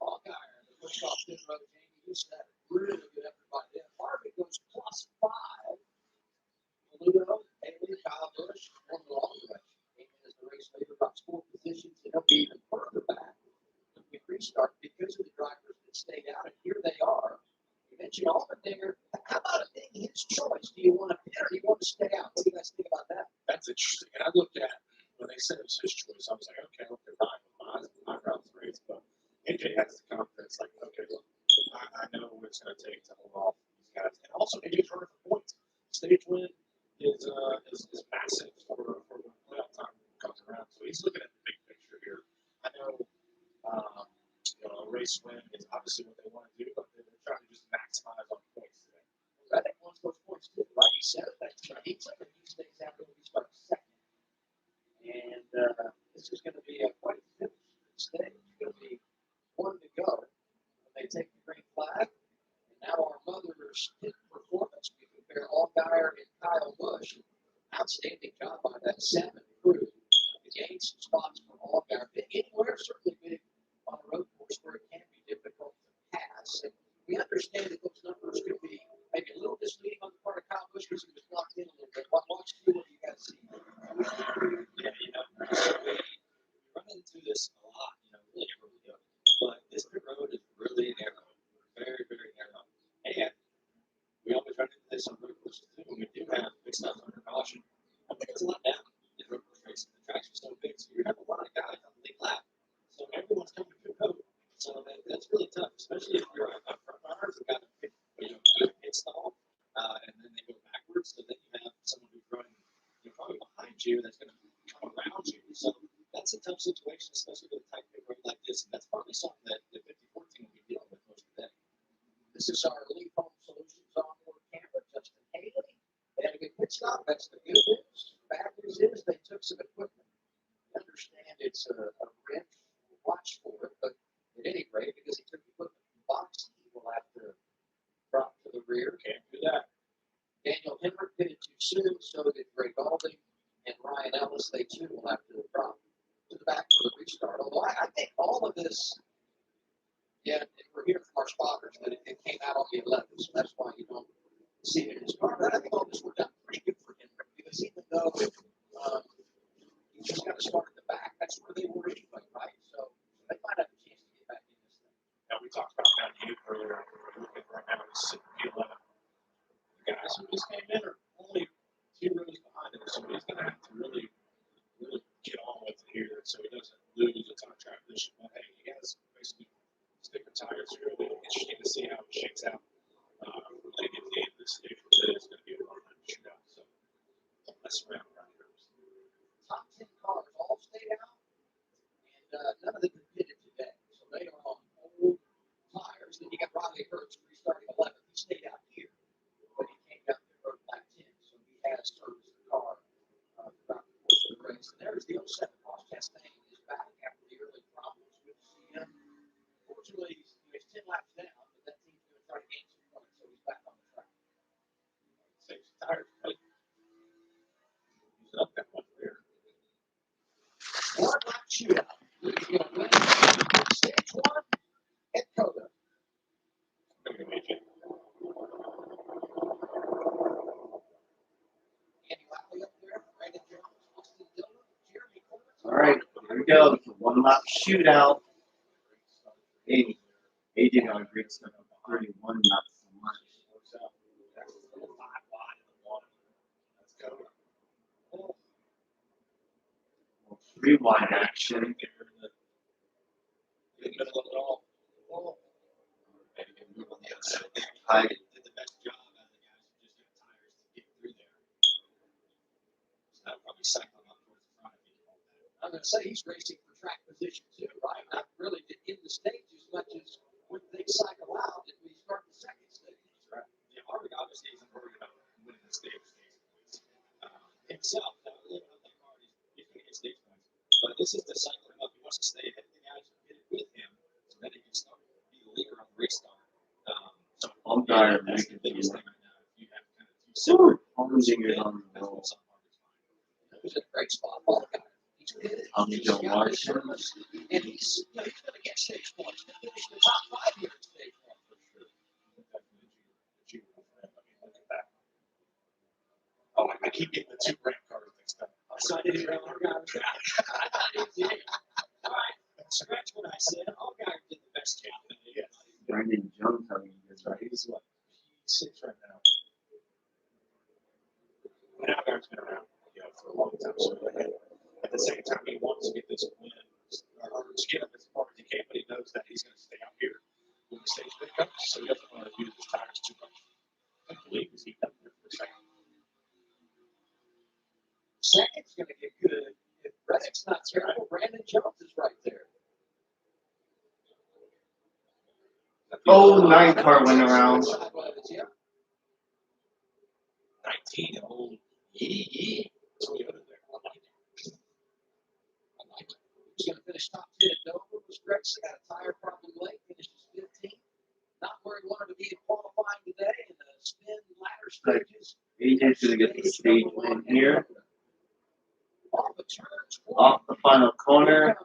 Speaker 8: Allgaier, the push off pit road, Jamie, you said really good effort by them. Harvick goes +5. Ludo, Haley, Kyle Busch, won the long stretch. Came in as the race leader, about 4 positions, and he'll be even further back when we restart because of the drivers that stayed out, and here they are. You mentioned Allmendinger. How about it being his choice? Do you want to pit or do you want to stay out? What do you guys think about that?
Speaker 13: That's interesting. And I looked at when they said it was his choice. I was like, okay, fine. My route's race, but AJ has the confidence. Like, okay, look, I know what it's going to take to hold off these guys. And also, AJ's running for points. Stage win is massive for when playoff time comes around. So he's looking at the big picture here. I know, a race win is obviously what they want to do, but they're trying to just maximize on points today.
Speaker 8: Reddick wants those points too, right? He said it. That's right. He said he stays out when he starts second. And this is going to be quite a finish stage. It's going to be 1 to go when they take the green flag. And now our mother's pit performance. We compare Allgaier and Kyle Busch. Outstanding job by that 7 crew to gain some spots for Allgaier. Big anywhere, certainly big on a road course where it can be difficult to pass. And we understand that those numbers could be maybe a little misleading on the part of Kyle Busch because he was locked in a little bit. Watch through what you guys see.
Speaker 13: Yeah, so we run into this a lot, really every day. But this pit road is really narrow, very, very narrow. And we always run into this on road courses too. When we do have big stuff under caution, I think it's a lot down in road course racing. The tracks are so big, so
Speaker 12: especially if you're a front runner who got a good pit stall, and then they go backwards, so then you have someone who's running probably behind you that's going to come around you. So that's a tough situation, especially with a tight pit road like this. And that's probably something that the 5014 will be dealing with most of the day.
Speaker 5: This is our Leaf Home Solutions onboard camera, Justin Haley. They had a good pit stop. That's the good news. The bad news is they took some equipment. I understand it's a wrench. Watch for it, but at any rate, because he took equipment from the box, he will have to drop to the rear.
Speaker 12: Can't do that.
Speaker 5: Daniel Henrik did it too soon, so did Ray Golding and Ryan Ellis. They too will have to drop to the back for the restart. Although I think all of this, yeah, we're hearing from our spotters that it came out on the 11th, so that's why you don't see it in his car. But I think all this worked out pretty good for Henrik because even though he just got to start at the back, that's where they were anyway, right? So they might have a chance to get back in this thing.
Speaker 12: Now, we talked about that earlier. Right now, it's sitting at 11. The guys who just came in are only 2 rows behind him, so he's going to have to really get on with it here so he doesn't lose a ton of track position. But hey, you guys basically stick with tires here. It'll be interesting to see how it shakes out when they get to the end of this stage. It's going to be a one-time shootout, so that's around right here.
Speaker 5: Top 10 cars all stayed out, and none of them competed today. So they are on old tires. Then you got Riley Hurts restarting 11th. He stayed out here, but he came down to road back 10. So he has serviced the car throughout the course of the race. And there's the 07 Ross Chastain is back after the early problems. Good to see him. Fortunately, he's 10 laps down, but that team's going to try to gain some points, so he's back on the track.
Speaker 12: Saves tires, right? He's up that one there.
Speaker 5: One lap shootout. Stage 1 at Coda.
Speaker 2: All right, here we go. It's a 1-lap shootout. Hey, AJ got a great start on 31, not so much. Rewind action. Hi.
Speaker 5: I'm going to say he's racing for track position too, right? Not really in the stage as much as when things cycle out and we start the second stage.
Speaker 12: Right. Yeah, Harvick obviously isn't worried about winning the stage himself. He's going to get stage points. But this is the cycling up. He wants to stay ahead of the guys who did it with him so that he can start be the leader on the restart. So that's the biggest thing right now. If you have kind of two separate
Speaker 2: Allmendinger on the roll.
Speaker 5: It was a great spot. Ball guy.
Speaker 2: Joe Martin.
Speaker 5: And he's going to get stage points. He's going to finish in the top 5 here at stage 1 for sure.
Speaker 12: Look at that. Oh, I keep getting the 2 rank cards mixed up.
Speaker 5: So I didn't realize our guy was
Speaker 12: All right. Scratch what I said. All guys did the best job. Yes.
Speaker 2: Brandon Jones having a good ride.
Speaker 12: He's what? He's 6 right now. Now guys been around for a long time. So at the same time, he wants to get this win or to get up as far as he can, but he knows that he's going to stay out here when the stage pickup. So he doesn't want to use his tires too much. I believe he's heating up there for a second.
Speaker 5: Second's going to get good. If Reddick's not terrible, Brandon Jones is right there.
Speaker 2: Oh, 9 car went around.
Speaker 12: 19, old yee. Toyota there. I like it.
Speaker 5: He's going to finish top 10 at Dover. Was Gregson got a tire problem late, finishes 15th. Not where he wanted to be in qualifying today in the spin ladder stages.
Speaker 2: AJ's going to get the stage win here.
Speaker 5: Off
Speaker 2: the final corner.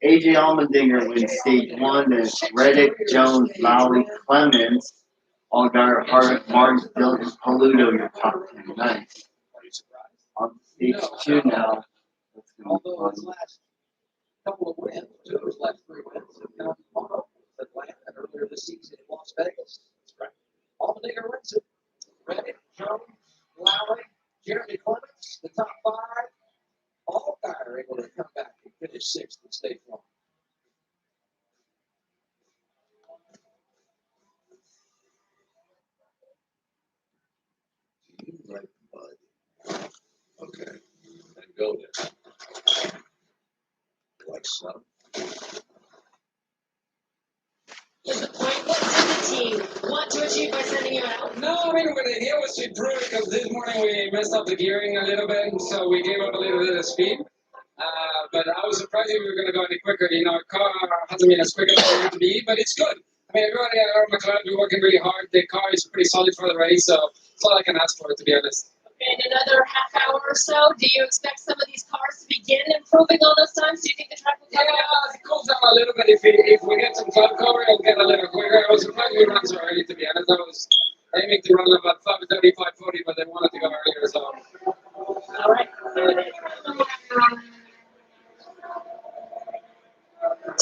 Speaker 2: AJ Allmendinger wins stage 1. Then it's Reddick, Jones, Lowry, Clemens, Allgaier, Hart, Martin, Dillon, Paludo, your top 10. Nice. On stage 2 now. That's going to be
Speaker 5: Although his last couple of wins, 2 of his last 3 wins have come from Atlanta and earlier this season in Las Vegas. That's right. Allmendinger wins it. Reddick, Jones, Lowry, Jeremy Clements, the top 5. Allgaier able to come back and finish 6th in stage 1.
Speaker 4: Okay. Then go there. Like so.
Speaker 3: Is the point what's the team want to achieve by sending you out?
Speaker 20: No, I mean, what the idea was to improve it because this morning we messed up the gearing a little bit, so we gave up a little bit of speed. But I was surprised if we were going to go any quicker. You know, a car hasn't been as quick as it wanted to be, but it's good. I mean, everybody at our McLaren is working really hard. The car is pretty solid for the race, so that's all I can ask for, to be honest.
Speaker 3: In another half hour or so, do you expect some of these cars to begin improving on those times? Do you think the track will come down?
Speaker 20: Yeah, it cools down a little bit. If we get some cloud cover, it'll get a little quicker. I was surprised we ran so early, to be honest. I was aiming to run about 5:30, 5:40, but they wanted to go earlier, so.
Speaker 3: All right.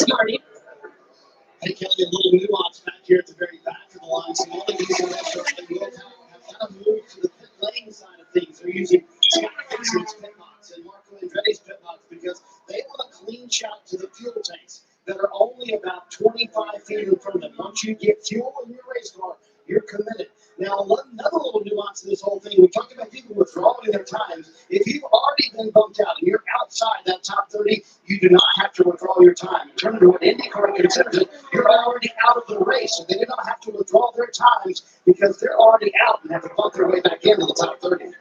Speaker 3: Marty.
Speaker 8: Hey, Kelly, a little nuance back here at the very back of the line. So all of these restaurants that will have kind of moved to the pit lane side of things. They're using Scott Dixon's pit box and Marco Andretti's pit box because they want a clean shot to the fuel tanks that are only about 25 feet in front of them. Once you get fuel in your race car, you're committed. Now, another little nuance to this whole thing, we talked about people withdrawing their times. If you've already been bumped out and you're outside that top 30, you do not have to withdraw your time. In terms of what IndyCar considers it, you're already out of the race, so they do not have to withdraw their times because they're already out and have to bump their way back into the top 30.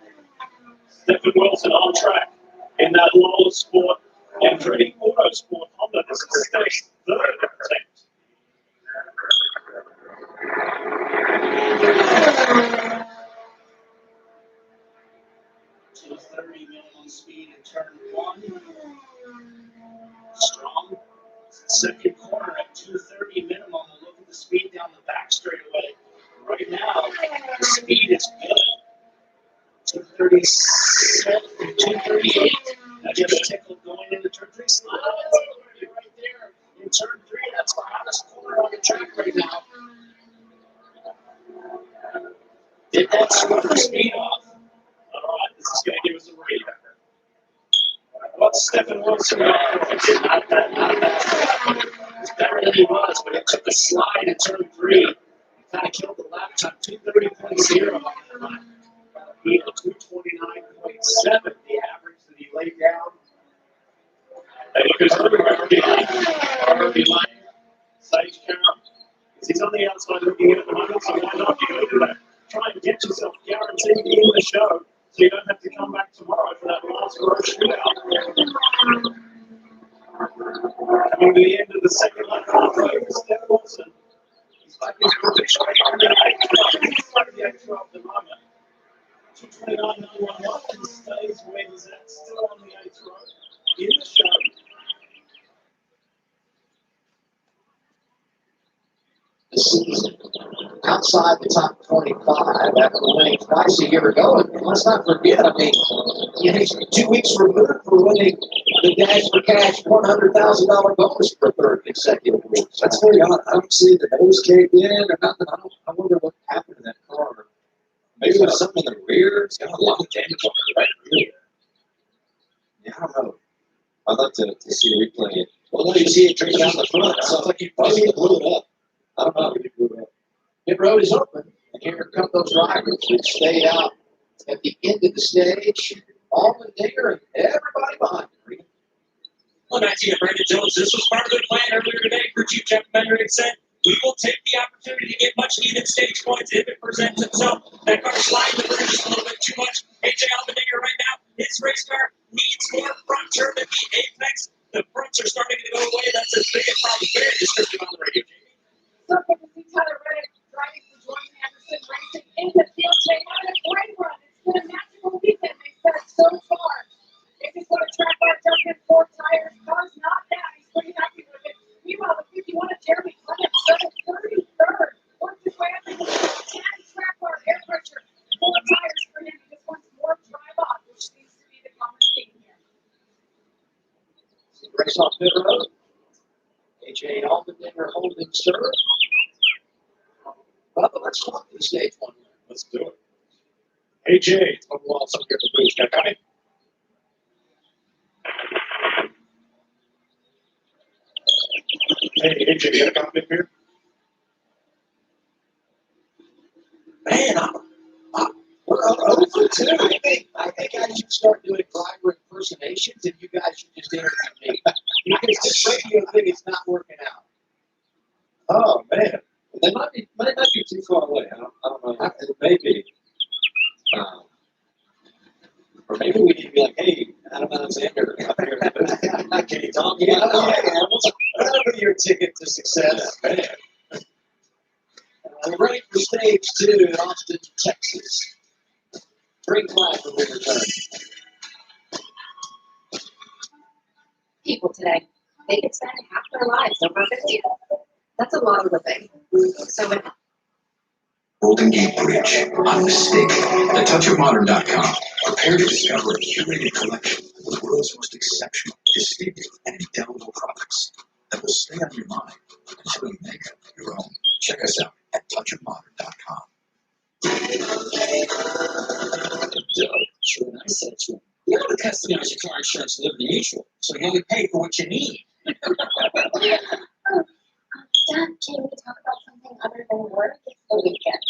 Speaker 6: Stephen Wilson on track in that Lola Sport Andretti Autosport Honda. This is stage third attempt.
Speaker 8: Minimum speed in turn one. Strong. Second corner at 230 minimum. We'll look at the speed down the back straightaway. Right now, the speed is good. 237, 238. I just tickled going into turn three. Slides right there in turn three. That's the hottest corner on the track right now. Did that switch speed off? All right, this is going to give us a read. What's Stephen Wilson got? Not bad. It's better than he was, but it took a slide in turn three. Kind of killed the lap time. 230.0. He had 229.7, the average that he laid down. And because Harvey line, stage count. He's on the outside looking at the moment, so why not you do that? Try and get yourself guaranteed in the show so you don't have to come back tomorrow for that last row shootout. Coming to the end of the second lap, Steph Wilson. He's like his British right on the 8th. He's like the 8th row at the moment. 229.911 stays where he's at, still on the 8th row in the show.
Speaker 5: This season, outside the top 25 after winning twice a year ago. And let's not forget, I mean, he's 2 weeks removed for winning the Dash for Cash $100,000 bonus for third consecutive week.
Speaker 15: That's very odd. I don't see the nose caved in or nothing. I wonder what happened to that car. Maybe there's something in the rear. It's got a lot of damage on the right rear. Yeah, I don't know. I'd like to see a replay.
Speaker 8: Well, no, you see it drink down the front. It sounds like he probably blew it up.
Speaker 15: I don't know if he blew it up.
Speaker 5: Pit road is open, and here come those riders that stayed out at the end of the stage. Alden Dinger and everybody behind him.
Speaker 6: Well, back to you, Brandon Jones. This was part of the plan earlier today. Crew Chief Jeff Bender had said, we will take the opportunity to get much needed stage points if it presents itself. That car sliding the rear just a little bit too much. AJ Allmendinger right now, his race car needs more front turn at the apex. The fronts are starting to go away. That's his biggest problem. Very descriptive on the radio.
Speaker 3: So good to see Tyler Reddick driving for Jordan Anderson Racing in the field today. What a great run. It's been a magical weekend, they said, so far. They just got a track bar jump in 4 tires. Car's not down. He's pretty happy with it. Meanwhile, the 51 of Jeremy Clement settled 33rd. Worked his way up into the 10 track bar air pressure. 4 tires for him. He just wants more drive off, which seems to be the common theme here.
Speaker 5: Race off pit road. AJ Allmendinger holding serve. Well, let's talk to the stage one.
Speaker 6: Let's do it. AJ, Tom Waltz up here at the booth. Got coming. Hey, AJ, you got a comment here?
Speaker 8: Man, we're
Speaker 5: over too. I think I should start doing driver impersonations, and you guys should just interview me because this radio thing is not working out.
Speaker 6: Oh man, they might be too far away. I don't know. It may be. Or maybe we need to be like, hey, Adam Alexander, up here. Can you talk?
Speaker 5: Yeah. That'll be your ticket to success.
Speaker 6: Yeah, man.
Speaker 5: We're ready for stage 2 in Austin, Texas. Bring class when we return.
Speaker 3: People today, they could spend half their lives over video. That's a lot of living. So when
Speaker 4: Golden Gate Bridge, unmistakable. At touchofmodern.com, prepare to discover a curated collection of the world's most exceptional, distinctive, and indelible products that will stay on your mind until you make them your own. Check us out at touchofmodern.com.
Speaker 8: Sure, I said to him, you ought to customize your car insurance Liberty Mutual, so you only pay for what you need.
Speaker 10: Dad, can we talk about something other than work? It's the weekend.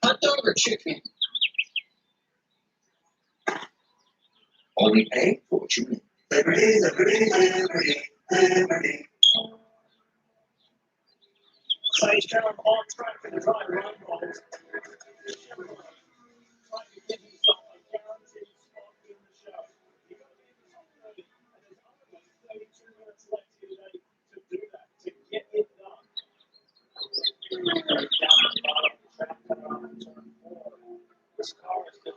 Speaker 8: Hot dog or chicken?
Speaker 4: Only pay for what you need.
Speaker 5: Liberty, liberty, liberty, liberty.
Speaker 6: Sage Town on track in the drive run goals. This car has been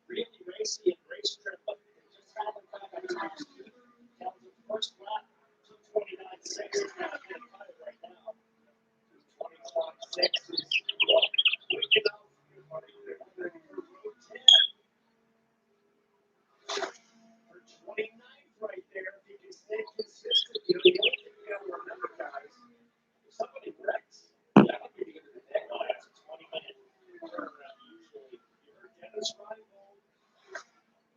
Speaker 6: really racy and race driven. Just traveling back on top speed. That was the first lap, 2:29.6. It's got to get tired right now. 2:25.6 is wicked out. For 29th right there, if you can stay consistent, the only thing you got to remember, guys, if somebody wrecks, that'll be the end of the day. Oh, that's a 20-minute turnaround usually. You're Dennis Reinbold,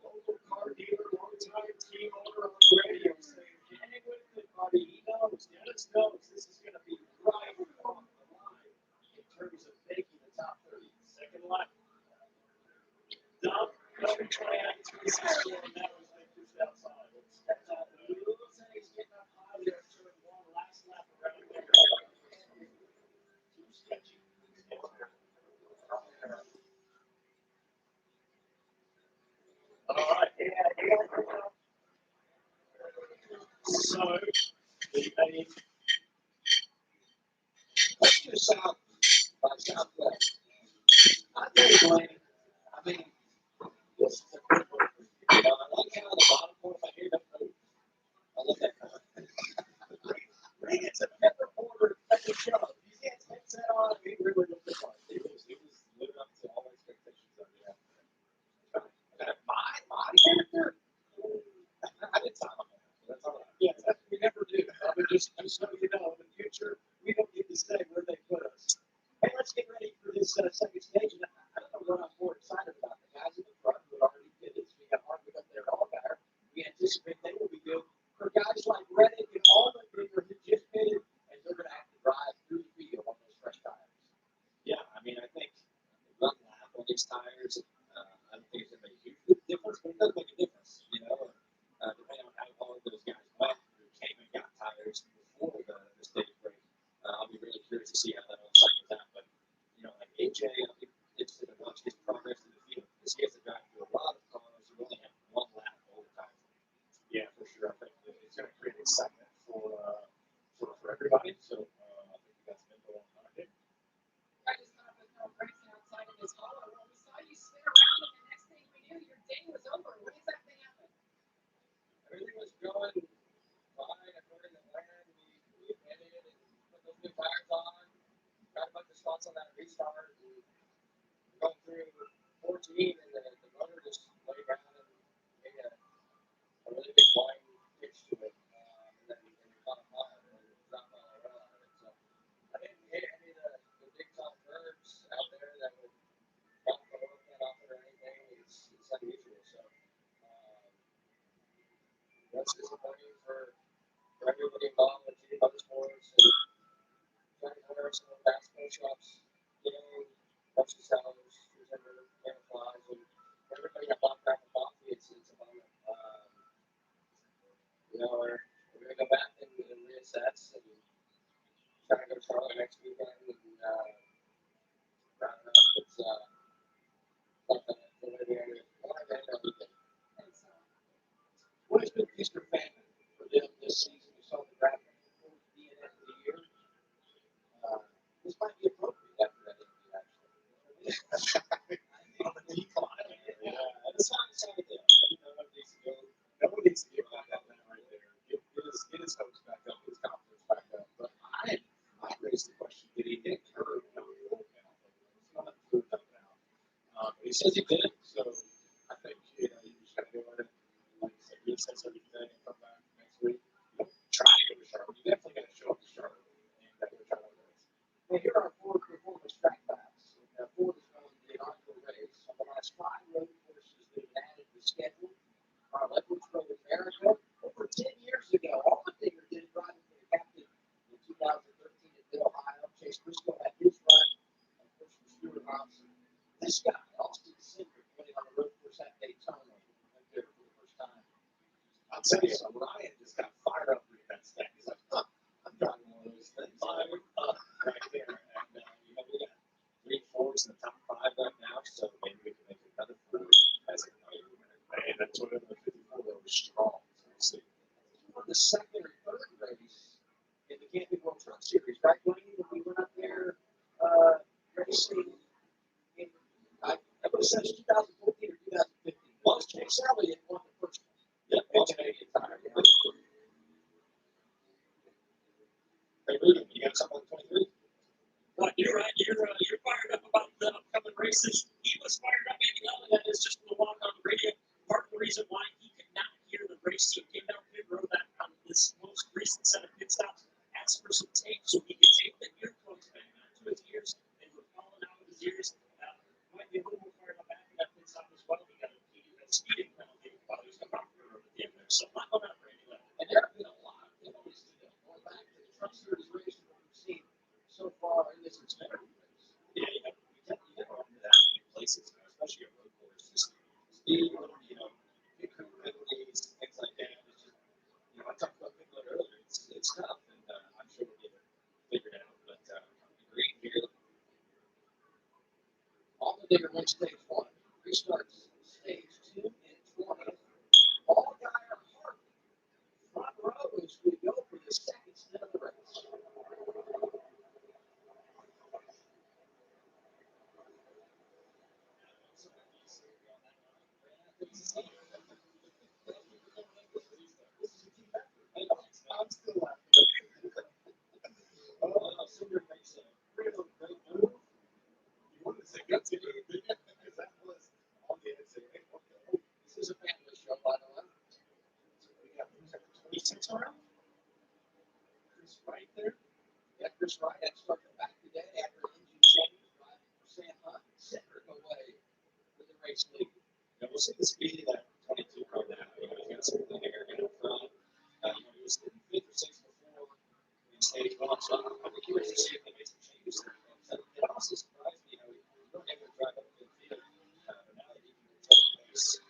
Speaker 6: local car dealer, long-time team owner on the radio saying, hang with it, buddy. He knows, Dennis knows this is going to be right on the line in terms of making the top 30. Second lap. Dump, number 29, 360, and that was Victor's outside. Steps out, moves, and he's getting up high there, turn one, last lap around there. Too sketchy. All right. So, we made, let's do south by southwest. I think, Blaine, I mean, this is a good one. I like how the bottom part, if I hear them move, I love that kind of thing. It's a pepper border pepper show. You can't take that on. It really looked like it was living up to all expectations of the afternoon. My character, I didn't tell him. That's all right. Yeah, that's what we never do. I mean, just so you know, in the future, we don't get to say where they put us. Hey, let's get ready for this second stage. And I don't know what I'm more excited about. The guys in the front who already did it. We got Harvey up there all better. We anticipate they will be good. For guys like Reddick and all the people who just did it, and they're going to have to drive through the field on those fresh tires. Yeah, I mean, I think run lap on these tires. I don't think it's going to make a huge difference, but it does make a difference, you know. Depending on how long those guys went who came and got tires before the stage break. I'll be really curious to see how that all cycles out. But, you know, like AJ, I'll be interested to watch his progress in the field because he has to drive through a lot of cars who only have one lap all the time. Yeah, for sure. I think it's going to create excitement for everybody. So I think that's been going on here.
Speaker 3: I just thought with no racing outside of this hollow, when we saw you spin around, and the next thing we knew, your day was over. What exactly happened?
Speaker 6: Everything was going fine according to plan. We admitted it and put those new tires on. Got a bunch of spots on that restart. And going through 14 and the motor just laid down and made a really big line pitch to it. And then we caught a fire and dropped all around on it. So I didn't hit any of the big top curves out there that would knock the oil plant off it or anything. It's unusual. So that's disappointing for everybody involved with GD Motorsports. And
Speaker 12: there are some basketball shops, getting a bunch of sellers, camouflage, and everybody got bought back and coffee. It's a bummer. We're going to go back and reassess and try to go to Charlotte next weekend and round up. It's something that's going to be able to.
Speaker 8: What has been DingerFan for them this season? You saw the graphic before the end of the year. This might be appropriate after that interview, actually. On the decline.
Speaker 7: Yeah, that's how it's all there. Nobody needs to get back up that right there. Get his hopes back up, his confidence back up. But I raised the question: did he get hurt? No, he won't now. It's not proved up now. But he says he did. So I think you just gotta go in and like I said, reassess everything and come back next week. Try to go to Charlotte. You definitely got to show up to Charlotte and go to Charlotte.
Speaker 8: Well, here are 4 performance track facts. Ford is going to the inaugural race on the last 5 road courses that have added to the schedule. Our Leopard's Road America. Over 10 years ago, all the Dinger did driving for the captain in 2013 at Mid Ohio. Chase Briscoe had his run, of course, for Stuart Hobson. This guy, Austin Cindric, winning on the road course at Daytona, went there for the first time.
Speaker 7: I'll tell you, Ryan just got fired up with that stack. He's like, I'm driving one of those things. Fired up right there. And, we got 3 Fords in the top 5 right now, so maybe we can make another Ford as a and that's what the 54 was strong. So we'll see.
Speaker 8: On the second or third race in the Camping World Truck Series, right, Wayne, when we went up there racing in, I would have said 2014 or 2015. Well, Chase Elliott won the first one.
Speaker 7: Yep, Canadian tire. Hey, Rudy, you got something on 23?
Speaker 6: Well, you're right. You're fired up about the upcoming races. He was fired up. Andy Elliott is just going to walk on the radio. Part of the reason why he could not hear the race team came down pit road that on this most recent set of pit stops, asked for some tape so he could tape the earplugs back onto his ears. They were falling out of his ears. Might be a little more fired up after that pit stop as well. He got a speeding penalty while he was coming off the road at the end there. So not going out for Andy Elliott.
Speaker 8: And there have been a lot of penalties going back to the Truck Series race that we've seen so far in this Xfinity race.
Speaker 7: Yeah, you never run into that in places, especially a road course. Just speed, big penalties, things like that. It's just, I talked about people earlier. It's tough, and I'm sure we'll get it figured out. But agreed here.
Speaker 8: All the Digger went stage 1. Restarts stage 2 and 20. All guy are hard. Front row as we go for the second stint of the race.
Speaker 7: I'm still laughing. Cinder makes a real great move. You wanted to say gutsy move, didn't you? Because that was all the insane.
Speaker 8: This is a family show, by the way.
Speaker 7: We got 26 around. Chris Wright there.
Speaker 8: Yeah, Chris Wright had started back today after an engine change, driving for Sam Hunt. Cindric away with the race lead.
Speaker 7: Yeah, we'll see the speed of that 22 car now. He's got something there in front. He was in 5th or 6th before in stage 1, so I'll be curious to see if they make some changes there. It also surprised me how he wasn't able to drive up the field. Now that he can control the pace,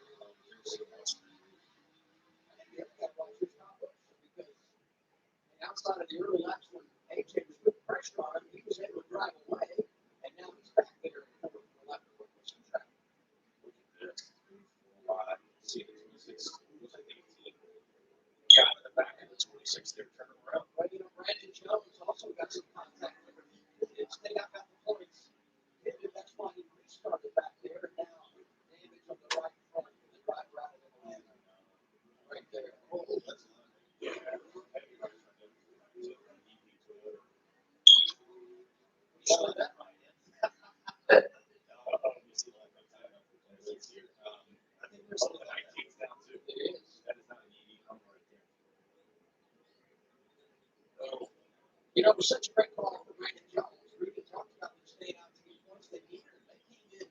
Speaker 8: I think the other guy watched his combo because outside of the early laps when AJ was putting pressure on him, he was able to drive away, and now he's back there in the left of the track.
Speaker 7: Look at this. See the 26. Looks like 18. Got in the back of the 26 there, turning around.
Speaker 8: Well, Brandon Jones also got some contact with him. He stayed out got the points. That's why he restarted back there. Now, damage on the right front with the driver out of the lane. Right there. Oh, that's not.
Speaker 7: Yeah.
Speaker 8: Saw that right in.
Speaker 7: I think there's a 19th down too.
Speaker 8: There is.
Speaker 7: That is not an easy number right there.
Speaker 8: So, it was such a great call for Brandon Jones. Ruben talked about them staying out to the points they needed. They came in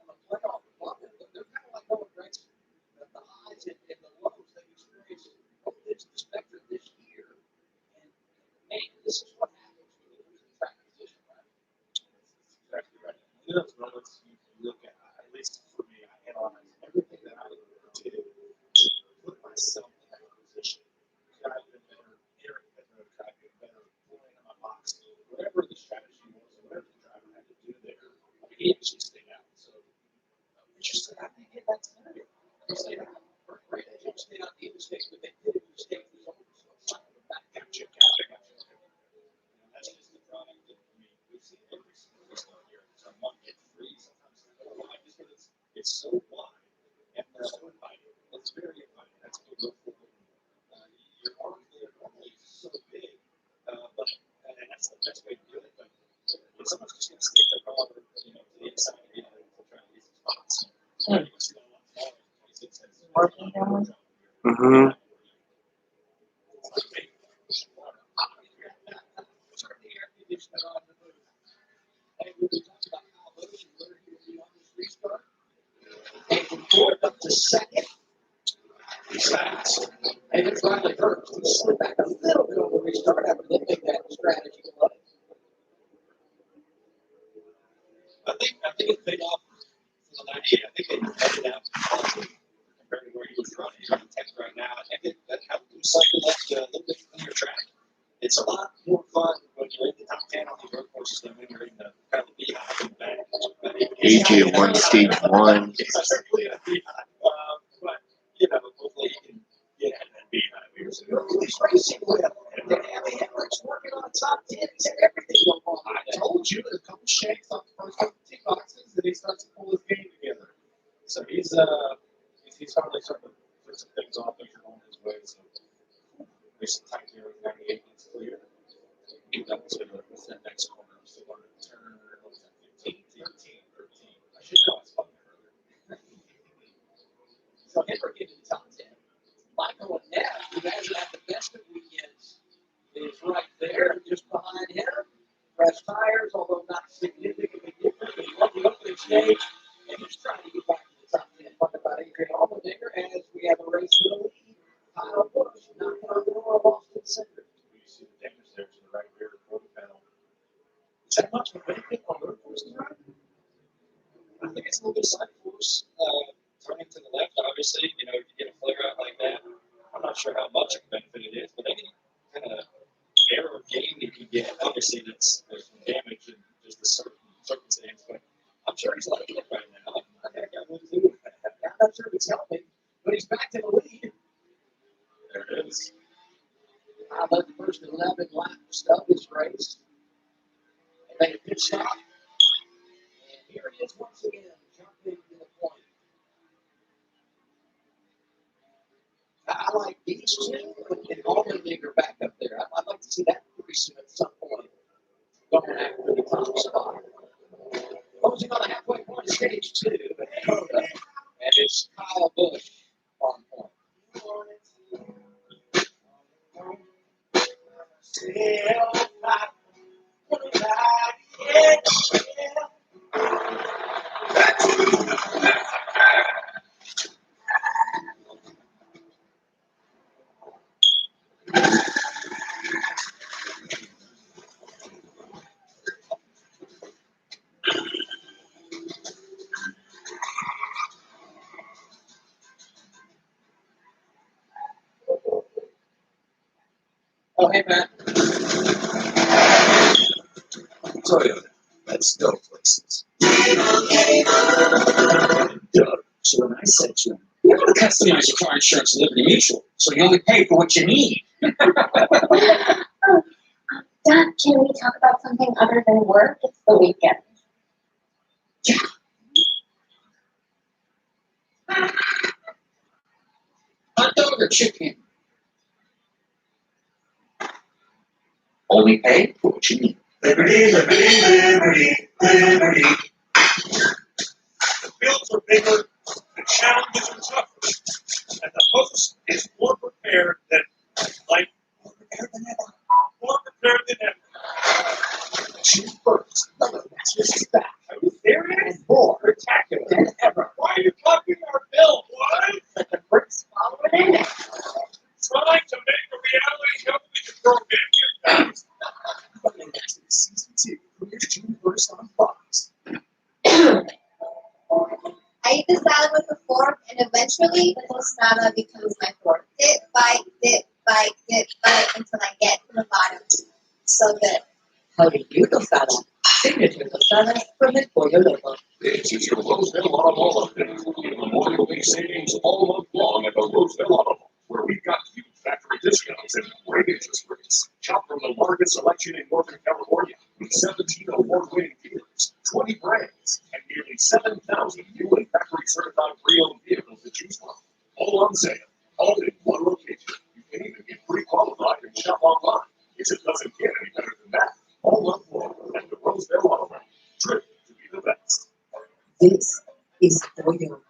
Speaker 8: on a playoff bubble. They're kind of like going race. The highs and the lows they've experienced both ends of the spectrum this year. And man, this is what happens when you lose the track he actually stayed out. So we just said, how did they get that scenario? They stayed out. Right? They just stayed out the interstate, but they did interstate was over. So back gotcha. That's just the product that we see every single restart here. Someone get free, sometimes they don't wide just because it's so wide and so inviting. It's very inviting. That's what we look for. Your arms there are normally so big, but and that's the best way to do it. But someone's just going to stick their collar, to the inside of the other to try to get some spots. You can see a lot smaller than 26 cents.
Speaker 2: Mm-hmm.
Speaker 8: Up to second. He's fast. And it's finally hurt. He slid back a little bit on the restart after they made that strategy play. I think it paid off for the 98. I think they headed out compared to where he was running. He's on text right now. I think that helped him cycle up to a little bit cleaner track. It's a lot more fun when you're in the top 10 on these road courses than when you're in the kind of beehive in the back.
Speaker 2: AJ1 stage 1.
Speaker 8: Exactly a beehive. But, hopefully you can get out of that beehive here soon. He's racing with him. They have Hendricks working on top 10. He's had everything going on. I told you there's a couple shakes on the first couple tee boxes that he starts to pull his game together. So he's finally starting to put some things off as you're on his way. So there's some tight here with 98 is clear. Get up to what's that next corner? So we're going to turn, what's that, 15, 13. I should know it's fucking earlier. So Hendrick into the top 10. Michael and Ned, who hasn't had the best of weekends, is right there, just behind him. Fresh tires, although not significantly different. He won the opening stage, and he's trying to get back to the top 10. Talking about Adrian Allmendinger as we have a race for the lead. Kyle Busch knocking on the door of Austin Center. You see the damage there to the right rear quarter panel. Is that much of a benefit on road courses, right? I think it's a little bit of side force. Turning to the left, obviously, you get a flare out like that. I'm not sure how much of a benefit it is, but any kind of error gain that you get, obviously, there's some damage in just a certain circumstance. But I'm sure he's liking it right now. I think I would too. I'm not sure if it's helping, but he's back in the lead. There it is. I led the first 11 laps of this race. They made a pit stop. And here he is once again, jumping to the point. I like these two and Allmendinger back up there. I'd like to see that threesome at some point going after the top spot. Closing on the halfway point of stage 2. And it's Kyle Busch on point. Oh, hey, Matt. Toyota. That's no places. So when I said to him, you're going to customize your car insurance at Liberty Mutual, so you only pay for what you need.
Speaker 10: Dad, can we talk about something other than work? It's the weekend.
Speaker 8: Yeah. Hot dog or chicken? Only pay for what you need.
Speaker 18: Liberty, liberty, liberty, liberty.
Speaker 6: The fields are bigger, the challenges are tougher, and the host is more prepared than ever. More prepared than ever.
Speaker 8: Choose first. This is back. There is more spectacular than ever.
Speaker 6: Why are you copying our bill, boy?
Speaker 8: But the bricks following it.
Speaker 6: Trying to make a reality television program here, guys.
Speaker 8: Coming next to season 2. Here's June 1st on Fox.
Speaker 10: I eat the salad with a fork, and eventually the tostada becomes my fork. Dip, bite, until I get to the bottom. So good.
Speaker 8: How do you do that?
Speaker 16: Signature tostada from El Pollo Loco.
Speaker 4: This is your Roseville Auto update. Memorial Day savings all month long at the Roseville Auto, where we've got huge factory discounts and great interest rates. Shop from the largest selection in Northern California, with 17 award-winning dealers, 20 brands, and nearly 7,000 new and factory certified pre-owned vehicles to choose from. All on sale, all in one location. You can even get pre-qualified and shop online. It just doesn't get any better than that. All month long at the Roseville Auto. Trip to be the best.
Speaker 16: This is Pollo.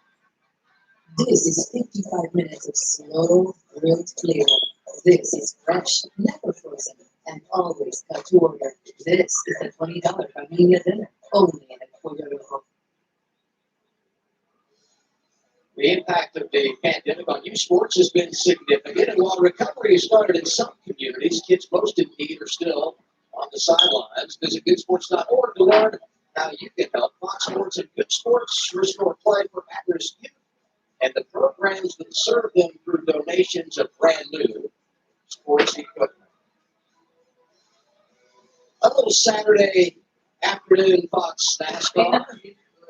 Speaker 16: This is 55 minutes of slow grilled clear. This is fresh, never frozen, and always cut to order. This is the $20 familia dinner, only at Pollo Loco.
Speaker 8: The impact of the pandemic on youth sports has been significant, and while recovery has started in some communities, kids most in need are still on the sidelines. Visit goodsports.org to learn how you can help. Fox Sports and Good Sports restore play for at-risk youth, and the programs that serve them through donations of brand new sports equipment. A little Saturday afternoon Fox NASCAR.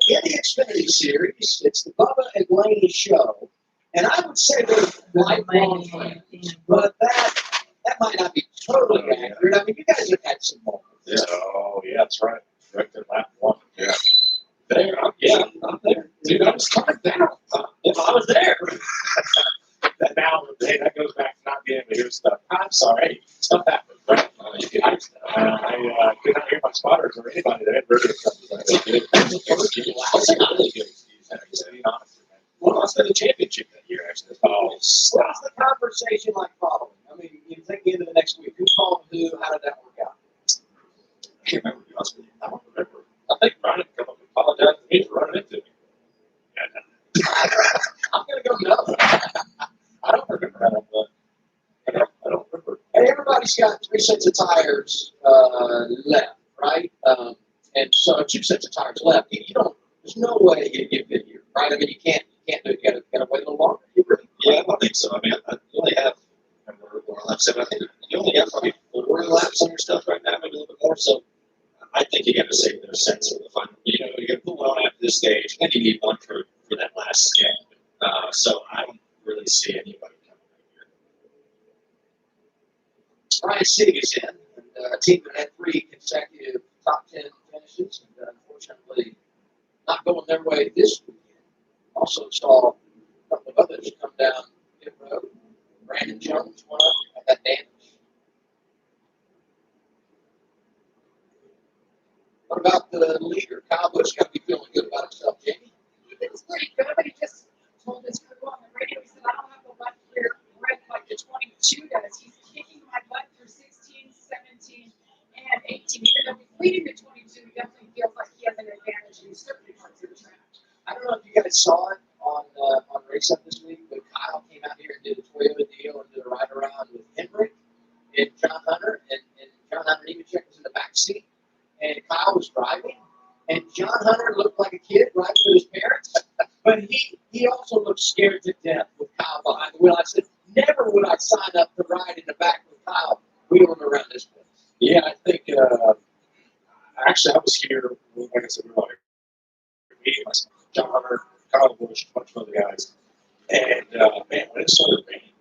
Speaker 8: In the Xfinity Series, it's the Bubba and Lane show. And I would say they're lifelong friends, but that might not be totally accurate. I mean, you guys have had some moments.
Speaker 4: Yeah. Oh, yeah, that's right. Right there, lap one. Yeah. There, I'm there. Dude, I was coming down. If I was there. Now, hey, that goes back to not being able to hear stuff. I'm sorry. Stuff happens, right? I could not hear my spotters or anybody that had radio Well, lost the championship that year, actually. Oh,
Speaker 8: What's the conversation like following? I mean, you think into the next week, who called who? How did that work out?
Speaker 4: I can't remember, to be honest with you. I don't remember. I think Brian had come up and apologized to me for running into me.
Speaker 8: I'm going to go no.
Speaker 4: I don't remember that, but I don't remember.
Speaker 8: And everybody's got 3 sets of tires left, right? And so 2 sets of tires left. You don't. There's no way you get good here, right? I mean, you can't do it. You got to wait a little longer. You really?
Speaker 4: Yeah, I think so. I mean, you only have. We're on lap 7. I think you only have probably 4 laps on your stuff right now, maybe a little bit more. So I think you got to save their sense of the fun. You know, you got to put one after this stage, and you need one for that last scan. So I don't really see anybody coming right here.
Speaker 8: Ryan Sieg is in, and a team that had 3 consecutive top 10 finishes, and unfortunately not going their way this weekend. Also saw a couple of others come down pit road. Brandon Jones went up and got damage. What about the leader? Kyle Busch got to be feeling good about himself, Jamie.
Speaker 3: It's pretty good, but he just told his crew on the radio, he said, I don't have the left rear brake like the 22 does. He's kicking my butt through 16, 17, and 18. Even though he's leading the 22, he definitely feels like he has an advantage in certain parts of the track.
Speaker 8: I don't know if you guys saw it on Race Up this week, but Kyle came out here and did a Toyota deal and did a ride around with Henrik and John Hunter, and John Hunter even checked was in the back seat, and Kyle was driving, and John Hunter looked like a kid riding with his parents, but he also looked scared to death with Kyle behind the wheel. I said, never would I sign up to ride in the back with Kyle wheeling around this place.
Speaker 4: Yeah, I think, actually, I was here, like I said, we were like, meeting myself, John Hunter, Kyle Busch, a bunch of other guys. And, man, when it started raining,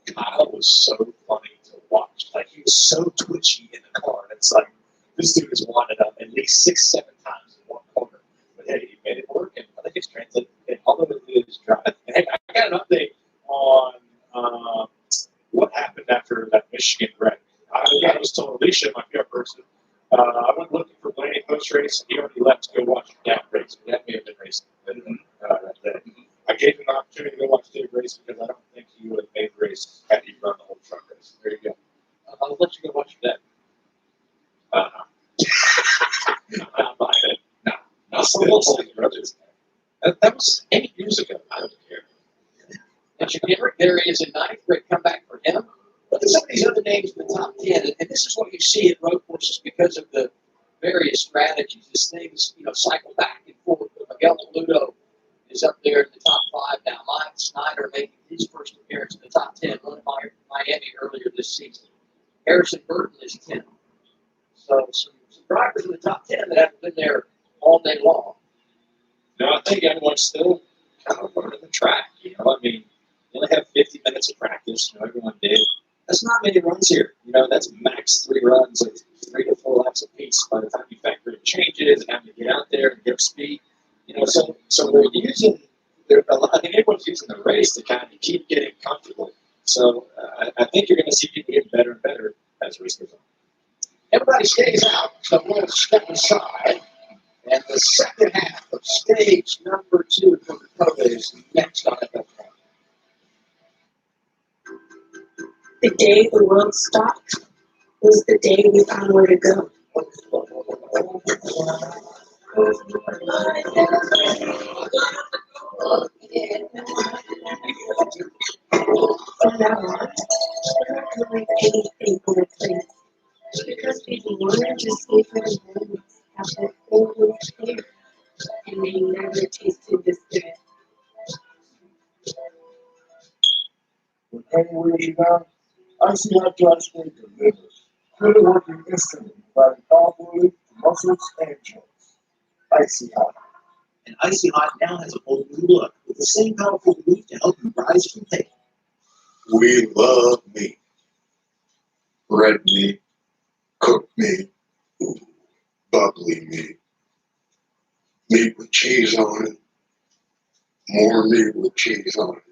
Speaker 4: Kyle was so funny to watch. Like, he was so twitchy in the car. And it's like, this dude has winded up at least 6, 7 times in one corner. But hey, he made it work, and I think it's translated. And all of it is drive. And hey, I got an update on what happened after that Michigan wreck. I was told Alicia, my PR person, I went looking for Blaney post-race, and he already left to go watch Dave race. That may have been racing that day. I gave him an opportunity to go watch Dave race because I don't think he would have made the race had he run the whole truck race. There you go. I'll let you go watch that. Not buying it. No. Not still saying brothers. That was 8 years ago. I don't care.
Speaker 8: And Henrik, there is a 9th great comeback for him. Look at some of these other names in the top 10, and this is what you see at road courses because of the various strategies. These things, cycle back and forth. Miguel Ludo is up there in the top 5 now. Mike Snyder making his first appearance in the top 10, won Miami earlier this season. Harrison Burton is 10. So some
Speaker 13: drivers in the top 10 that haven't been there all day long.
Speaker 6: No, I think everyone's still kind of learning the track. You know, I mean, you only have 50 minutes of practice. You know, everyone did. That's not many runs here. You know, that's max 3 runs of 3 to 4 laps apiece by the time you factor in changes and having to get out there and get up speed. You know, so we're using a lot. I think everyone's using the race to kind of keep getting comfortable. So I think you're going to see people get better and better as the race goes on.
Speaker 13: Everybody stays out, so we'll step aside. And the second half of stage number 2 for the Pro is next on FF1.
Speaker 14: The day the world stopped was the day we found where to go. From now on, we're not doing anything for a place. Because people wanted to see their hands after over here, and they never tasted this good.
Speaker 19: With everywhere now, I see how Josh Strait delivers. Really working instantly, providing powerful relief to muscles and joints. Icy hot.
Speaker 8: And Icy Hot now has a whole new look with the same powerful relief to help you rise from pain.
Speaker 19: We love meat. Red meat, cooked meat, bubbly meat. Meat with cheese on it. More meat with cheese on it.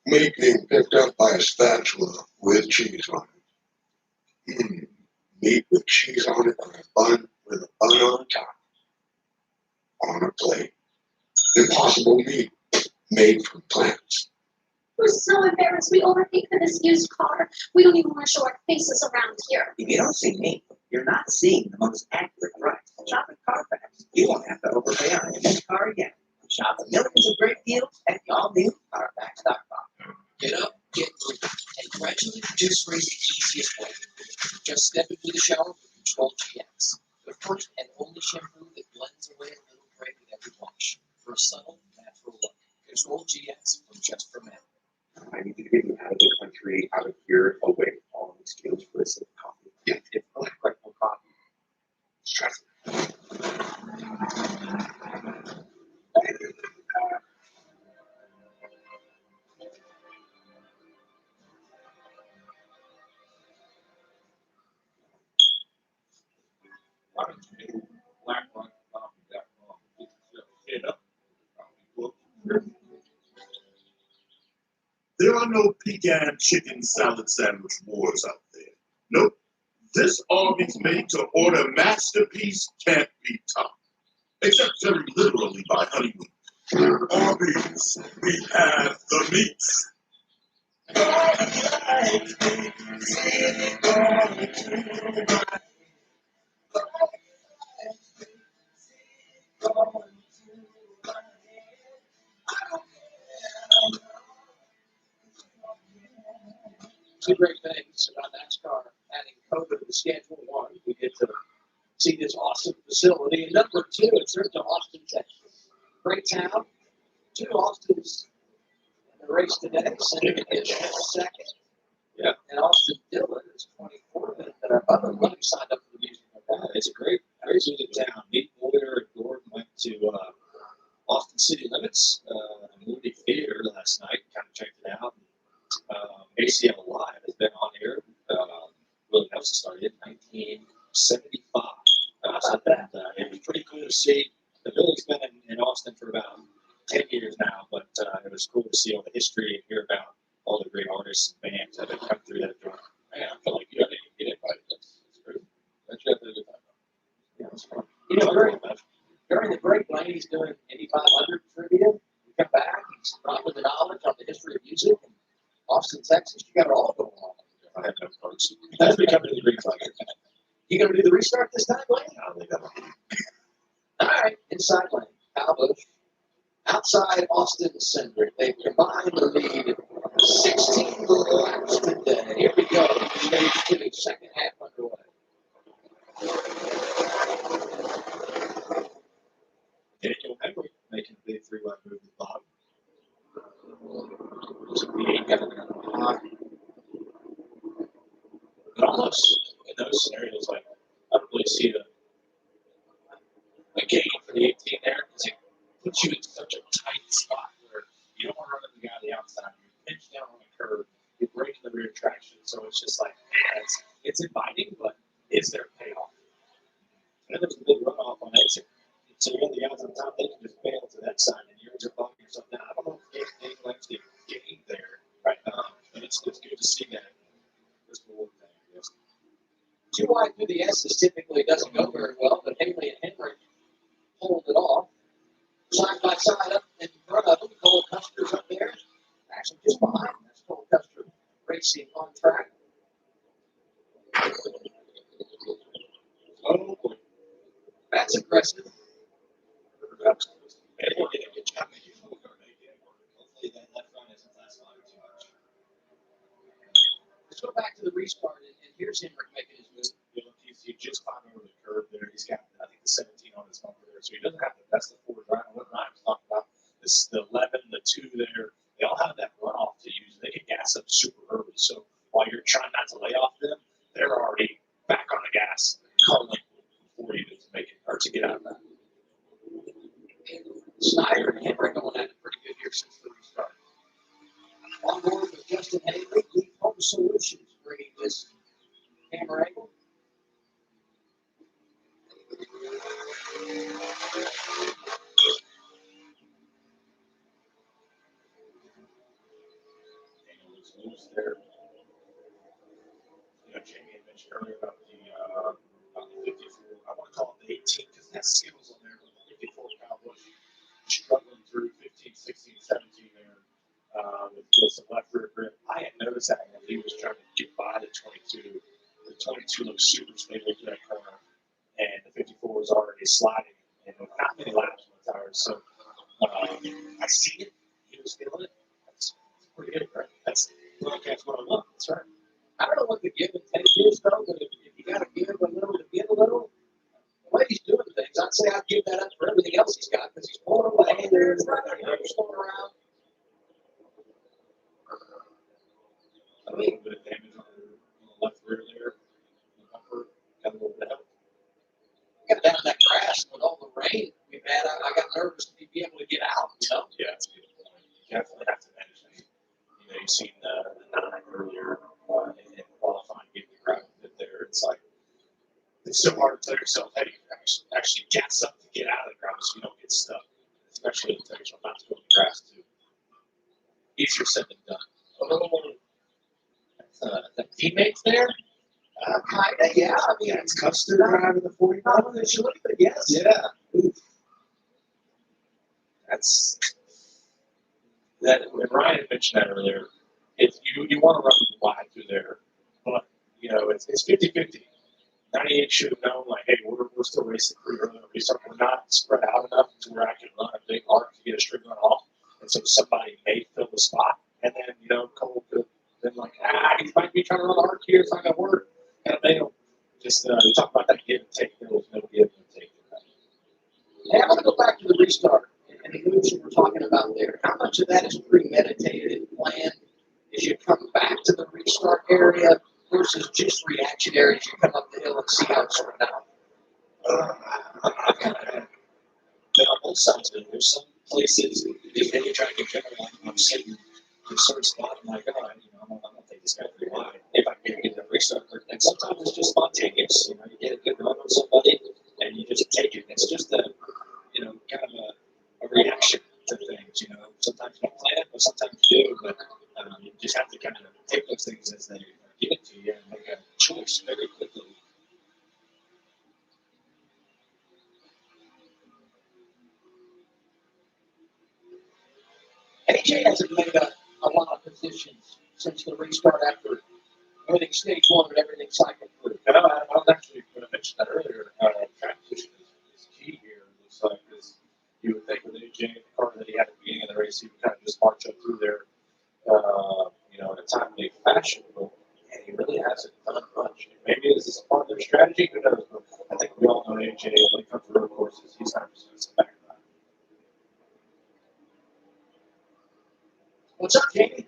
Speaker 19: Meat being picked up by a spatula with cheese on it. Meat with cheese on it on a bun with a bun on top. On a plate. Impossible meat made from plants.
Speaker 10: We're so embarrassed. We overpaid for this used car. We don't even want to show our faces around here.
Speaker 8: If you don't see me, you're not seeing the most accurate price. Shop at Carfax. You won't have to overpay on any car again. Shop at millions of great deals at the all-new Carfax.com.
Speaker 21: Get up, get moving, and gradually reduce race the easiest way. Just step into the shower with Control GX, the first and only shampoo that blends away a little gray with every wash for a subtle, natural look. Control GX from Just for Men.
Speaker 15: I need to get you out of the country, out of here, away from all these skills for a sip of coffee.
Speaker 13: Yeah, it's really great for coffee.
Speaker 15: Stress.
Speaker 19: There are no pecan chicken salad sandwich wars out there. Nope. This Arby's made to order masterpiece can't be topped. Except very literally by Honeymoon. Arby's, we have the meats.
Speaker 13: Two great things about NASCAR adding COVID to Schedule 1. We get to see this awesome facility. And number 2, it's to Austin, Texas. Great town. 2 Austins in the race today. Cinnamon is second.
Speaker 6: Yeah.
Speaker 13: And Austin Dillon is 24th. And our other money signed up for the music.
Speaker 6: It's a great music town. Meet Boyer and Gordon went to Austin City Limits, movie theater last night. Kind of checked it out. ACL Live has been on here. Willie Nelson started in 1975. It was pretty cool to see. The building's been in Austin for about 10 years now, but it was cool to see all the history and hear about all the great artists and bands that have come through that door. Man, I feel like you got to get invited. That's great. That's definitely fun. Yeah, it's fun.
Speaker 13: You know, during the break, Laney's doing Indy 500 trivia. We come back, he's dropping the knowledge on the history of music. And Austin, Texas, you got it all going on.
Speaker 6: I have no cards. That's becoming the green flag.
Speaker 13: You going to do the restart this time, Lane?
Speaker 6: I don't think I'm
Speaker 13: All right, inside lane, Kyle Busch. Outside Austin Cindric, they combined the lead 16 laps today. Here we go. Stage 2, second half underway.
Speaker 6: Daniel Henry making a big 3-1 move at the bottom.
Speaker 13: But almost in those scenarios, like, I don't
Speaker 6: really see a gain for the 18 there because it puts you in such a tight spot where you don't want to run into the guy on the outside. You pinch down on the curve, you're breaking the rear traction. So it's just like, man, it's inviting, but is there payoff? And then there's a big runoff on exit. So you have the guys on top, they can just bail to that side and you're just bumping yourself down. I don't know if anything like the gain there right now, but it's good to see that. This reward thing, I guess.
Speaker 21: Too wide through the S's typically doesn't go very well, but Haley and Henry pulled it off. Side by side up in front of them, Cole Custer's up there. Actually, just behind him, that's Cole Custer racing on track.
Speaker 6: Oh, boy.
Speaker 21: That's impressive.
Speaker 6: Let's
Speaker 21: go back to the restart, and here's Henry making his move.
Speaker 6: You know, he just climbed over the curve there. He's got, I think, the 17 on his bumper there, so he doesn't have the best of four drive. What Ryan was talking about, this, the 11, the 2 there, they all have that runoff to use. They can gas up super early. So while you're trying not to lay off them, they're already back on the gas, calling for you to make it or to get out of that.
Speaker 21: Snyder and Henry going at it pretty good here since the restart. On board with Justin Haley, Lead Home Solutions, bringing this camera angle.
Speaker 6: Loose there. You know, Jamie had mentioned earlier about the 54. I want to call it the 18 because it has skills on there. But the 54 Kyle Busch struggling through 15, 16, 17 there with some left rear grip. I had noticed that when he was trying to get by the 22. The 22 looked super stable to that corner, and the 54 was already sliding, and with not many laps on the tires. So I see it. He was feeling it. That's pretty good, right? That's what I want. That's right.
Speaker 21: I don't know what the give and take is, though, but if you got to give a little to give a little, the way he's doing things, I'd say I'd give that up for everything else he's got because he's pulling away and there's he's going around.
Speaker 6: A little bit of damage on the left rear there. The bumper got a little bit out.
Speaker 21: Got down in that grass with all the rain we've had. I got nervous if he'd be able to get out, you know?
Speaker 6: Yeah, that's a good point. You definitely have to manage that. You know, you've seen the 9 earlier in qualifying, getting the crowd bit there. It's like, it's so hard to tell yourself, hey, actually gas up to get out of the ground so you don't get stuck. Especially if you're not to go in the grass, too. Easier said than done.
Speaker 21: The teammates there? Kinda, yeah. I mean, it's Custer driving the 45 initially, but yes.
Speaker 6: Yeah. That's that. When Ryan mentioned that earlier, if you want to run wide through there, but you know it's 50-50. 98 should have known like, hey, we're still racing pretty early. We're not spread out enough to where I can run a big arc to get a straight run off, and so somebody may fill the spot, and then Cole could have been like, he might be trying to run an arc here, it's not gonna work, and they don't. Just you talk about that give and take. There was no give and take.
Speaker 21: Hey, I'm going to go back to the restart and the moves you were talking about there. How much of that is premeditated and planned as you come back to the restart area versus just reactionary as you come up the hill and see how it's turned out?
Speaker 6: I've kind of had that on both sides of it. There's some places, if they try to get general, I'm sitting in a certain spot, I'm like, oh, I'm going to take this guy pretty wide if I can get the restart. And sometimes it's just spontaneous. You get a good run on somebody and you just take it. It's just a, kind of a reaction to things. Sometimes you don't plan it, but sometimes you do. But you just have to kind of take those things as they give it to you and make a choice very quickly.
Speaker 21: AJ hasn't made a lot of positions since the restart after winning stage 1 and everything cycled through.
Speaker 6: And I'm actually going to mention that earlier. Track position is key here. It looks like this. You would think with AJ, the car that he had at the beginning of the race, he would kind of just march up through there, in a timely fashion. But man, he really hasn't done much. Maybe this is part of their strategy. Who knows? But I think we all know AJ when it comes to road courses, he's not just going to sit back.
Speaker 21: What's up, Jamie?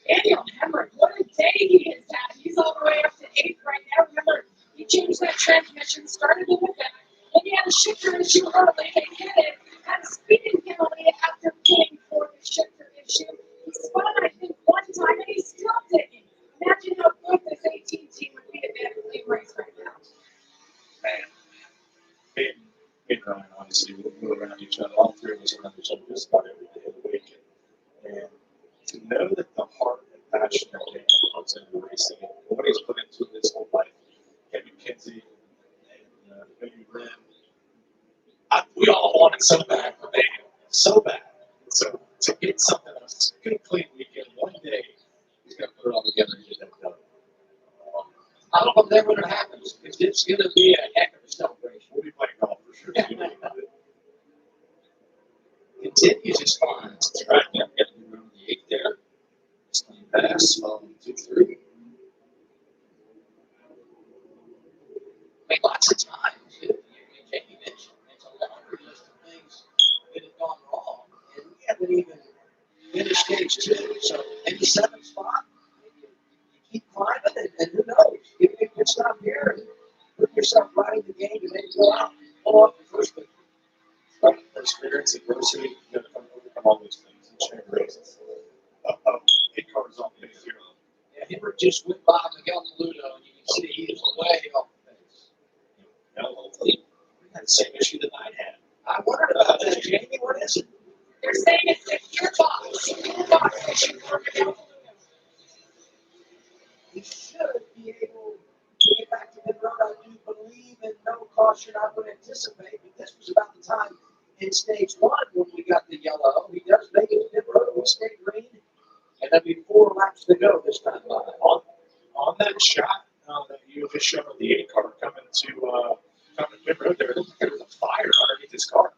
Speaker 9: Andy on camera, what a day he has had. He's all the way up to 8th right now. Remember, he changed that transmission
Speaker 3: transmission started to look at. And he had a shifter issue early. They hit it. Had a speeding penalty after paying for the shifter issue. He spun, I think, one time, and he's still taking. Imagine how good this 18 team would be if they had a clean race right now.
Speaker 6: Man, me and Ryan, honestly, we move around each other. All three of us around each other just about every day of the week. And to know that the heart and passion that Daniel puts into racing, and what he's put into his whole life, Kevin Kinsey and maybe Ren, we all want it so bad for Daniel, so bad. So to get something on a good, clean weekend, one day, he's going to put it all together and get that done.
Speaker 8: I hope I'm there when it happens, because it's going to be a heck of a celebration.
Speaker 6: We'll be playing golf for sure.
Speaker 8: Continues his climb.
Speaker 6: Right, yeah, getting around the 8 there. Sling pass, following 2-3.
Speaker 8: Make lots of time. Jamie mentioned it's a laundry list of things that have gone wrong, and we haven't even finished stage 2. So maybe 7th spot, you keep climbing, and who knows? Give it a good stop here and put yourself right in the game, and then go out and pull off the first victory.
Speaker 6: Right, experience, adversity, you got to overcome all those things and share races. 8 cars on the big zero.
Speaker 8: Yeah, Henrik just went by Miguel Paludo, and you can see he is way off the pace.
Speaker 6: Yeah, hopefully, we had the same issue that I had.
Speaker 8: I wondered about that, Jamie. What is it?
Speaker 3: They're saying it's a gearbox. Gearbox issue for Miguel.
Speaker 8: He should be able to get back to the road. I do believe in no caution I would anticipate, but this was about the time in stage 1 when we got the yellow. He does make it to the road. We stayed green, and there'll be 4 laps to go this time by.
Speaker 6: On that shot that you just showed of the 8 car coming to pit road, there was a fire underneath his car.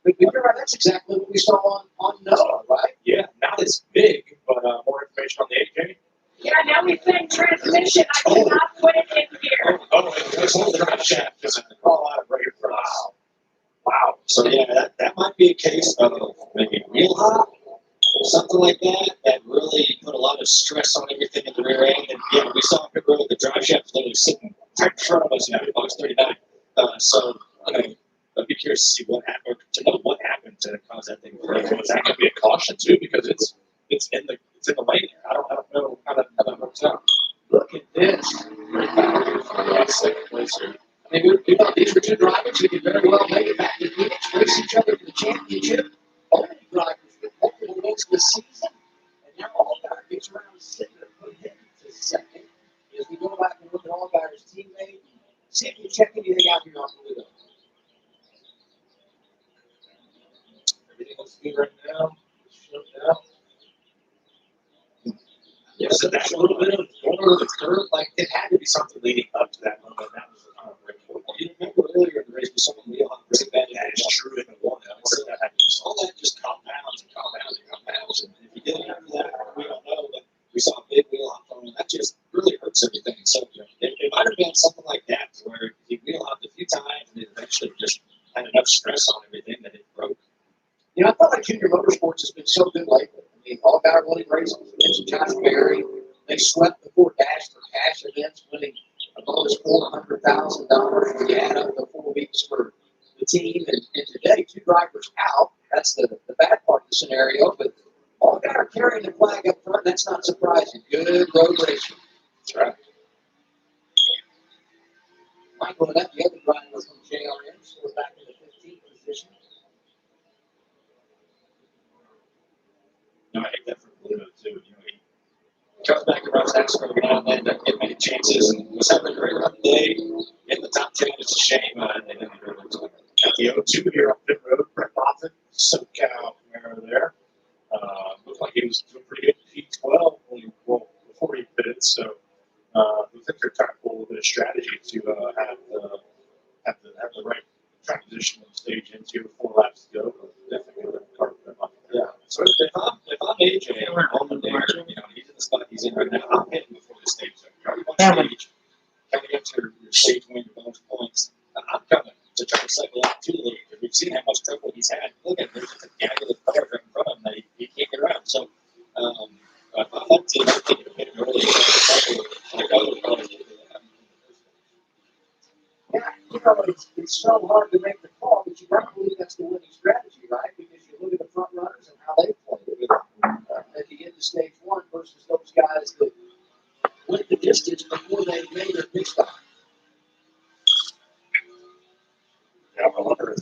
Speaker 8: But you're right, that's exactly what we saw on Noah, right?
Speaker 6: Yeah, not as big, but more information on the 8K.
Speaker 3: Yeah, now he's saying transmission. I cannot put it in here.
Speaker 6: Oh, it was on the drive shaft because it crawl out of regular price. Wow. So yeah, that might be a case of maybe wheel hop or something like that really put a lot of stress on everything in the rear end. And yeah, we saw him road, the drive shaft was literally sitting right in front of us in box 39. So I'd be curious to see what happened, to know what happened to cause that thing to break. Was that going to be a caution too? Because it's in the lane. I don't know how that works out.
Speaker 8: Look at this.
Speaker 6: Second place here.
Speaker 8: I mean, we thought these were 2 drivers who could very well make it back to Phoenix, race each other for the championship. Only drivers with multiple wins this season. And now Allgaier around sitting there, put him to second. As we go back and look at Allgaier's teammate, see if you check anything out here on Pluto.
Speaker 6: Everything looks good right now. Yeah, so that's a little bit of going over the curve. Like, it had to be something leading up to that moment. That was kind of break. You remember earlier in the race with someone wheel on really bad. That is true in the one. All that just compounds and compounds and compounds. And if you didn't have that, we don't know. But we saw a big wheel hop on, and that just really hurts everything. So it might have been something like that, where you wheel hopped a few times and it eventually just had enough stress on everything that it broke.
Speaker 8: You know, I felt like Junior Motorsports has been so good lately. I mean, Allgaier winning races against Josh Berry. They swept the 4 Dash for Cash events, winning a bonus $400,000 when you add up the 4 weeks for the team. And today, 2 drivers out. That's the bad part of the scenario. But Allgaier carrying the flag up front, that's not surprising. Good road racing.
Speaker 6: That's right.
Speaker 8: Michael and that, the other driver from JRM, so we're back in the 15th position.
Speaker 6: I hate that for Pluto too. He comes back and runs that sort of now and then, doesn't get many chances, and was having a great run today in the top 10. It's a shame they didn't really do it. Got the 0-2 here on pit road. Brett Moffitt, SoCal Camaro there. Looked like he was doing pretty good in P12 before he pitted. So we think they're trying to pull a little bit of strategy to have the right track position on the stage into 4 laps to go. Definitely a car for Brett Moffitt. Yeah. So if I'm AJ on the there, he's in the spot he's in right now. I'm hitting before the stage. So you're on stage, coming up to your stage win, your bonus points. I'm coming to try to cycle out too late because we've seen how much trouble he's had. Look at there's just a gaggle of cars right in front of him that he can't get around. So if I'm that team, I'm taking a bit early to cycle like other cars.
Speaker 8: Yeah, you
Speaker 5: it's so hard to make the call, but you got to believe that's the winning strategy, right? Because you look at the front runners and how they played at the end of stage one versus those guys that went the distance before they made their big stop.
Speaker 6: Yeah, I wonder if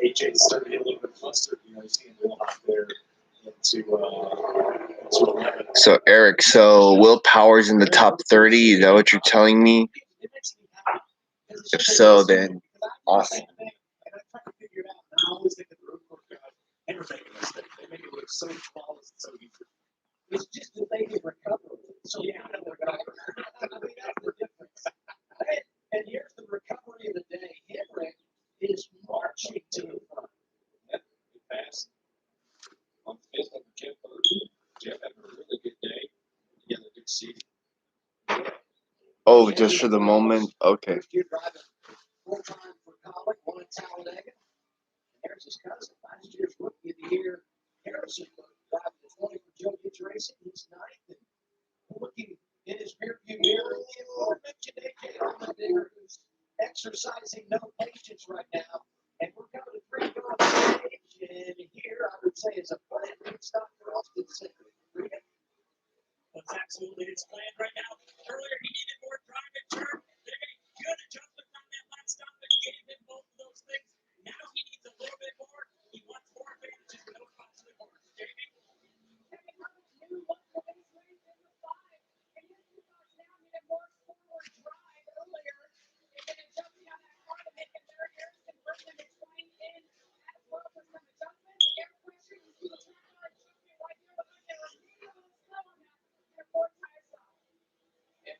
Speaker 6: AJ's starting to get a little bit flustered. You know, he's getting real hot there into 11.
Speaker 2: So Eric, so Will Power's in the top 30. Is that what you're telling me? If so, then awesome.
Speaker 6: They were making mistakes. They make it look so flawless and so easy.
Speaker 5: It's just that they can recover. So yeah, I mean, that's the difference. And here's the recovery of the day. Henrik is marching to the front.
Speaker 6: Yep, he passed. On fifth of Jeff Jeff had a really good day. He had a good season.
Speaker 2: Oh, just for the moment? Okay.
Speaker 5: First year driving full-time for college, one in Talladega. There's his cousin, last year's rookie of the year, Harrison, driving the 20 for Joe Gibbs Racing. He's ninth and looking in his rearview mirror. Or mentioned AJ Allmendinger, who's exercising no patience right now. And we're coming to 3 go on stage. And here, I would say, is a planned big stop for Austin Center.
Speaker 6: That's absolutely his plan right now. Earlier, he needed more drive and turn. They're getting good adjustments on that last stop that gave him both of those things. Now he needs a little bit more. He wants more advantages, no cost to the course. Jamie?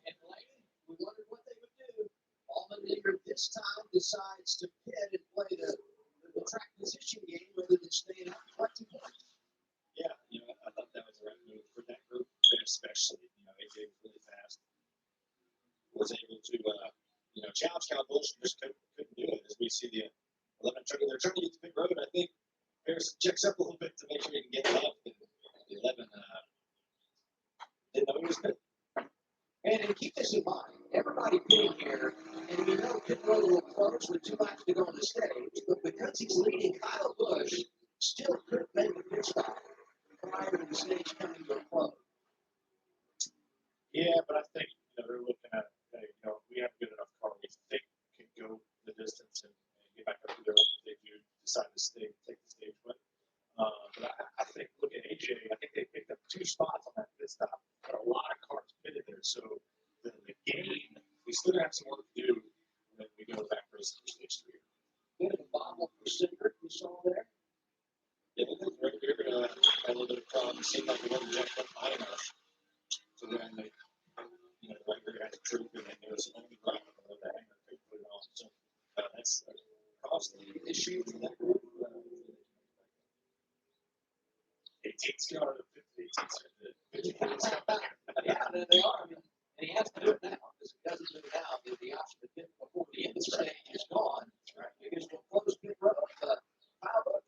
Speaker 5: And Lane, we wondered what they would do. Allmendinger this time decides to pit and play the track position game rather than staying out collecting points.
Speaker 6: Yeah, you know, I thought that was the right move for that group, especially. You know, AJ was really fast. Was able to, challenge Kyle Busch and just couldn't do it. As we see the 11 trucking, they're trying to get to pit road. I think Harris checks up a little bit to make sure he can get left. And the 11 didn't know he was good.
Speaker 5: And keep this in mind, everybody pitting here, and we know pit road will close with 2 laps to go on the stage, but because he's leading, Kyle Busch still could make a pit stop prior to the stage coming to a close.
Speaker 6: Yeah, but I think they're looking at, we have a good enough car. They can go the distance and get back up to their own if they do decide to take the stage win. But I think, look at AJ, I think they picked up 2 spots on that pit stop, but a lot of cars pitted there. So the game, we still have some work to do when we go back racing for stage 3.
Speaker 5: Bit of a bobble for Sigurd we saw there.
Speaker 6: Yeah, it was right there. A little bit of problem. It seemed like it wasn't just high enough. So then they, right there had the troop, and then there was only right on the hanger could put it on. So that's a costly issue for that group. 18 started, 15 started.
Speaker 5: Yeah, they are. I mean, and he has to do it now. Because if he doesn't do it now, the option to get before the end of the stage is gone. Right? Because we'll close pit road. Kyle Busch.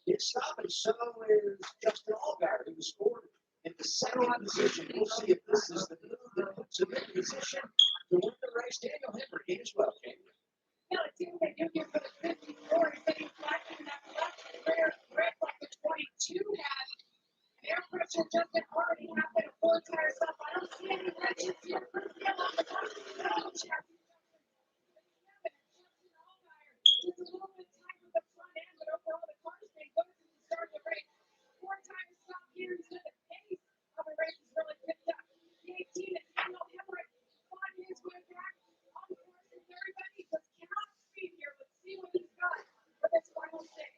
Speaker 5: His stop and so is Justin Allgaier, who was scored in the second position. We'll see if this is the move that puts him in position to win the race. Daniel Henry as well, Jamie.
Speaker 9: Yeah, it seems like you're here for the 54, but he's flashing that left rear grip like the 22 had. Air pressure doesn't already happen a full tire stop. I don't see any wrenches here. Just a little bit tight with the front end, but overall the car stayed good since the start of the race. 4 times stop here, so the pace of the race is really picked up. The 18 is Daniel Henry on his way back on the course, and everybody just cannot speed here. Let's see what he's got for this final stage.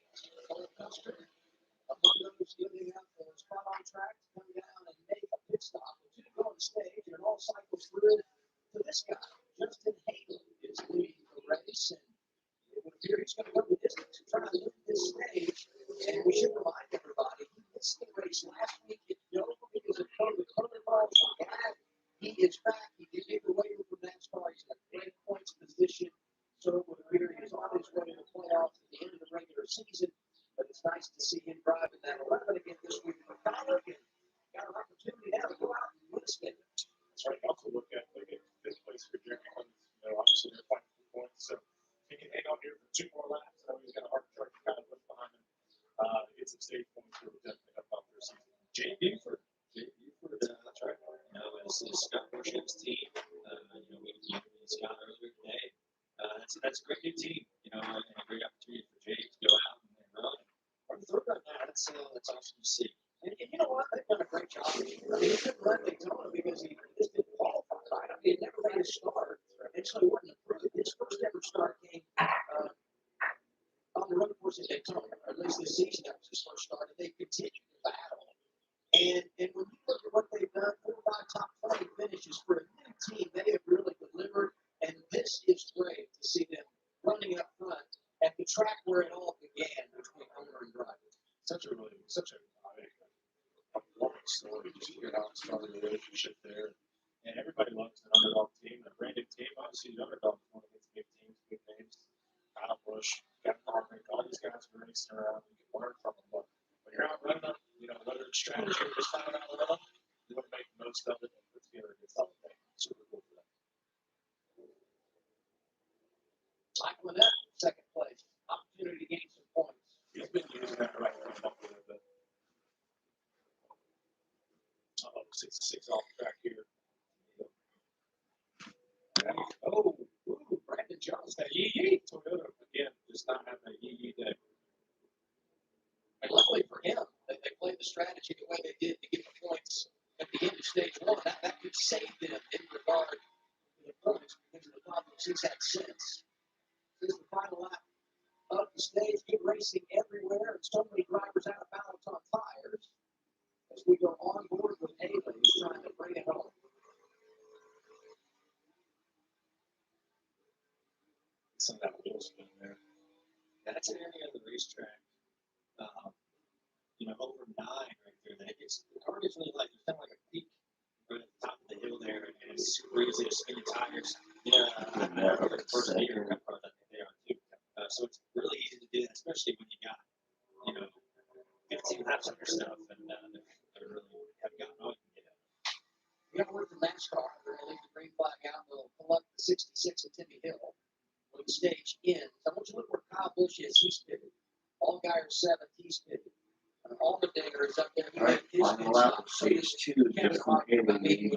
Speaker 5: Among those giving up the spot on track to come down and make a pit stop. The 2 go on stage, and it all cycles through to this guy. Justin Haley is leading the race, and it would appear he's going to go the distance to try to lift this stage. And we should remind everybody, he missed the race last week in Dover because of COVID protocols. We're glad he is back. He did make the waiver from NASCAR. He's in a great points position. So it would appear he is on his way to the playoffs at the end of the regular season. But it's nice to see him driving that 11 again this week for Kyle, and got an opportunity now to go out and win a stint.
Speaker 6: That's right. Also look at fifth place for Jeremy Clemens this is Scott Borshev's team. We Scott earlier today. That's a great new team, and a great opportunity for Jake to go out and run.
Speaker 8: Or the third run now, that's awesome to see. And you know what? They've done a great job. I mean, he couldn't run Daytona because he just didn't qualify, right? I mean, he never made a start, and so he wasn't approved. His first ever start came on the road course in Daytona, or at least this season, that was his first start, and they continued to battle. And when you look at what they've done, 4 or 5 top 20 finishes for a new team, they have really delivered, and this is great to see them running up front at the track where it all began between owner and driver.
Speaker 4: Such a long story, just hear how it started the relationship there.
Speaker 6: And everybody loves an underdog team, a brand new team. Obviously, the underdog is one of these big teams, big names. Kyle Busch, Kevin Harvick, all these guys are racing around. You can learn from them. But when you're out running them, whether it's strategy or just finding out with them, you want to make the most of it and put together a good solid thing. Super cool for them.
Speaker 8: Michael Annette, second place. Opportunity to gain some points.
Speaker 6: He's been using that right now a little bit. 6 off the track here. Oh, Brandon Jones, that yee Toyota again, just not having a yee day.
Speaker 8: And luckily for him, they played the strategy the way they did to get the points at the end of stage 1. That could save them in regard to the points because of the problems he's had since. This is the final lap of the stage. Good racing everywhere, and so many drivers out of balance on tires. As we go on board with Haley, who's trying to bring it home.
Speaker 6: Some of that wheel spin there. That's an area of the racetrack. Over 9 right there. That gets the car gets really light. There's kind of like a peak right at the top of the hill there, and it's super easy to spin your tires. The first gear cup cars, I think they are too. So it's really easy to do that, especially when you got 15 laps on your stuff, and they really have gotten all you can get out.
Speaker 8: You have to work for NASCAR. They're going to leave the green flag out. They'll pull up the 66 at Timmy Hill when the stage ends. I want you to look where Kyle Busch is. He's pitted. Allgaier 7th. He's pitted. Allmendinger is up there.
Speaker 15: Final lap, stage 2.
Speaker 8: When we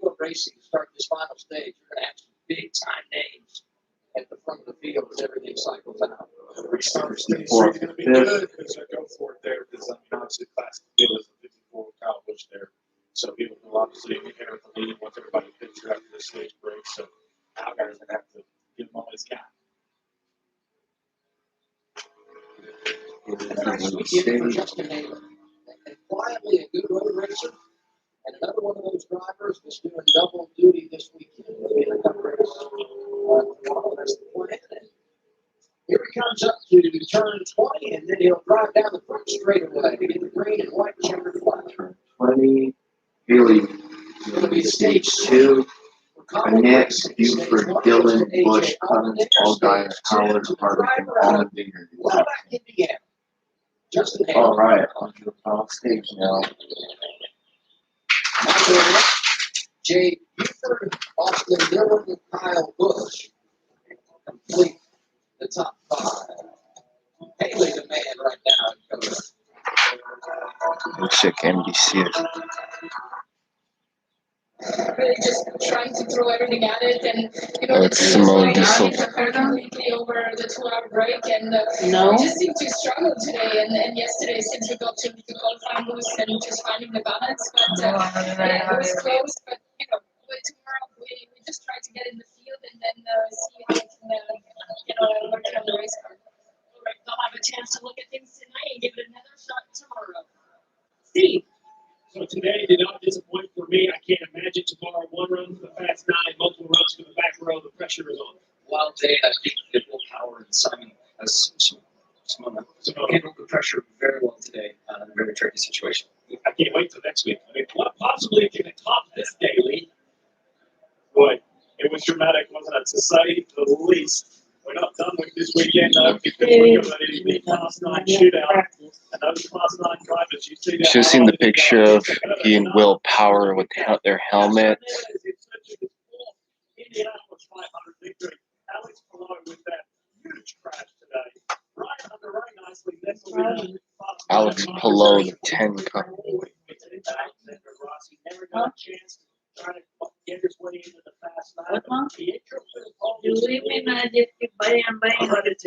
Speaker 8: go racing to start this final stage, you're going to have some big time names at the front of the field as everything cycles out.
Speaker 6: The restart stage is going to be good because I go for it there because obviously class field is a 54 with Kyle Busch there. So people will obviously enter the lead once everybody picks after the stage break. So Allgaier's going to have to give him all he's got.
Speaker 8: Nice weekend for Justin Haley. And quietly a good road racer. And another one of those drivers was doing double duty this weekend. That's the plan. And here he comes up to turn 20, and then he'll drive down the front straightaway to get the green and white checkered flag.
Speaker 15: Turn 20. Haley.
Speaker 8: It's going to be stage 2.
Speaker 15: Annette, Buford, Dillon, Bush, Cummins, Allgaier, Howard, Harvick, Allmendinger.
Speaker 8: Well, back Indiana. Justin Haley.
Speaker 15: All right, onto the final stage now.
Speaker 8: Jay Buford, Austin Dillon, Kyle Busch complete the top 5. Haley's the man right now.
Speaker 2: Let's check NBC.
Speaker 9: Really just trying to throw everything at it, and
Speaker 2: It's Simone Diesel.
Speaker 9: completely over the 2-hour break, and we just seem to struggle today and yesterday since we got to the qualifying boost and just finding the balance, but it was close, but tomorrow we just try to get in the field and then see how we can work it on the race car. All right, they'll have a chance to look at things tonight and give it another shot tomorrow. Steve.
Speaker 6: So today did not disappoint for me. I can't imagine tomorrow 1 run for the Fast 9, multiple runs for the back row. The pressure is on.
Speaker 8: Wild day, I think that Will Power and Simon handled the pressure very well today in a very tricky situation.
Speaker 6: I can't wait till next week. I mean, what possibly can top this daily? Boy, it was dramatic, wasn't it? To say the least. We're not done with this weekend, though, because we're going to the Class 9 shootout. And those Class 9 drivers, you see that.
Speaker 2: Should have seen the picture of he and Will Power with their helmet.
Speaker 6: Indianapolis 500 victory. Alex Palou with that huge crash today. Right under very nicely.
Speaker 2: Alex Palou, the 10 cup.
Speaker 6: Never got a chance
Speaker 13: trying to get his way into the fast lap.
Speaker 11: What, Mom?
Speaker 13: Pietro Fittipaldi
Speaker 11: You leave me magic que vayan,
Speaker 13: fantastic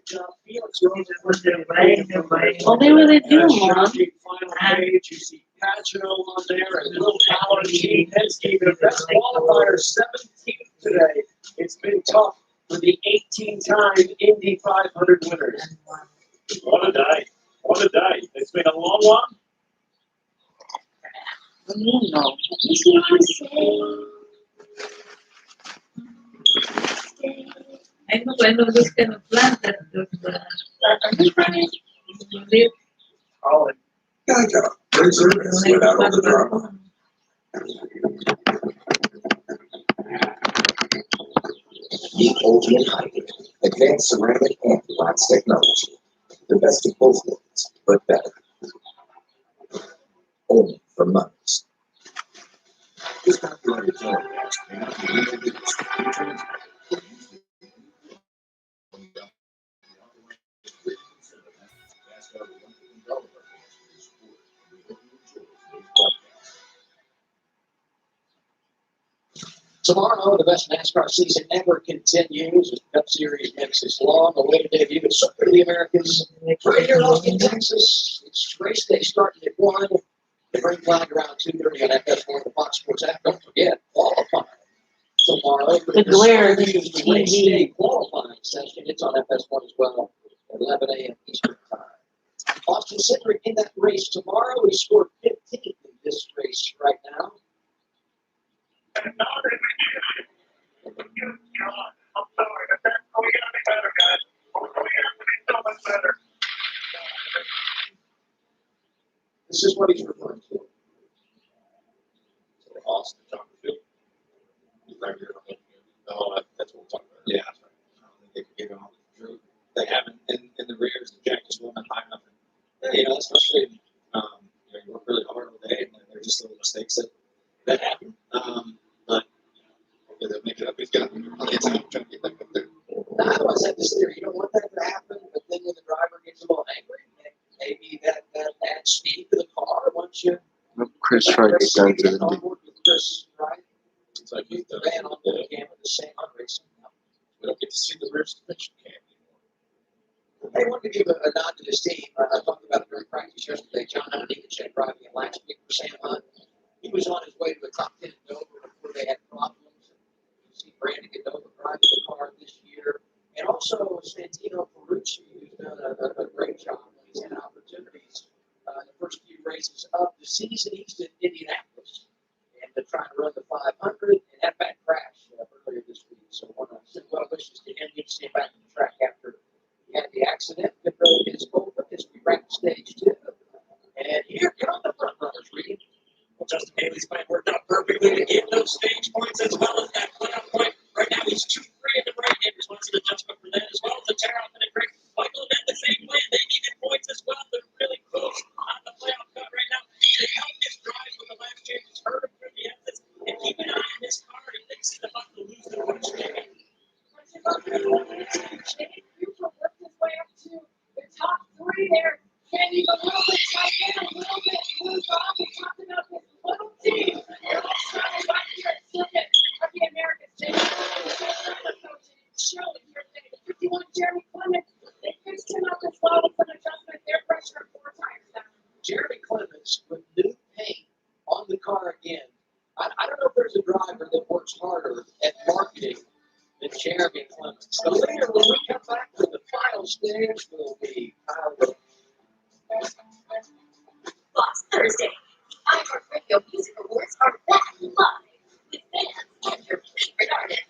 Speaker 13: job. Felix Rose
Speaker 11: What they really do, Mom?
Speaker 13: Final page, you see Pageau on there, and Will Power, Gene Penske, the best qualifier, 17th today. It's been tough for the 18-time Indy 500 winners. What a day. What a day. It's been a long one.
Speaker 11: No. Ay, no, bueno, buscan plantas.
Speaker 19: Oh, yeah, great service. Went out on the drama.
Speaker 15: The ultimate hybrid, advanced ceramic and glass technology. The best of both worlds, but better. Only from Muntz. Just not going to tell you.
Speaker 13: Tomorrow, the best NASCAR season ever continues as the Cup Series makes its long awaited debut at Circuit of the Americas. Right here in Austin, Texas. It's race day starting at 1. The green flag around 2:30 on FS1 the Fox Sports app. Don't forget, qualifying tomorrow. The race day qualifying session. It's on FS1 as well at 11 a.m. Eastern Time. Austin Cindric in that race tomorrow. He scored 15th in this race right now.
Speaker 18: I'm sorry, we gotta be better, guys. We have to be so much better.
Speaker 13: This is what he's referring to.
Speaker 4: Austin, John Field. No, that's what we're talking about. Yeah. I don't think they can get on the drill. They haven't. In the rears, the jack just wasn't high enough. And, that's frustrating. You work really hard all day, and then there are just little mistakes that happen. But they'll make it up. We've got plenty of time trying to get back up there.
Speaker 13: I always had this theory. You don't want that to happen, but then when the driver gets a little angry, maybe that adds speed to the car once you.
Speaker 2: Chris tried to go to the.
Speaker 13: Chris, right?
Speaker 4: It's like he's
Speaker 13: the van on the camera, the same on racing.
Speaker 4: We don't get to see the rear suspension cam anymore.
Speaker 13: I wanted to give a nod to this team. I talked about it during practice yesterday. John Huntington driving it last week for Sam Hunt. He was on his way to the top 10 at Dover before they had problems. You see Brandon Godova driving the car this year. And also Santino Ferrucci, who's done a great job when he's had opportunities the first few races of the season. He's in Indianapolis and they're trying to run the 500 and had that crash earlier this week. So I want to send well wishes to him. Good to see him back on the track after he had the accident. Good road is over as we wrap stage 2. And here come the front runners, Reed. Well, Justin Haley's fight worked out perfectly to get those stage points as well as that playoff point. Right now he's 2-3 in the break. And response to the adjustment for that as well as the tear off in the break. Michael and the same way. They needed points as well. They're really close on the playoff cut right now. They helped his drive with the last changes. Heard him through the exits. And keep an eye on this car if they see the about to lose their punch game.
Speaker 9: The top 3 there. Can you a little bit tight in, a little bit loose off? We talked about this little team. They're all starting right here at Circuit of the Americas. Showing here today. The 51 Jeremy Clements. They fixed him up as well with some adjustment. Their pressure 4 times down.
Speaker 13: Jeremy Clements with new paint on the car again. I don't know if there's a driver that works harder at marketing than Jeremy Clements. So later when we come back to the final stage, will be
Speaker 10: Last Thursday, the iHeartRadio Music Awards are back live with fans and your favorite artists.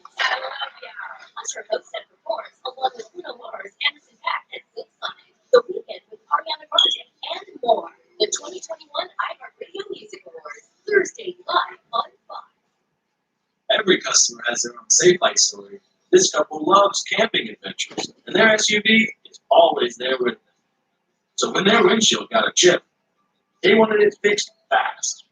Speaker 10: Usher hosts and performs along with Bruno Mars, Anderson .Paak, and Silk Sonic. The Weekend with Ariana Grande and more. The 2021 iHeartRadio Music Awards, Thursday live on Fox.
Speaker 6: Every customer has their own safe light story. This couple loves camping adventures, and their SUV is always there with them. So when their windshield got a chip, they wanted it fixed fast.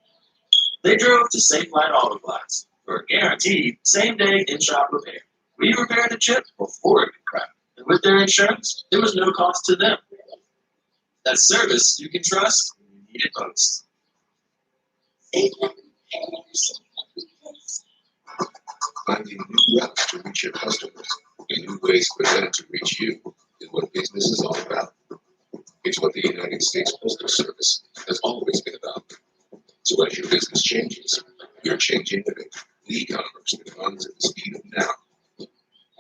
Speaker 6: They drove to Safe Light Auto Glass for a guaranteed same-day in-shop repair. We repaired the chip before it could crack, and with their insurance, there was no cost to them. That's service you can trust when you need it most.
Speaker 10: Safe Light Repair.
Speaker 4: Finding new routes to reach your customers and new ways for them to reach you is what business is all about. It's what the United States Postal Service has always been about. So as your business changes, you're changing with it. E-commerce that runs at the speed of now.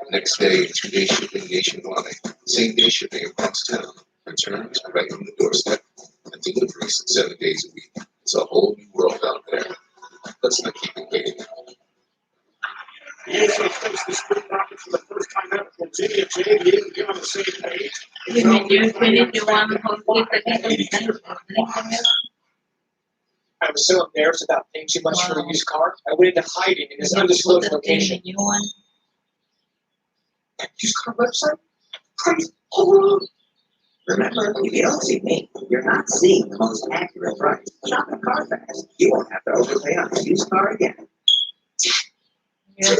Speaker 4: Next day, 2-day shipping nationwide. Same day shipping across town. Returns right on the doorstep. And deliveries 7 days a week. It's a whole new world out there. Let's not keep it waiting.
Speaker 5: You also face the split pocket for the first time ever from Jimmy and Jay being on the same page.
Speaker 7: I was so embarrassed about paying too much for a used car. I went into hiding in this undisclosed location. Used car website? Price. Hold on.
Speaker 8: Remember, if you don't see me, you're not seeing the most accurate price. Shop at Carfax. You won't have to overpay on a used car again. Shop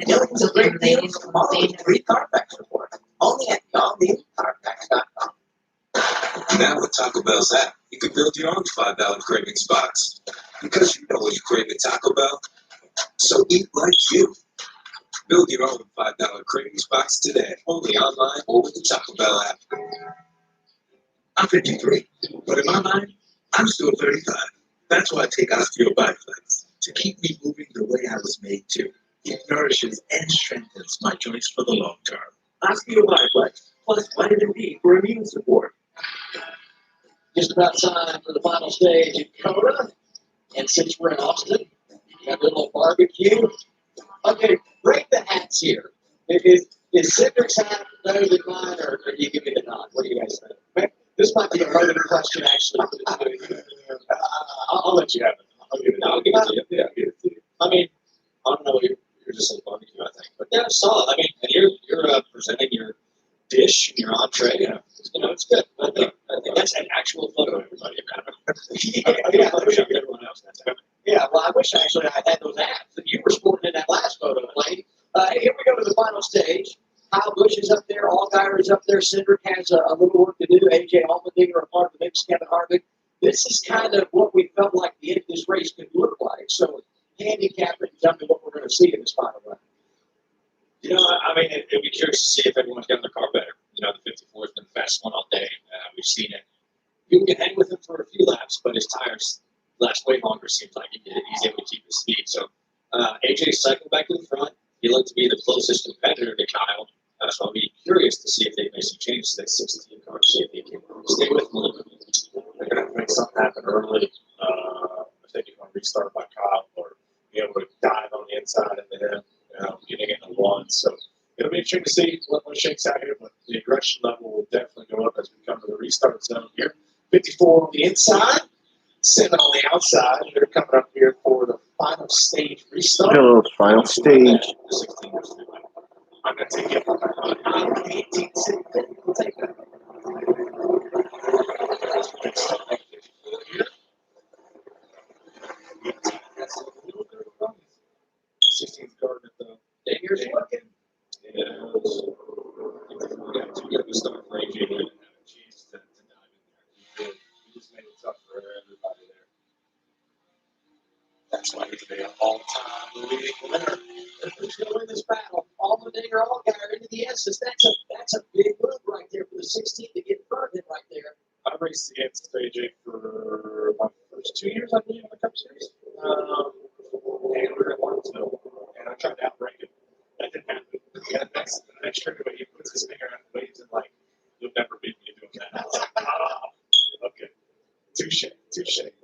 Speaker 8: millions of great deals from all the free Carfax reports. Only at y'allneedcarfax.com.
Speaker 4: Now with Taco Bell's app, you can build your own $5 cravings box. Because you know when you crave a Taco Bell, so eat like you. Build your own $5 cravings box today, only online or with the Taco Bell app.
Speaker 13: I'm 53, but in my mind, I'm still 35. That's why I take Osteo Biflex, to keep me moving the way I was made to. It nourishes and strengthens my joints for the long term. Osteo Biflex, plus vitamin D for immune support.
Speaker 8: Just about time for the final stage in Coda. And since we're in Austin, we have a little barbecue. Okay, break the hats here. Is Cedric's hat better than mine, or do you give me the nod? What do you guys think? This might be a loaded question, actually. I'll let you have it. I'll give it to you. Yeah, give it to you. I mean, I don't know. You're just saying barbecue, I think. But yeah, it's solid. I mean, and you're presenting your dish and your entree. It's good. I think that's an actual photo, everybody. Everyone else. Yeah, well, I wish actually I had those apps that you were sporting in that last photo, Lane. Here we go to the final stage. Kyle Busch is up there, Allgaier is up there, Cedric has a little work to do, AJ Allmendinger are part of the mix, Kevin Harvick. This is kind of what we felt like the end of this race could look like. So handicap it and tell me what we're going to see in this final round.
Speaker 17: I mean, it'd be curious to see if everyone's gotten their car better. The 54 has been the fastest one all day. We've seen it. People can hang with him for a few laps, but his tires last way longer. Seems like he's able to keep his speed. So AJ cycled back to the front. He looked to be the closest competitor to Kyle. So I'll be curious to see if they make some changes to that 16 car, see if they can stay with him a little bit.
Speaker 5: They're going to have to make something happen early. If they can restart by Kyle or be able to dive on the inside into him, getting it in one. So it'll be interesting to see what shakes out here, but the aggression level will definitely go up as we come to the restart zone here. 54 on the inside, 7 on the outside. They're coming up here for the final stage restart.
Speaker 2: Hello, final stage.
Speaker 5: The 16 I'm going to take it. 18, we'll take that. 16th guard at the Dinger's looking. Yeah, we got to start for AJ. He didn't have a chance to dive in there. He just made it tough for everybody there. That's why he's the all-time leading winner. Who's going to win this battle? Allmendinger, Allgaier into the S's. That's a big move right there for the 16 to get burned in right there. I raced against AJ for my first 2 years, I believe, in the Cup Series. And we were at Martinsville, and I tried to outbreak him. That didn't happen. Yeah, the next straightaway, he puts his finger out the waves and you'll never beat me doing that. Okay. Touche.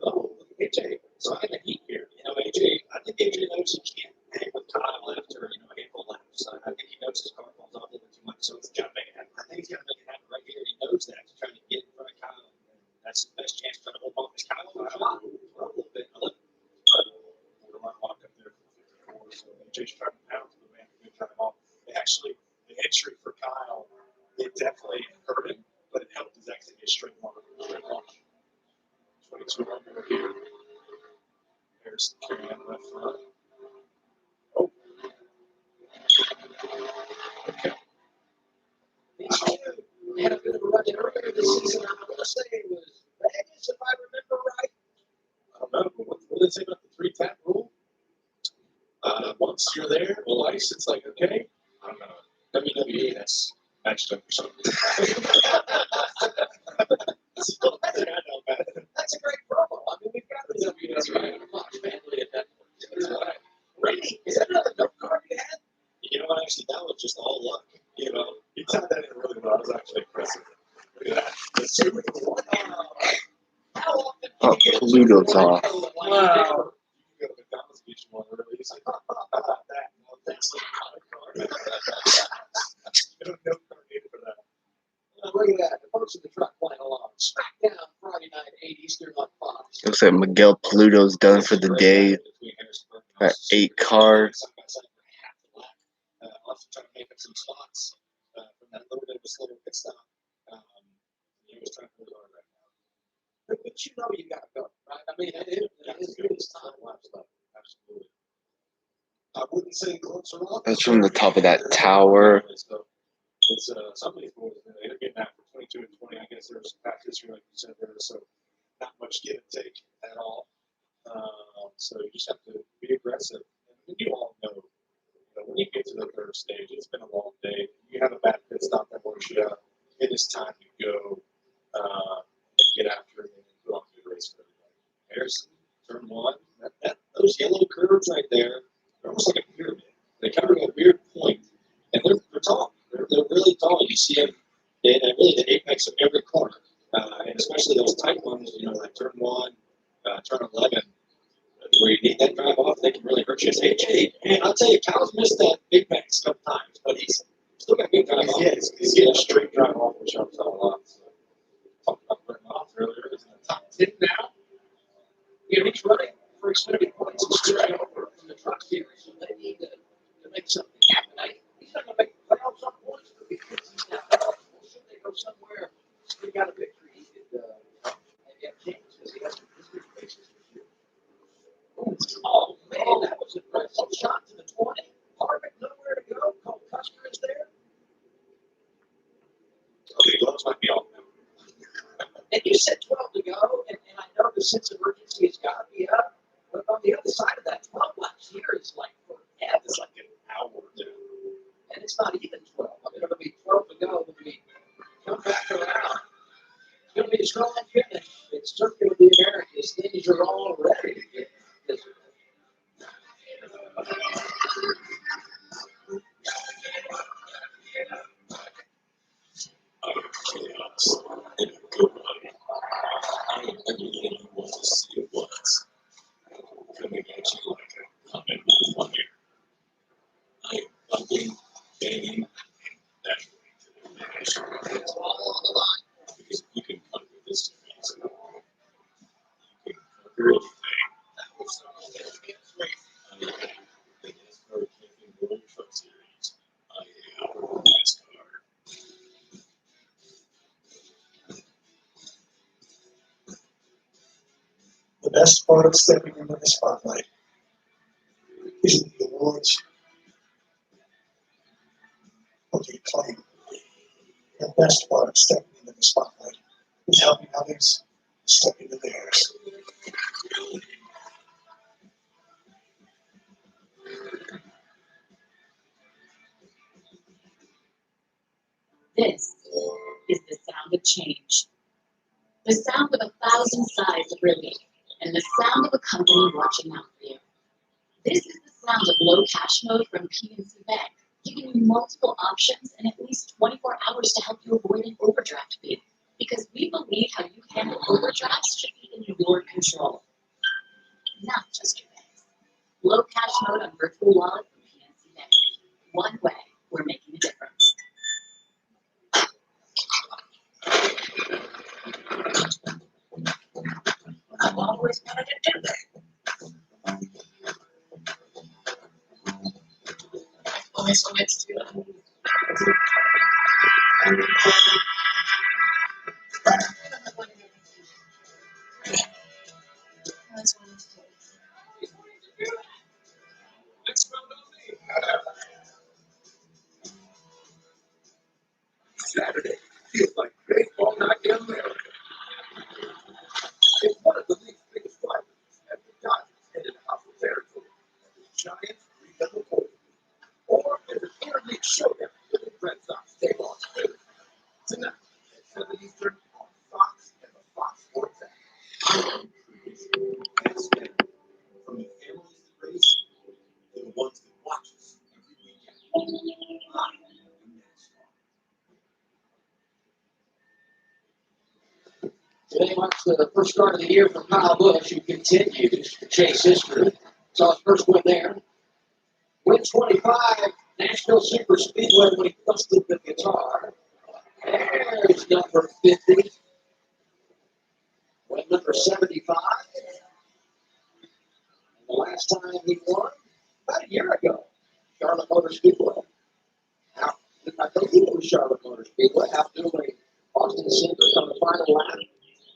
Speaker 5: Oh, AJ. So I had the heat here. AJ, I think AJ knows he can't hang with Kyle after, a handful of laps. I think he knows his car falls off a little bit too much, so he's got to make it happen. I think he's got to make it happen right here. He knows that. He's trying to get in front of Kyle. That's the best chance to hold on. Because Kyle will shot for a little bit. We're going to walk up there for 54. So AJ's trying to pound for the man. Good time off. Actually, the entry for Kyle, it definitely hurt him, but it helped his exit get straight launch. 22 under here. There's Kerry on the left front. Oh. Okay. They had a bit of a run earlier this season. I want to say it was Vegas, if I remember right.
Speaker 17: they say about the 3-tap rule? Once you're there, well, ice, it's like, okay, I don't know. WWE, that's matched up or something.
Speaker 8: That's a great promo. I mean, we've got the WWE family at that point. Randy, is that another note card you had?
Speaker 17: You know what, actually, that was just all luck. You know, he tied that in really well. It was actually impressive. Look at that. The super one.
Speaker 8: How often
Speaker 2: Oh, Pluto's off.
Speaker 8: wow.
Speaker 17: You go to McDonald's beach one really easy. That. Well, thanks for the card. No card needed for that.
Speaker 8: Look at that. The folks in the truck playing along. SmackDown Friday night, 8 Eastern on Fox.
Speaker 2: Looks like Miguel Pluto's done for the day. Got 8 cards.
Speaker 17: Also trying to make up some spots from that little bit of a slower pit stop. He was trying to really hard right now.
Speaker 8: But you know you got to go, right? I mean, it's time lapse stuff.
Speaker 17: Absolutely. I wouldn't say close or not.
Speaker 2: That's from the top of that tower.
Speaker 17: It's some of these boys, they're getting that for 22 and 20. I guess there was some past history, like you said there, so not much give and take at all. So you just have to be aggressive. And you all know, when you get to the third stage, it's been a long day. You have a bad pit stop that works you out. It is time to go and get after it and put on a good race for everybody. Harrison, turn 1. Those yellow curves right there, they're almost like a pyramid. They cover a weird point, and they're tall. They're really tall. You see them in really the apex of every corner, and especially those tight ones, like turn 1, turn 11, where you need that drive off, they can really hurt you. And I'll tell you, Kyle's missed that Big Max a couple times, but he's still got good drive off. He's getting a straight drive off, which helps out a lot. So, talked about putting off earlier. He's in the top 10 now.
Speaker 8: He's running for extended points and steering over from the truck series, so they need to make something happen. He's not going to make the playoffs on points, but because he's not should they go somewhere, he got a victory, he could maybe have a chance because he has some history bases this year. Oh, man, that was impressive. Shot to the 20. Harvick nowhere to go. Cole Custer is there.
Speaker 17: Okay, gloves might be off now.
Speaker 8: And you said 12 to go, and I know the sense of urgency has got to be up. But on the other side of that, 12 laps here is like forever. It's like an hour now. And it's not even 12. I mean, it'll be 12 to go. It'll be come back around. It's going to be a strong finish. It's certainly going to be America's. Things are all ready to get physical.
Speaker 17: Chaos in a good way. I am everything you want to see it was. Coming at you like a comet with wonder. I am bumping, banging, and battling to the finish. It's all on the line. Because you can conquer this disease. You can conquer anything. That was the NASCAR Camping World Truck Series. I am NASCAR.
Speaker 5: The best part of stepping into the spotlight isn't the awards or the acclaim. The best part of stepping into the spotlight is helping others step into theirs.
Speaker 3: This is the sound of change. The sound of 1,000 sides of relief, and the sound of a company watching out for you. This is the sound of low cash mode from PNC Bank, giving you multiple options and at least 24 hours to help you avoid an overdraft fee. Because we believe how you handle overdrafts should be in your control, not just your bank's. Low cash mode on virtual wallet from PNC Bank. One way we're making a difference.
Speaker 8: I've always wanted to do that. Always wanted to do that.
Speaker 17: Saturday feels like baseball night in America. It's one of the league's biggest rivals, and the Dodgers
Speaker 8: marks the first start of the year for Kyle Busch, who continues to chase history. Saw his first win there. Win 25, Nashville Super Speedway when he busted the guitar. There's number 50. Win number 75. And the last time he won, about a year ago, Charlotte Motor Speedway. Now, I believe it was Charlotte Motor Speedway, outdoing Austin Cinders on the final lap.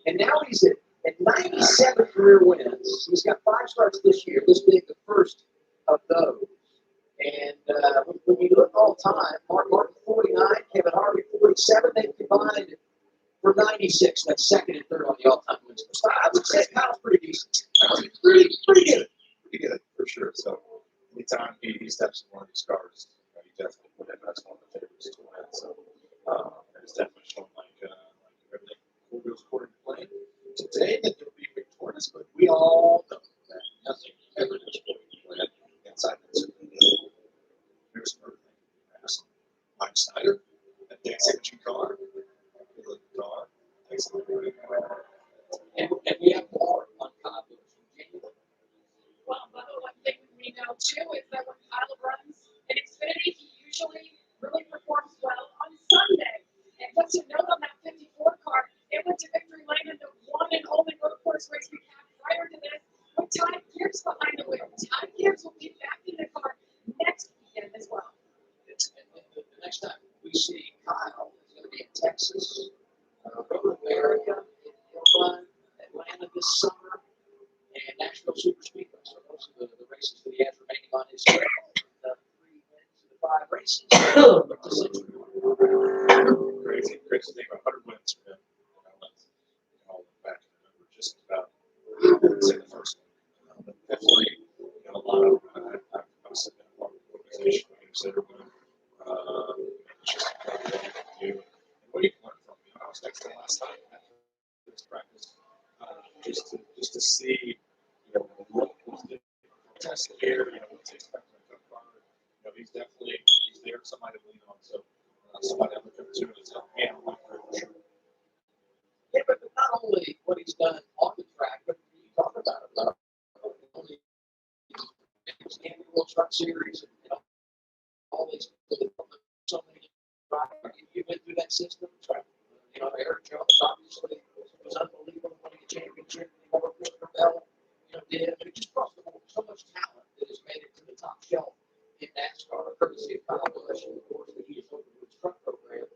Speaker 8: And now he's at 97 career wins. He's got 5 starts this year, this being the first of those. And when you look all time, Mark Martin 49, Kevin Harvick 47, they combined for 96. That's second and third on the all-time wins. So I would say Kyle's pretty decent. Pretty good.
Speaker 17: Pretty good, for sure. So anytime he steps in one of these cars, he definitely put in that's one of the favorites to win. So it's definitely shown like everything cool goes according to plan. Today that they'll be victorious, but we all know that nothing ever goes according to plan inside this. Here's another thing. Mike Snyder, that exhibition car, the car, takes a little bit.
Speaker 8: And we have more on Kyle Busch.
Speaker 9: Well, but one thing we know too is that when Kyle runs in Xfinity, he usually really performs well on Sunday. And just to note on that 54 car, it went to victory lane in the one and only road course race we had prior to this, with Todd Gibbs behind the wheel. Todd Gibbs will be back in the car next weekend as well.
Speaker 8: The next time we see Kyle is going to be in Texas, Road America, he'll run Atlanta this summer, and Nashville Super Speedway. So those are the races that he has remaining on his schedule. The 3 wins to the 5 races.
Speaker 17: Crazy thing about 100 wins for him. I'll look back and remember just about, I would say the first one. But definitely, a lot of, I've sitting in a part of the organization who consider him, just you. What do you learn from him? I was texting last night after this practice, just to see, what was the test here, what's he expecting to come from. He's there, somebody to lean on. So, somebody I'm looking to is help me out my career for sure.
Speaker 8: Yeah, but not only what he's done on the track, but you talk about it, not only his annual truck series and all these so many drivers. You've been through that system, right? Eric Jones obviously was unbelievable winning a championship. Worked with Bell, did just across the board so much talent that has made it to the top shelf in NASCAR, courtesy of Kyle Busch, and of course the Heat over his truck program.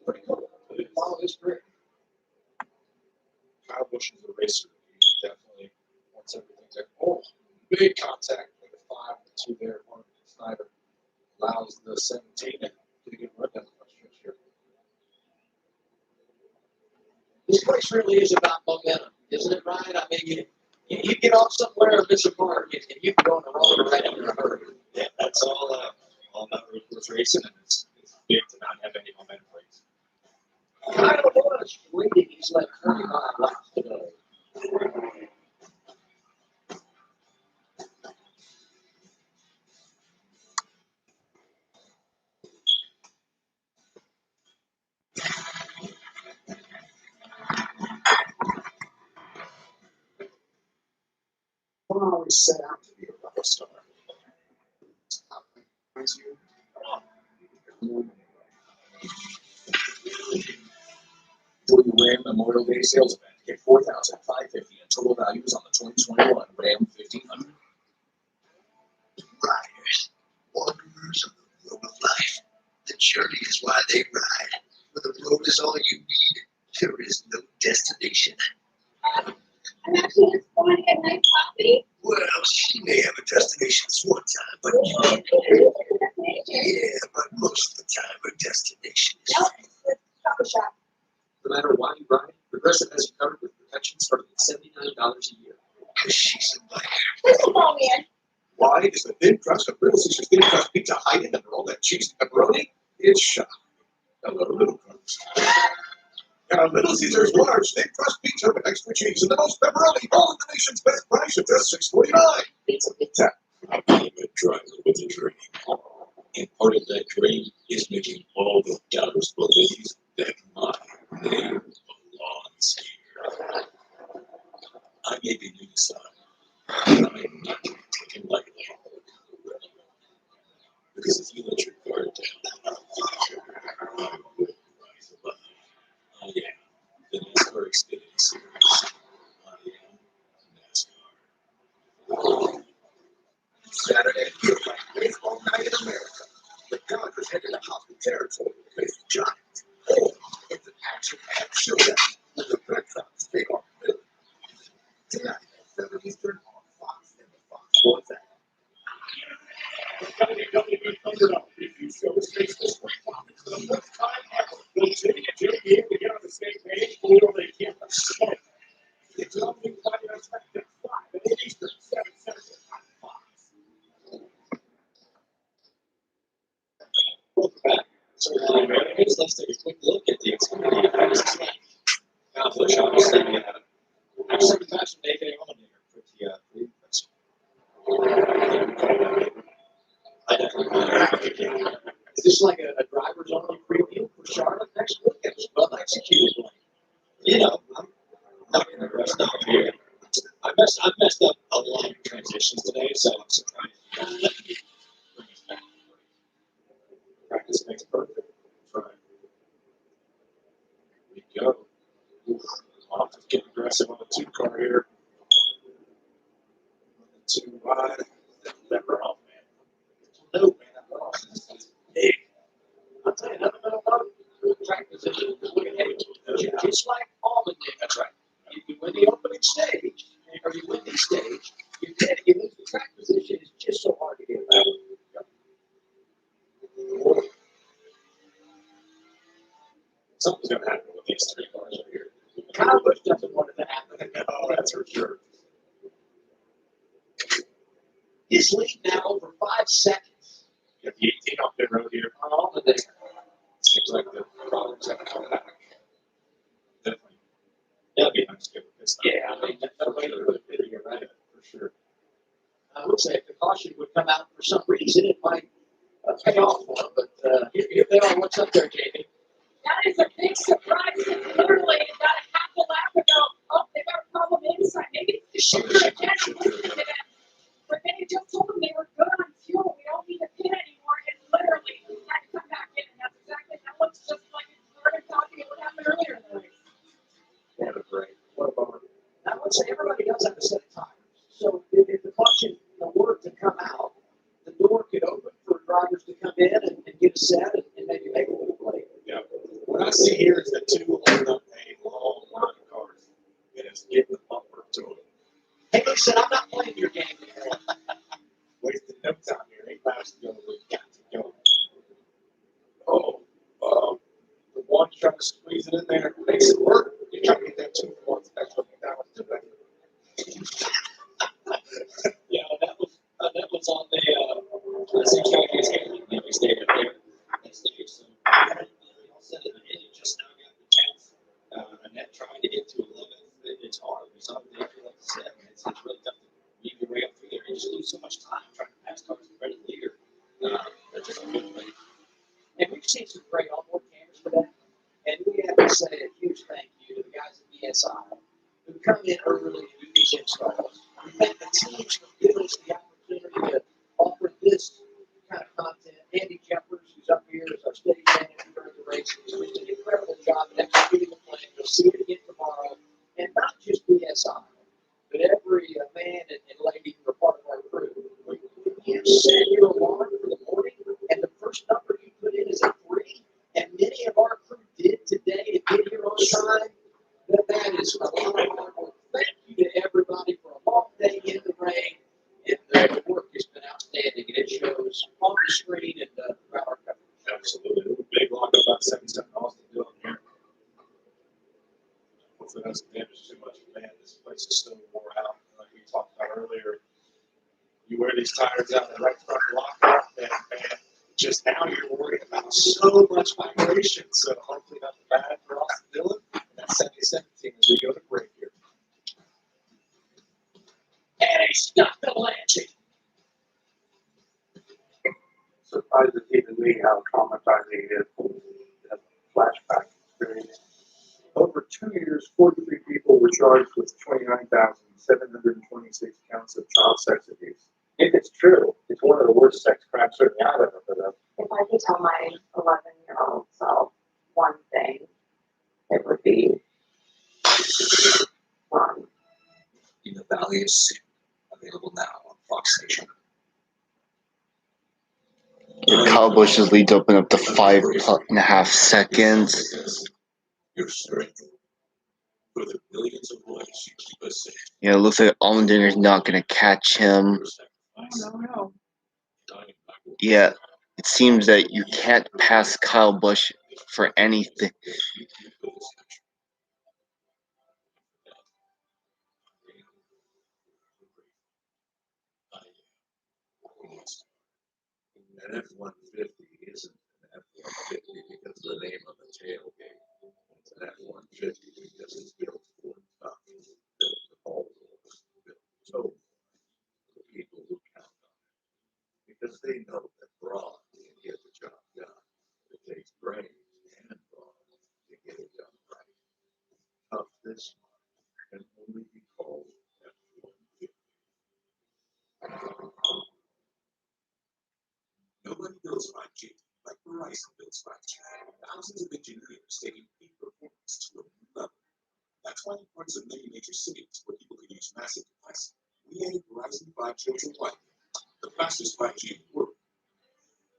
Speaker 8: Pretty cool. Follow his career.
Speaker 17: Kyle Busch is a racer. He definitely wants everything there. Oh, big contact with the 5 and 2 there. Martin Snyder allows the 17 to get run down the stretch here.
Speaker 8: This race really is about momentum, isn't it, Ryan? I mean, you get off somewhere and miss a mark, and you can go in the wrong direction in a hurry.
Speaker 17: Yeah, that's all about road course racing, and it's big to not have any momentum race.
Speaker 8: Kyle Busch leading, he's like 45 laps today.
Speaker 13: Don't always set out to be a rock star. Join the Ram Memorial Day sales event. Get $4,550 in total values on the 2021 Ram 1500.
Speaker 1: Riders, wanderers of the road of life. The journey is why they ride. When the road is all you need, there is no destination.
Speaker 9: I'm actually just going to get a nice coffee.
Speaker 1: Well, she may have a destination this one time, but yeah, but most of the time her destination is
Speaker 9: Coffee shop.
Speaker 13: No matter why you ride, Progressive has you covered with protection starting at $79 a year.
Speaker 1: because she's a biker.
Speaker 9: Listen, old man.
Speaker 13: Why is the thin crust of Little Caesars thin crust pizza hiding under all that cheese and pepperoni? It's shocking. Hello, Little Crust. Now, Little Caesars large thin crust pizza with extra cheese and the most pepperoni, all at the nation's best price at just $6.49. It's a pizza. I became a driver with a dream. And part of that dream is making all the doubters believe that my name belongs here. I may be new to some, but I am not going to take him lightly. Because if you let your guard down, I would rise above. I am the NASCAR Xfinity Series. I am NASCAR.
Speaker 1: Saturday feels like baseball night in America. The Dodgers headed to hostile territory to face the Giants. Oh, it's an action-packed showdown with the Red Sox take on the Phillies. Tonight at 7 Eastern on Fox and the Fox Sports app.
Speaker 19: If you show us face this week, for the first time ever, Bill City and JB able to get on the same page, or they can't smoke. It's all new Friday Night SmackDown 5 at 8 Eastern, 7 Central on Fox.
Speaker 17: Welcome back. So, Americans, let's take a quick look at the Xfinity prices. Now, which obviously, actually, the match with David on there pretty impressive. I definitely
Speaker 8: Is this like a driver's only preview for Charlotte next week? It was well executed.
Speaker 17: You know, I'm not going to rest out here. I messed up a lot of transitions today, so I'm surprised you don't let me bring us back. Practice makes perfect. That's right.
Speaker 19: Here we go. I'll have to get aggressive on the 2 car here. 2 wide. That off, man. No, man, that off. That's big.
Speaker 8: I'll tell you another track position is looking at it. Just like Almond did. That's right. You win the opening stage, or you win the stage, you lose the track position. It's just so hard to get back.
Speaker 17: Something's going to happen with these 3 cars over here.
Speaker 8: Kyle Busch doesn't want it to happen.
Speaker 17: No, that's for sure.
Speaker 8: His lead now over 5 seconds.
Speaker 17: You have the 18 off pit road here.
Speaker 8: Almond there.
Speaker 17: Seems like the problems have come back. Definitely. That'd be nice to get this time.
Speaker 8: Yeah, I mean, that's no way to put it in here, right?
Speaker 17: For sure.
Speaker 8: I would say if the caution would come out for some reason, it might pay off for him. But here they are. What's up there, Jamie?
Speaker 9: That is a big surprise. Literally, about a half a lap ago, oh, they got a problem inside. Maybe it's the shooter again. But they just told them they were good on fuel. We don't need to pit anymore. And literally, had to come back in. And that's exactly that looks just like it's started talking what happened earlier in the race.
Speaker 8: Yeah, great. What about it? I would say everybody does have a set of tires. So if the caution were to come out, the door could open for drivers to come in and get a set and maybe make a little play.
Speaker 17: Yeah. What I see here is that 2 hold up a long line of cars. And it's getting the bumper to them.
Speaker 8: Hey, listen, I'm not playing your game here.
Speaker 17: Wasting no time here. 8 laps to go. We got to go. Oh, the one trying to squeeze it in there makes it work. You're trying to get that 2 points. That's what that was today. Yeah, that was on the I see Chinese game. We stayed up there. That stage. So all said and done, it just now got the chance. Annette trying to get to 11th. It's hard. We saw the day like 7. It's really tough to weave your way up through there. You just lose so much time trying to pass cars and ready leader. That's just a good way.
Speaker 8: And we've seen some great onboard cameras today. And we have to say a huge thank you to the guys at BSI who come in early to do these installs. We thank the teams for giving us the opportunity to offer this kind of content. Andy Jeffers, who's up here, is our stage manager during the race. He's doing an incredible job at executing the plan. You'll see it again tomorrow. And not just BSI, but every man and lady who are part of our crew. When you set your alarm for the morning and the first number you put in is a 3, and many of our crew did today to get here on time, that is a lot of hard work. Thank you to everybody for a long day in the rain. And the work has been outstanding, and it shows on the screen and throughout our coverage.
Speaker 17: Absolutely. Big lock about 77 Austin doing here. Hopefully that's damaged too much. Man, this place is so wore out. Like we talked about earlier, you wear these tires out in the right front lock, and man, just now you're worried about so much vibration. So hopefully not bad for Austin Dillon. And that 77 team as we go to break here.
Speaker 8: And he stuck the landing.
Speaker 18: Surprised even me how traumatizing it is, that flashback experience.
Speaker 8: Oh,
Speaker 5: over 2 years, 43 people were charged with 29,726 counts of child sex abuse. If it's true, it's one of the worst sex crimes certainly I've ever heard of.
Speaker 20: If I could tell my 11-year-old self one thing, it would be run.
Speaker 8: In the Valley of Sin, available now on Fox Station.
Speaker 2: Kyle Busch's lead's open up to 5.5 seconds.
Speaker 4: Your strength for the millions of lives you keep us safe.
Speaker 2: Yeah, it looks like Allmendinger's not going to catch him.
Speaker 20: No.
Speaker 2: Yeah, it seems that you can't pass Kyle Busch for anything.
Speaker 4: An F-150 isn't an F-150 because of the name on the tailgate. It's an F-150 because it's built for tough, built to all rules, built so for the people who count on it. Because they know that brawn can get the job done. It takes brains and brawn to get it done right. Tough this month can only be called F-150. Nobody builds 5G like Verizon builds 5G. Thousands of engineers taking peak performance to a new level. That's why in parts of many major cities where people can use massive devices, we added Verizon 5G Ultra Wideband, the fastest 5G in the world.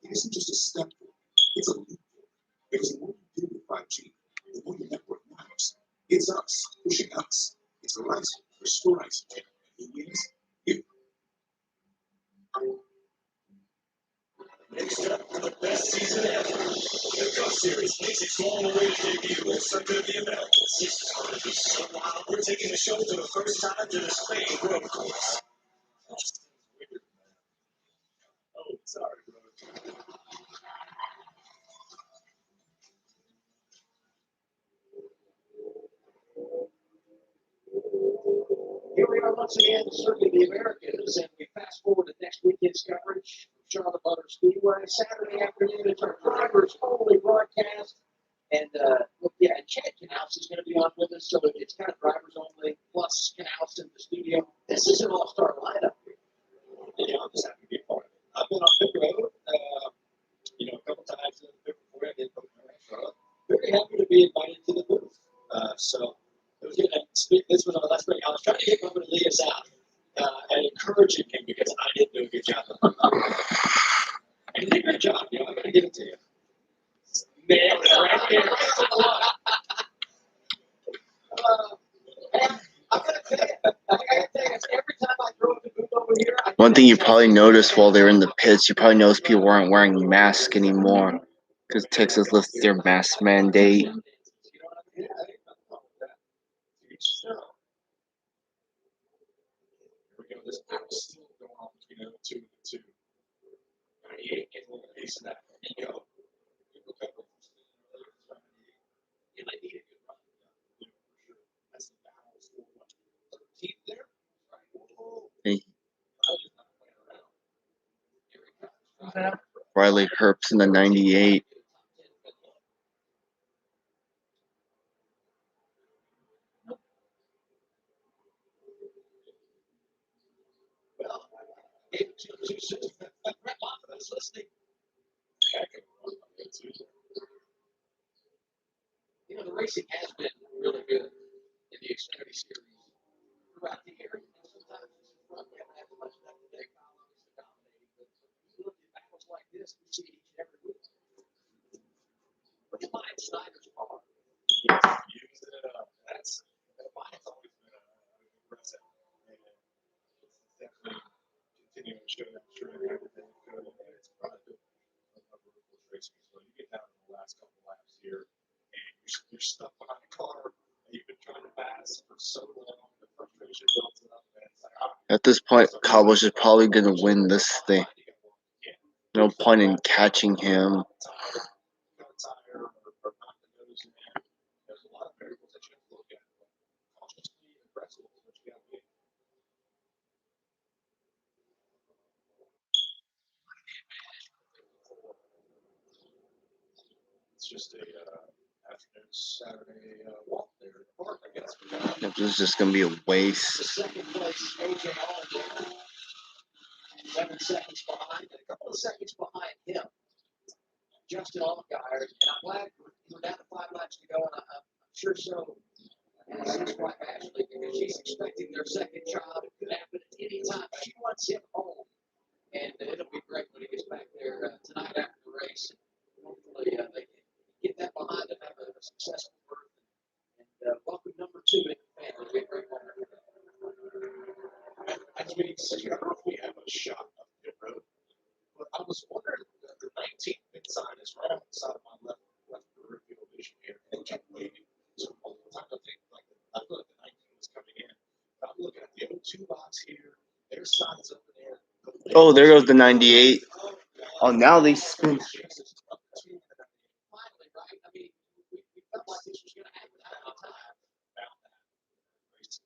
Speaker 4: It isn't just a step forward, it's a leap forward. Because the more you do with 5G, the more your network matters. It's us pushing us. It's Verizon restoring it. Who wins? You. Next up for the best season ever, the Cup Series makes its all-the-way debut at Circuit of the Americas. This is going to be so wild. We're taking the show for the first time to the Spain road course. Oh, sorry, bro.
Speaker 8: Here we are once again, Circuit of the Americas, and we fast forward to next weekend's coverage from Charlotte Motor Speedway, Saturday afternoon. It's our drivers only broadcast. And and Chad Knaus is going to be on with us, so it's kind of drivers only, plus Knaus in the studio. This is an all-star lineup here.
Speaker 17: Yeah, I'm just happy to be a part of it. I've been on pit road, a couple times in the pit before I did put my Charlotte. Very happy to be invited to the booth. So it was good. This was our last break. I was trying to get over to Leah's out and encouraging him because I didn't do a good job. And he did a great job. I'm going to give it to you. Man, right there.
Speaker 8: I'm going to tell you, every time I drove the booth over here,
Speaker 2: One thing you probably noticed while they were in the pits, you probably noticed people weren't wearing masks anymore because Texas lifted their mask mandate.
Speaker 17: This battle's still going on between 2 and 2. He ain't getting a little piece of that. He go. People cut off. He might need a good run. That's the battle for what? 13th there?
Speaker 2: Hey,
Speaker 17: Right.
Speaker 2: Riley Herbst in the 98.
Speaker 8: well, Brett Moffitt is listening. The racing has been really good in the Xfinity Series throughout the year. Sometimes we haven't had much of that today. Columns dominating, but you look at battles like this, we see each and every week. Look at Mike Snyder's car.
Speaker 17: Using it up. That's mine's always been a impressive. And it's definitely continuing to show that trend. Everything good. And it's probably of racing. So you get down to the last couple of laps here, and you're stuck behind a car that you've been trying to pass for so long. The frustration builds up, and it's like,
Speaker 2: At this point, Kyle Busch is probably going to win this thing. No point in catching him.
Speaker 17: there's a lot of variables that you have to look at. Cautiously aggressive is what you got to be. It's just a afternoon Saturday walk there in the park, I guess.
Speaker 2: This is just gonna be a waste.
Speaker 5: Second place, AJ Allendale, 7 seconds behind, and a couple of seconds behind him, Justin Allgaier. And I'm glad we're down to 5 laps to go, and I'm sure so. And his wife Ashley, because she's expecting their second child. It could happen at any time. She wants him home, and it'll be great when he gets back there tonight after the race. Hopefully, they can get that behind and have a successful birth. And welcome number 2 in the family. It'll be a great moment.
Speaker 17: As we see, I don't know if we have a shot of pit road, but I was wondering that the 19th pit sign is right outside of my left peripheral vision here, and it kept waiting. So all the time I think I feel like the 19 was coming in. But I'm looking at the O2 box here. There's signs up in there.
Speaker 2: Oh, there goes the 98. Oh, now they spin.
Speaker 5: Finally, right? I mean, we felt like this was going to happen all the time.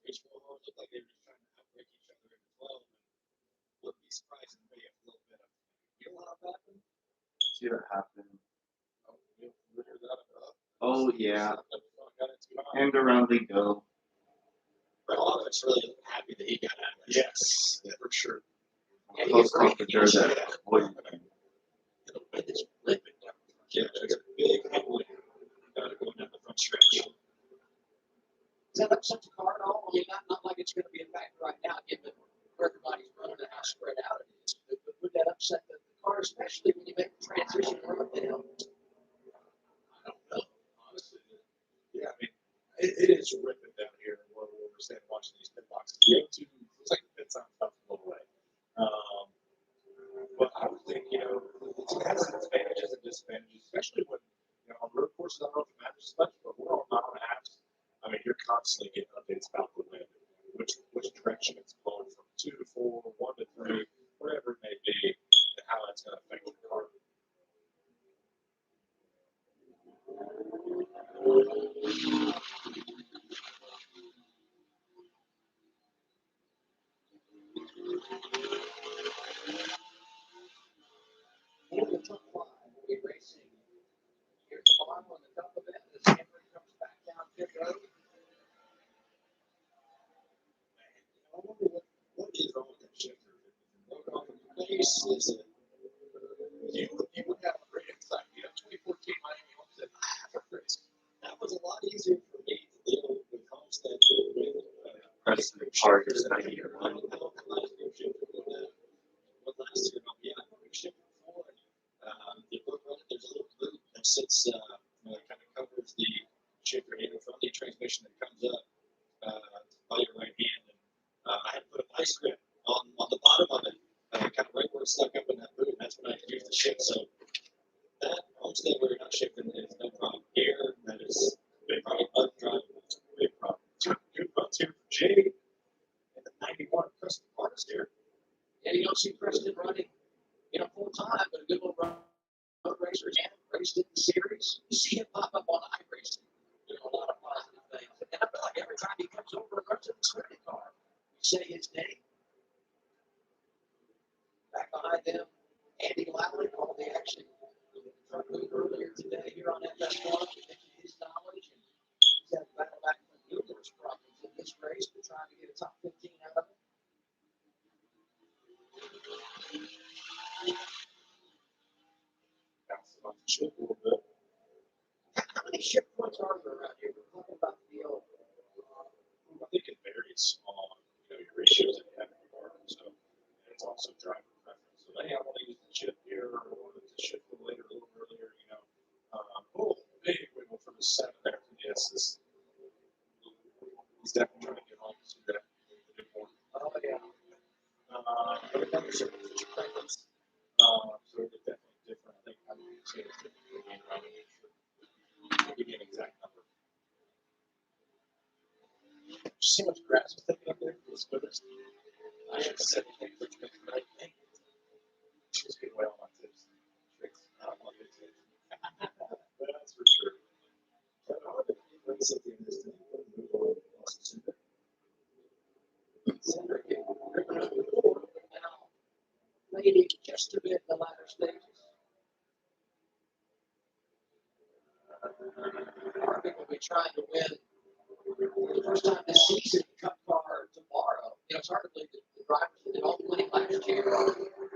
Speaker 17: Race looked like they were just trying to outbreak each other in 12. And wouldn't be surprising if they have a little bit of happen.
Speaker 2: See what happened.
Speaker 17: Oh,
Speaker 2: yeah. And around they go.
Speaker 17: But all of us really happy that he got out of it. Yes, yeah, for sure.
Speaker 5: And
Speaker 2: Close competitor that avoided him.
Speaker 17: The wind is ripping down the front. Yeah, there's a big headwind going down the front stretch.
Speaker 5: Does that upset the car at all? I mean, not like it's going to be a factor right now, given where everybody's running and how spread out it is. But would that upset the car, especially when you make the transition from up down?
Speaker 17: I don't know, honestly. Yeah, I mean, it is ripping down here where we're standing watching these pit boxes. The O2 looks like the pit sign's about to blow away. But I would think, it has its advantages and disadvantages, especially when, on road courses, I don't know if it matters as much, but we're on mile and a half. I mean, you're constantly getting updates about the wind, which direction it's blowing from 2 to 4, 1 to 3, whatever it may be, and how that's going to affect your car.
Speaker 5: And the top 5 will be racing here tomorrow on the top of that as Henry comes back down pit road.
Speaker 17: I wonder what is wrong with that shifter. What on the base is it? You would have a great insight. 2014 Miami Homestead race. That was a lot easier for me to deal with Homestead with
Speaker 15: President Parker's 90-year run.
Speaker 17: What last year? Yeah, we shipped before. You look on it, there's a little loop that sits, kind of covers the shifter handle from the transmission that comes up by your right hand. And I had to put a vice grip on the bottom of it, kind of right where it's stuck up in that boot. That's when I used the shift. So that Homestead where you're not shifting is no problem. Here, that is a big problem. Undrivable, it's a big problem. Good runs here for Jay and the 91 Preston Parks here.
Speaker 5: And you don't see Preston running, full time, but a good little road racer and raced in the series. You see him pop up on iRacing, a lot of positive things. And I feel like every time he comes over and runs in the sprint car, you say his name. Back behind them, Andy Lowry called the action in the front move earlier today here on FS1. His knowledge, and he's had to battle back with numerous problems in this race, but trying to get a top 15 out of it.
Speaker 17: Bouncing off the chip a little bit.
Speaker 5: How many ship points are there around here? We're talking about the deal.
Speaker 17: I think it varies on your ratios that you have in your car. So it's also driver preference. So hey, I want to use the chip here, or I want to chip a little later, a little earlier. Big wiggle for the 7 there for the S's. He's definitely trying to get home to that the new one.
Speaker 5: Oh yeah.
Speaker 17: But another certain preference. So it's definitely different. I think how you say it's different than running. Give me an exact number. See how much grass was taken up there for the splitters? I have 78 for tricks, but I think she's getting well on my tips. Tricks, not on my tips. That's for sure. But I would race at the end of this thing. Move on.
Speaker 5: Center getting ripping up the floor now. Maybe just a bit in the latter stages. will be trying to win for the first time this season, Cup car tomorrow. It's hard to believe that the drivers that did all the winning last year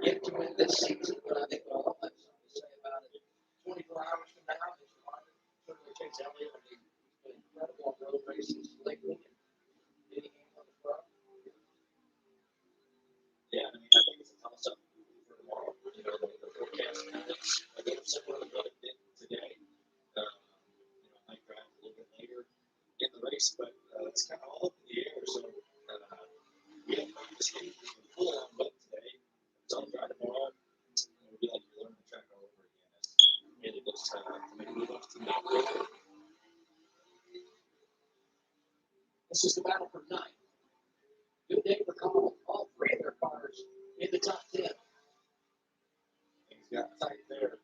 Speaker 5: get to win this season, but I think they'll all have something to say about it. 24 hours from now, there's a lot of certainly Chase Elliott. He's been incredible on road races lately and getting in on the front.
Speaker 17: Yeah, I mean, I think it's a toss-up for tomorrow. The forecast is a little similar to what it did today. Might drive a little bit later in the race, but it's kind of all up in the air. So, just getting full on wet today. It's all dry tomorrow. It'll be like you're learning the track all over again. It really looks maybe it looks to me.
Speaker 5: This is the battle for ninth. Good day for all three of their cars in the top 10.
Speaker 17: He's got tight there.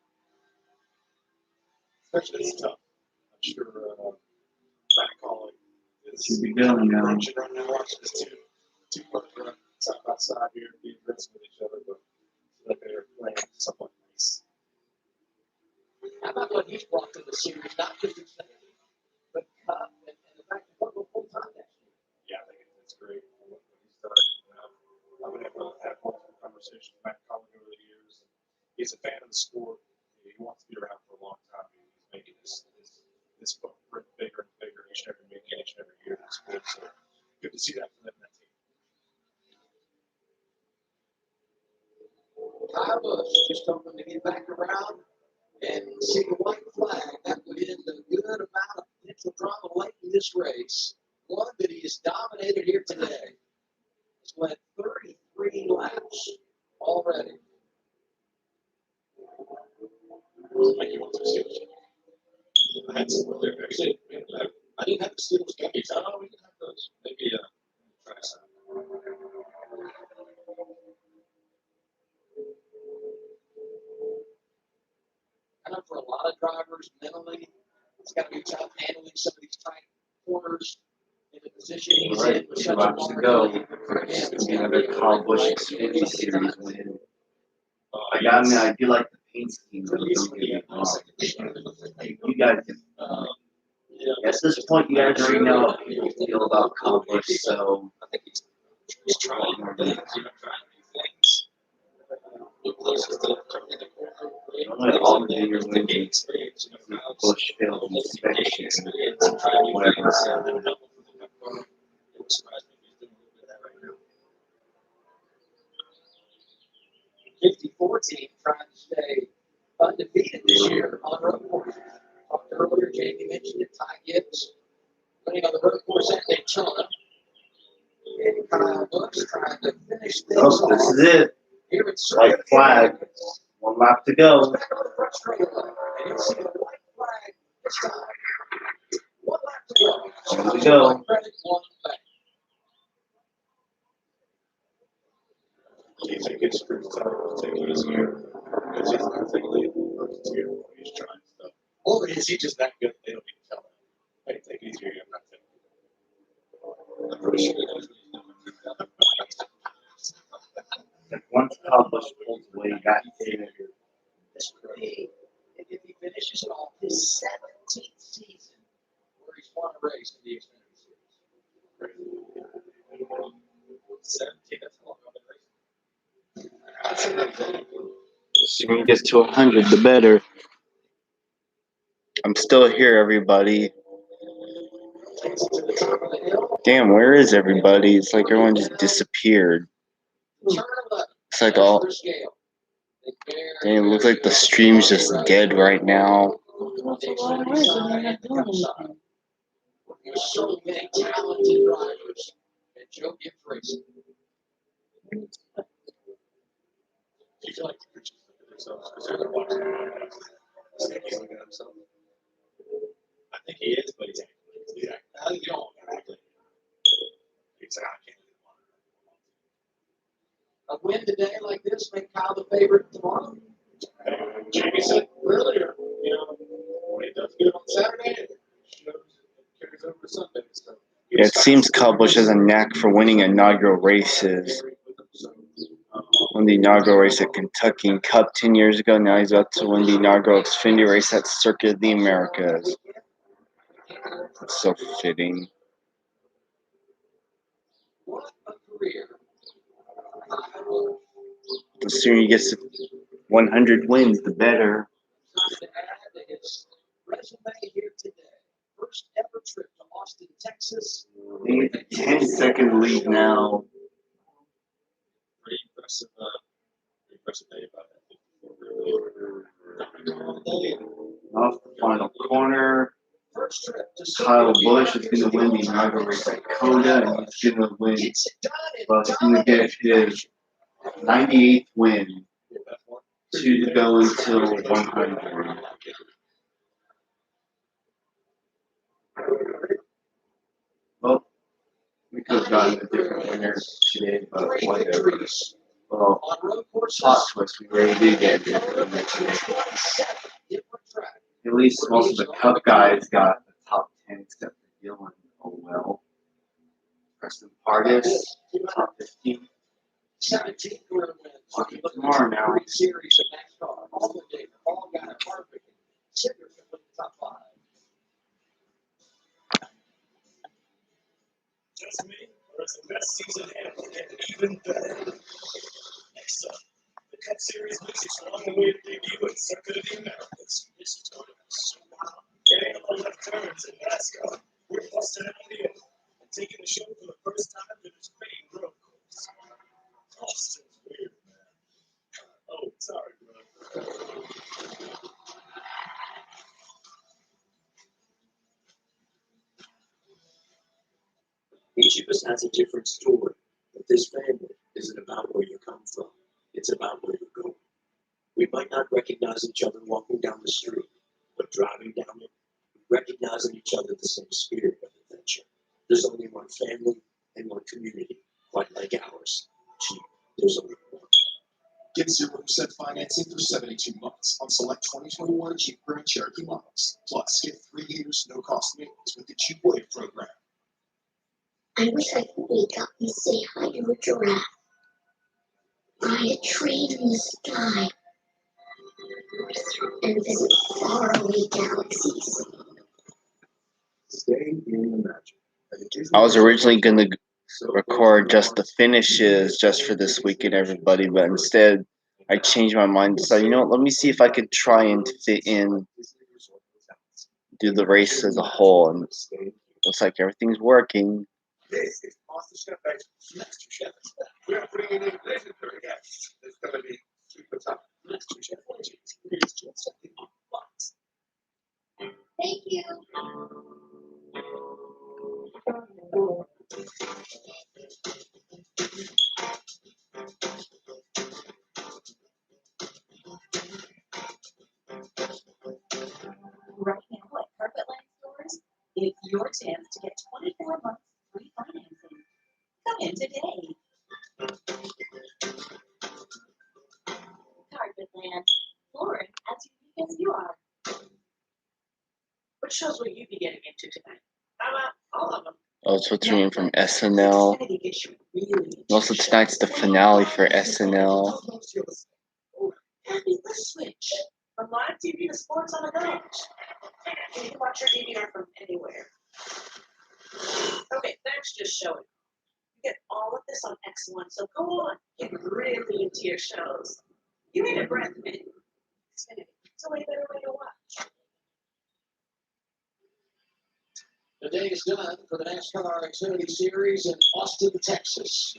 Speaker 17: Especially it's tough. I'm sure Matt Colley is
Speaker 2: going now.
Speaker 17: right now watching this two cars run side by side here, being aggressive with each other, but like they're playing somewhat nice.
Speaker 5: How about what he's brought to the series? Not just Xfinity, but Cup and the fact that he'll go full time next year.
Speaker 17: Yeah, I think it's great what he's done. I've been able to have multiple conversations with Matt Colley over the years. He's a fan of the sport. He wants to be around for a long time. He's making this footprint bigger and bigger each and every year. It's good. So good to see that from them and that team.
Speaker 5: Kyle Busch just hoping to get back around and see the white flag. That would end a good amount of potential drama late in this race. One that he has dominated here today. He's led 33 laps already.
Speaker 17: Like you want to see it. I had some earlier. Actually, I didn't have the Steelers gummies. Oh, we didn't have those. Maybe try some.
Speaker 5: I know for a lot of drivers, mentally, it's got to be tough handling some of these tight corners in the position he's in with such a long lead. For him, it's going to be a
Speaker 2: Kyle Busch Xfinity Series win. I do like the paint scheme. Don't get me wrong. You guys can. At this point, you guys already know how you feel about Kyle Busch, so
Speaker 17: I think he's trying things. Trying new things. Look closest to coming in the corner.
Speaker 2: all the years
Speaker 17: the
Speaker 2: when
Speaker 17: gates.
Speaker 2: Busch failed inspection,
Speaker 17: Whatever.
Speaker 2: whatever.
Speaker 17: It would surprise me if he's doing a little bit of that right now.
Speaker 5: 54 team trying to stay undefeated this year on road courses. Talked earlier, Jamie mentioned it, Ty Gibbs winning on the road course at Daytona. And Kyle Busch trying to finish things
Speaker 2: Oh, this
Speaker 5: off
Speaker 2: is it.
Speaker 5: here at
Speaker 2: White flag. 1 lap to go.
Speaker 5: back on the front straight line. And you'll see the white flag this time. 1 lap to go.
Speaker 2: Here we go.
Speaker 5: One credit, one back.
Speaker 17: Do you think it's pretty tough to take it easier? Because he's not taking it easier when he's trying stuff. Or is he just that good they don't need to tell him? Hey, take it easier, I'm not taking it. I'm pretty sure he knows what he's doing.
Speaker 2: And once Kyle Busch pulls away, back in.
Speaker 5: This would be, if he finishes it off, his 17th season where he's won a race in the Xfinity Series.
Speaker 17: 17, that's a long race. That's a good thing.
Speaker 2: The sooner he gets to 100, the better. I'm still here, everybody.
Speaker 5: Takes it to the top of the hill.
Speaker 2: Damn, where is everybody? It's like everyone just disappeared.
Speaker 5: Turn 11.
Speaker 2: It's like all.
Speaker 5: Their scale.
Speaker 2: Damn, it looks like the stream's just dead right now.
Speaker 5: There's so many talented drivers at Joe Gibbs Racing.
Speaker 17: Do you feel like the creatures look at themselves because they're watching it? I think he's looking at himself. I think he is, but he's acting. How do you know? He's like, I can't
Speaker 5: A win today like this make Kyle the favorite tomorrow?
Speaker 17: Jamie said earlier, when he does good on Saturday, it carries over to Sunday. So
Speaker 2: Yeah, it seems Kyle Busch has a knack for winning inaugural races. Won the inaugural race at Kentucky and Cup 10 years ago. Now he's about to win the inaugural Xfinity race at Circuit of the Americas. It's so fitting.
Speaker 8: What a career.
Speaker 2: The sooner he gets to 100 wins, the better.
Speaker 8: Trying to add to his resume here today. First ever trip to Austin, Texas.
Speaker 2: In the 10-second lead now.
Speaker 17: Pretty impressive day about
Speaker 2: Off the final corner.
Speaker 8: First trip to
Speaker 2: Kyle Busch is going to win the inaugural race at Coda, and he's going to win. Well, he's going to get his 98th win to go until 100. Well, we could have gotten a different winner today, but whatever. Well, plot twist, we really did get a different winner today. At least most of the Cup guys got the top 10 except for Dylan. Oh well. Preston Partis, top 15.
Speaker 8: 17
Speaker 2: Tomorrow now.
Speaker 8: Series of NASCAR. All the day, all got it perfect. Significantly top 5.
Speaker 6: Just me, or is the best season ever and even better? Next up, the Cup Series makes its long-awaited debut at Circuit of the Americas. This is going to be so wild. Getting all the left turns in NASCAR. We're busting out the open and taking the show for the first time to this main road course. Austin's weird, man. Oh, sorry, bro.
Speaker 13: Each of us has a different story, but this family isn't about where you come from. It's about where you're going. We might not recognize each other walking down the street, but driving down it, we recognize in each other the same spirit of adventure. There's only one family and one community, quite like ours. Gee, there's only one.
Speaker 1: Get 0% financing for 72 months on select 2021 Jeep Grand Cherokee models. Plus, get 3 years no-cost maintenance with the Jeep Wave program.
Speaker 10: I wish I could wake up and say hi to a giraffe. Ride a train in the sky. And visit faraway galaxies.
Speaker 15: Stay in the magic.
Speaker 2: I was originally going to record just the finishes just for this weekend, everybody, but instead I changed my mind. So, you know what, let me see if I could try and fit in, do the race as a whole. And looks like everything's working.
Speaker 1: This is Master Chef Master Chef. We are bringing in legendary guests. It's going to be super tough. Master Chef Legends. Here's just something on box.
Speaker 10: Thank you.
Speaker 3: Right now at Carpetland Stores, it's your chance to get 24 months free financing. Come in today.
Speaker 10: Carpetland. Lauren, as unique as you are.
Speaker 14: What shows will you be getting into tonight? How about all of them?
Speaker 2: Oh, it's what's reading from SNL. Also, tonight's the finale for SNL.
Speaker 14: Happy, let's switch from live TV to sports on a go. You can watch your DVR from anywhere. Okay, thanks, just show it. You get all of this on X1, so go on, get really into your shows. You need a breath, man. Xfinity, it's a way better way to watch.
Speaker 8: The day is done for the NASCAR Xfinity Series in Austin, Texas.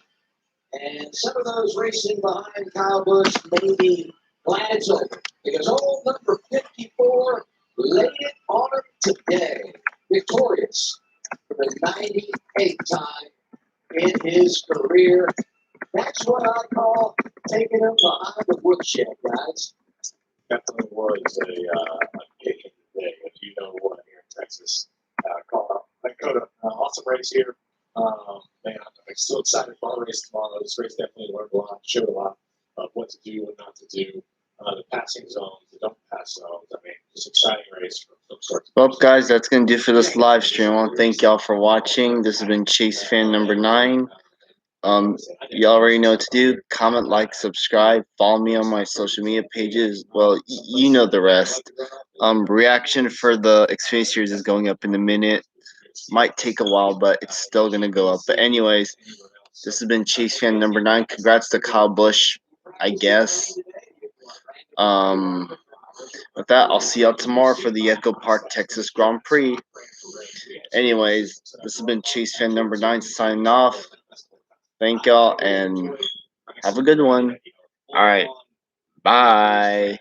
Speaker 8: And some of those racing behind Kyle Busch may be glad it's over, because old number 54 laid it on him today, victorious for the 98th time in his career. That's what I call taking him behind the woodshed, guys.
Speaker 17: Definitely was a kicking day, if you know what, here in Texas. Dakota, awesome race here. Man, I'm so excited for our race tomorrow. This race definitely learned a lot, showed a lot of what to do, what not to do. The passing zones, the don't pass zones. I mean, just exciting race from start to
Speaker 2: Well, guys, that's going to do for this live stream. I want to thank y'all for watching. This has been Chase Fan number 9. You already know what to do. Comment, like, subscribe, follow me on my social media pages. Well, you know the rest. Reaction for the Xfinity series is going up in a minute. Might take a while, but it's still gonna go up. But anyways, this has been Chase Fan number 9. Congrats to Kyle Busch, I guess. With that, I'll see y'all tomorrow for the Echo Park, Texas Grand Prix. Anyways, this has been Chase Fan number 9 signing off. Thank y'all and have a good one. All right. Bye.